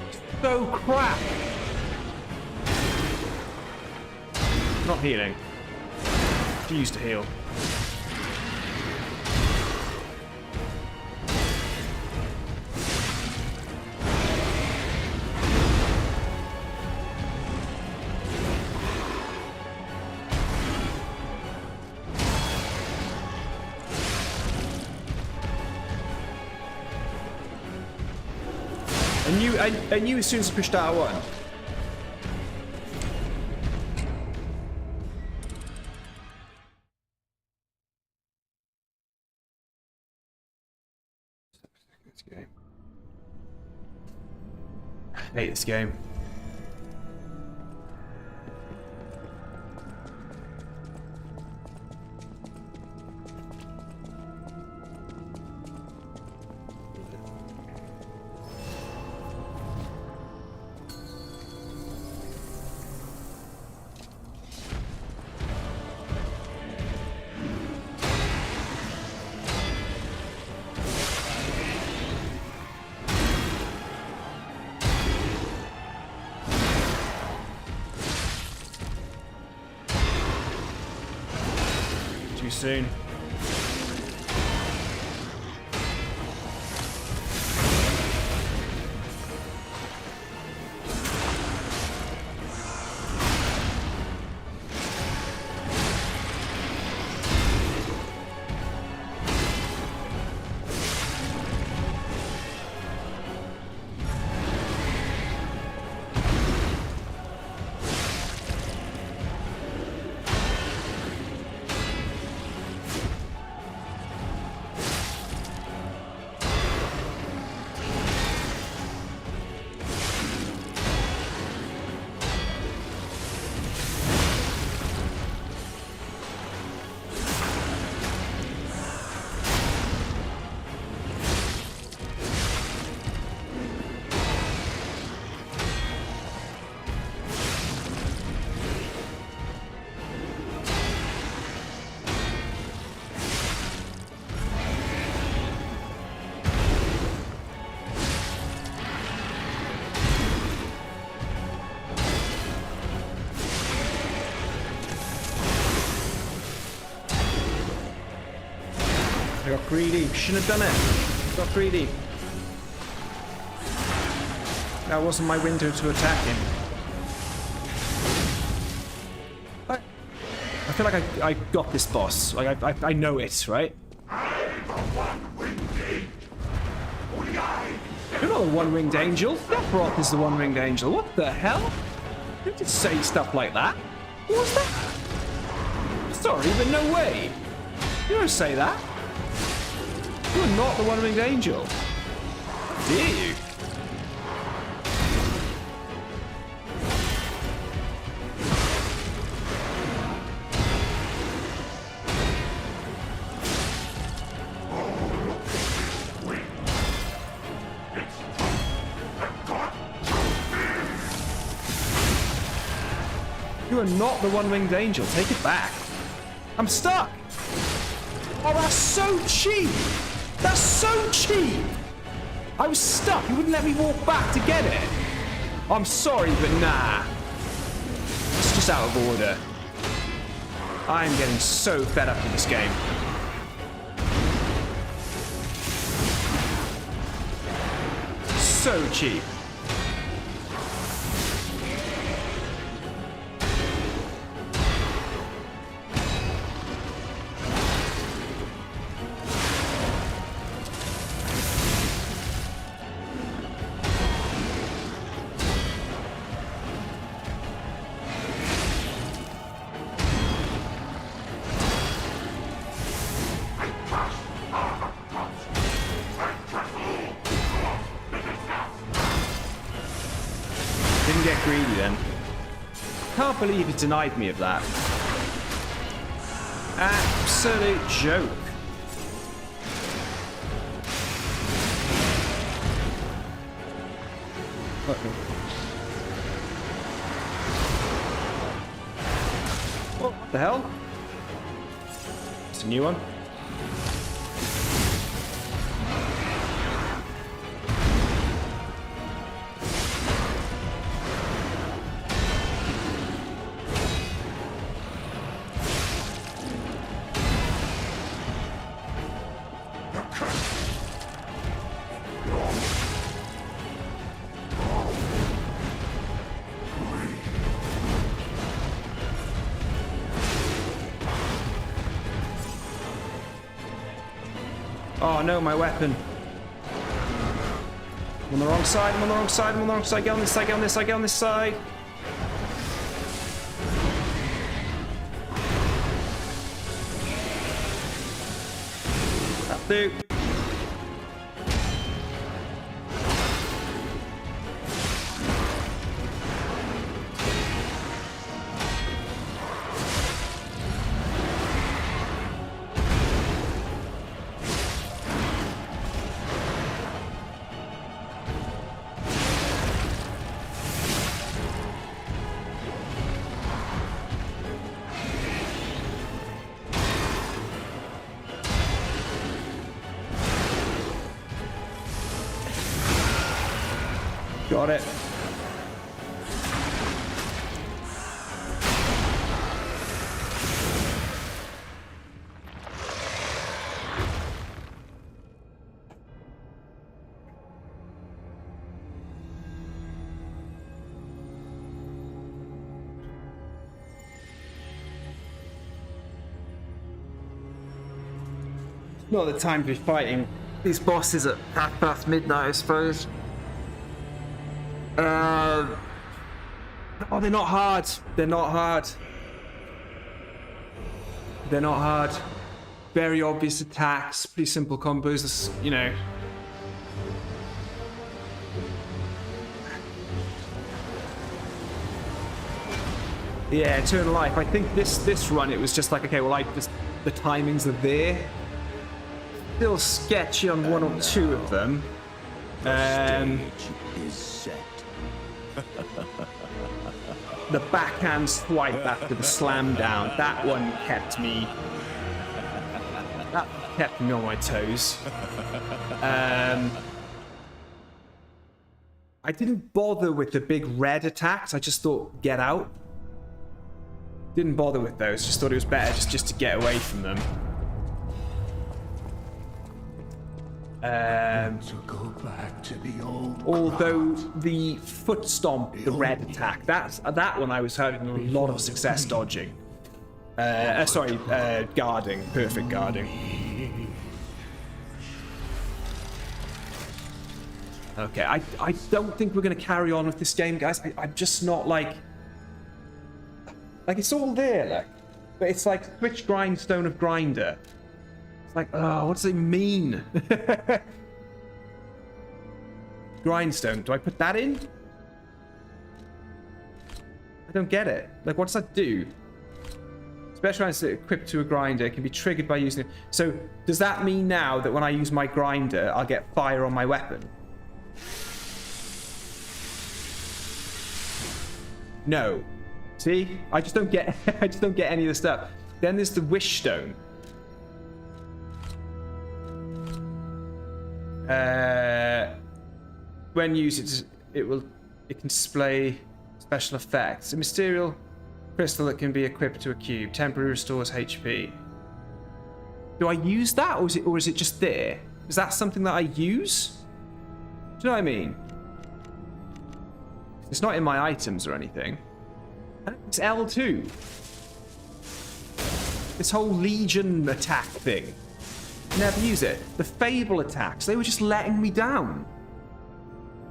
It's so crap. Not healing. She used to heal. I knew as soon as I pushed out one. This game. I hate this game. Too soon. I got greedy. Shouldn't have done it. Got greedy. That wasn't my window to attack him. I feel like I got this boss. Like I know it, right? You're not the one-winged angel. Sephiroth is the one-winged angel. What the hell? You did say stuff like that. What was that? Sorry, but no way. You don't say that. You're not the one-winged angel. How dare you? You are not the one-winged angel. Take it back. I'm stuck. Oh, that's so cheap. That's so cheap! I was stuck. You wouldn't let me walk back to get it. I'm sorry, but nah. It's just out of order. I'm getting so fed up with this game. So cheap. Get greedy then. Can't believe it denied me of that. Absolute joke. What the hell? It's a new one. Oh no, my weapon. I'm on the wrong side, I'm on the wrong side, I'm on the wrong side. Get on this side, get on this side, get on this side. That'll do. Got it. Not the time to be fighting these bosses at half past midnight, I suppose. Oh, they're not hard. They're not hard. They're not hard. Very obvious attacks, pretty simple combos, you know. Yeah, Eternal Life. I think this run, it was just like, okay, well, the timings are there. Still sketchy on one or two of them. Stage is set. The backhand swipe after the slam down, that one kept me on my toes. I didn't bother with the big red attacks. I just thought, get out. Didn't bother with those. Just thought it was better just to get away from them. To go back to the old. Although the foot stomp, the red attack, that one I was having a lot of success dodging. Guarding, perfect guarding. Okay, I don't think we're gonna carry on with this game, guys. I'm just not like it's all there, like, but it's like Switch Grindstone of Grinder. Like, oh, what does it mean? Grindstone, do I put that in? I don't get it. Like, what does that do? Specialized equipped to a grinder can be triggered by using it. So, does that mean now that when I use my grinder, I'll get fire on my weapon? No. See? I just don't get any of the stuff. Then there's the Wish Stone. When used, it can display special effects. A mysterious crystal that can be equipped to a cube. Temporarily restores HP. Do I use that, or is it just there? Is that something that I use? Do you know what I mean? It's not in my items or anything. It's L2. This whole Legion attack thing. Never use it. The Fable attacks, they were just letting me down.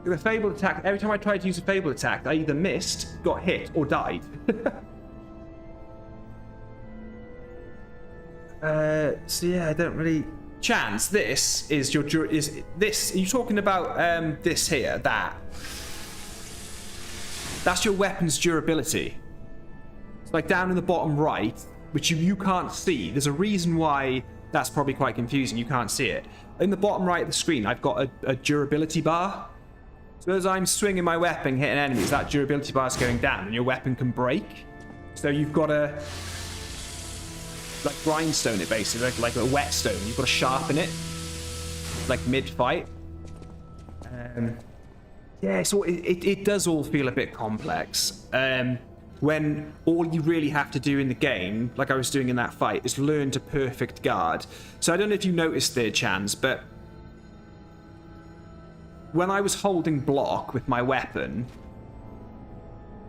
The Fable attack, every time I tried to use a Fable attack, I either missed, got hit, or died. So yeah, I don't really... Chance, this is your... Are you talking about this here, that? That's your weapon's durability. It's like down in the bottom right, which you can't see. There's a reason why that's probably quite confusing. You can't see it. In the bottom right of the screen, I've got a durability bar. So as I'm swinging my weapon, hitting enemies, that durability bar is going down, and your weapon can break. So you've got to like grindstone it, basically, like a whetstone. You've got to sharpen it, like mid-fight. Yeah, so it does all feel a bit complex. When all you really have to do in the game, like I was doing in that fight, is learn to perfect guard. So I don't know if you noticed there, Chans, but when I was holding block with my weapon,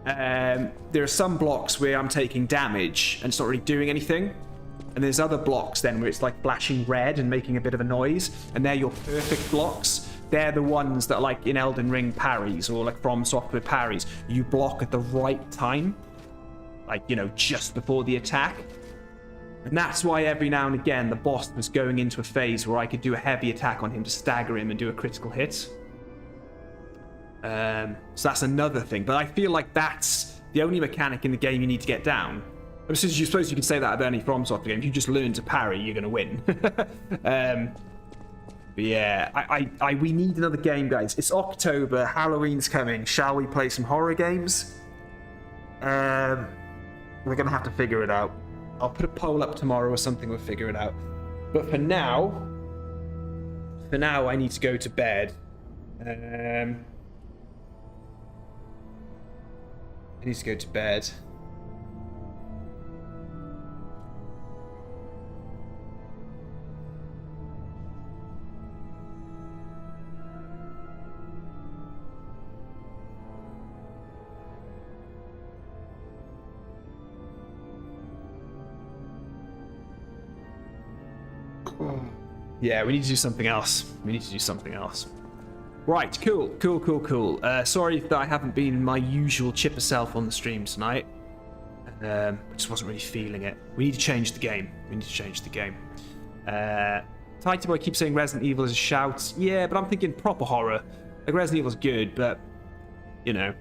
there are some blocks where I'm taking damage and it's not really doing anything. And there's other blocks then where it's like flashing red and making a bit of a noise, and they're your perfect blocks. They're the ones that, like in Elden Ring, parries, or like From Software parries. You block at the right time, like, you know, just before the attack. And that's why every now and again the boss was going into a phase where I could do a heavy attack on him to stagger him and do a critical hit. So that's another thing. But I feel like that's the only mechanic in the game you need to get down. Since you suppose you can say that about any From Software game. If you just learn to parry, you're going to win. But yeah, we need another game, guys. It's October. Halloween's coming. Shall we play some horror games? We're going to have to figure it out. I'll put a poll up tomorrow or something. We'll figure it out. But for now, I need to go to bed. I need to go to bed. Yeah, we need to do something else. Right, cool. Sorry that I haven't been my usual chipper self on the stream tonight. I just wasn't really feeling it. We need to change the game. Tighty Boy keeps saying Resident Evil is a shout. Yeah, but I'm thinking proper horror. Like, Resident Evil's good, but, you know.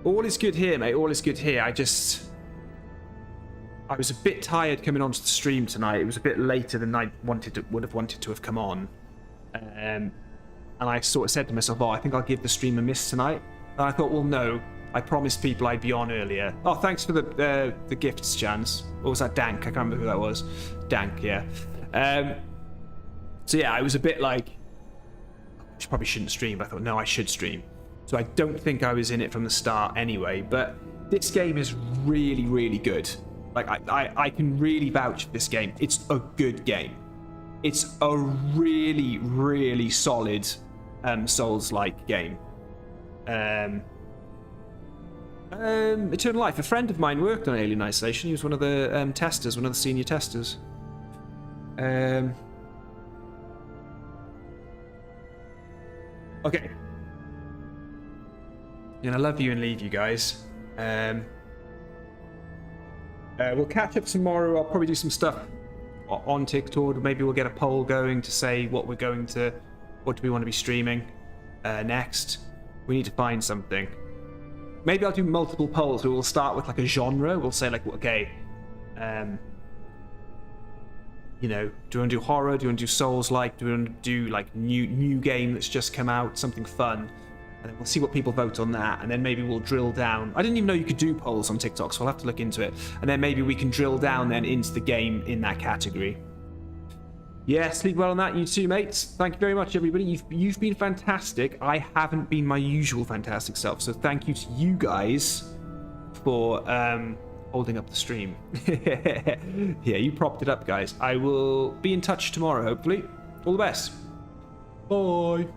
All is good here, mate. All is good here. I was a bit tired coming onto the stream tonight. It was a bit later than I would have wanted to have come on. And I sort of said to myself, I think I'll give the stream a miss tonight. And I thought, well, no. I promised people I'd be on earlier. Oh, thanks for the gifts, Jans. Or was that Dank? I can't remember who that was. Dank, yeah. So yeah, I was a bit like, I probably shouldn't stream, but I thought, no, I should stream. So I don't think I was in it from the start anyway. But this game is really, really good. Like, I can really vouch for this game. It's a good game. It's a really, really solid Souls-like game. Eternal Life. A friend of mine worked on Alien Isolation. He was one of the testers, one of the senior testers. Okay. I love you and leave you guys. We'll catch up tomorrow. I'll probably do some stuff on TikTok. Maybe we'll get a poll going to say what do we want to be streaming next. We need to find something. Maybe I'll do multiple polls. We'll start with like a genre. We'll say like, okay, you know, do you want to do horror? Do you want to do Souls-like? Do you want to do like new game that's just come out, something fun? And then we'll see what people vote on that, and then maybe we'll drill down. I didn't even know you could do polls on TikTok, so I'll have to look into it. And then maybe we can drill down then into the game in that category. Yeah, sleep well on that, you too, mates. Thank you very much, everybody. You've been fantastic. I haven't been my usual fantastic self, so thank you to you guys for holding up the stream. Yeah, you propped it up, guys. I will be in touch tomorrow, hopefully. All the best. Bye.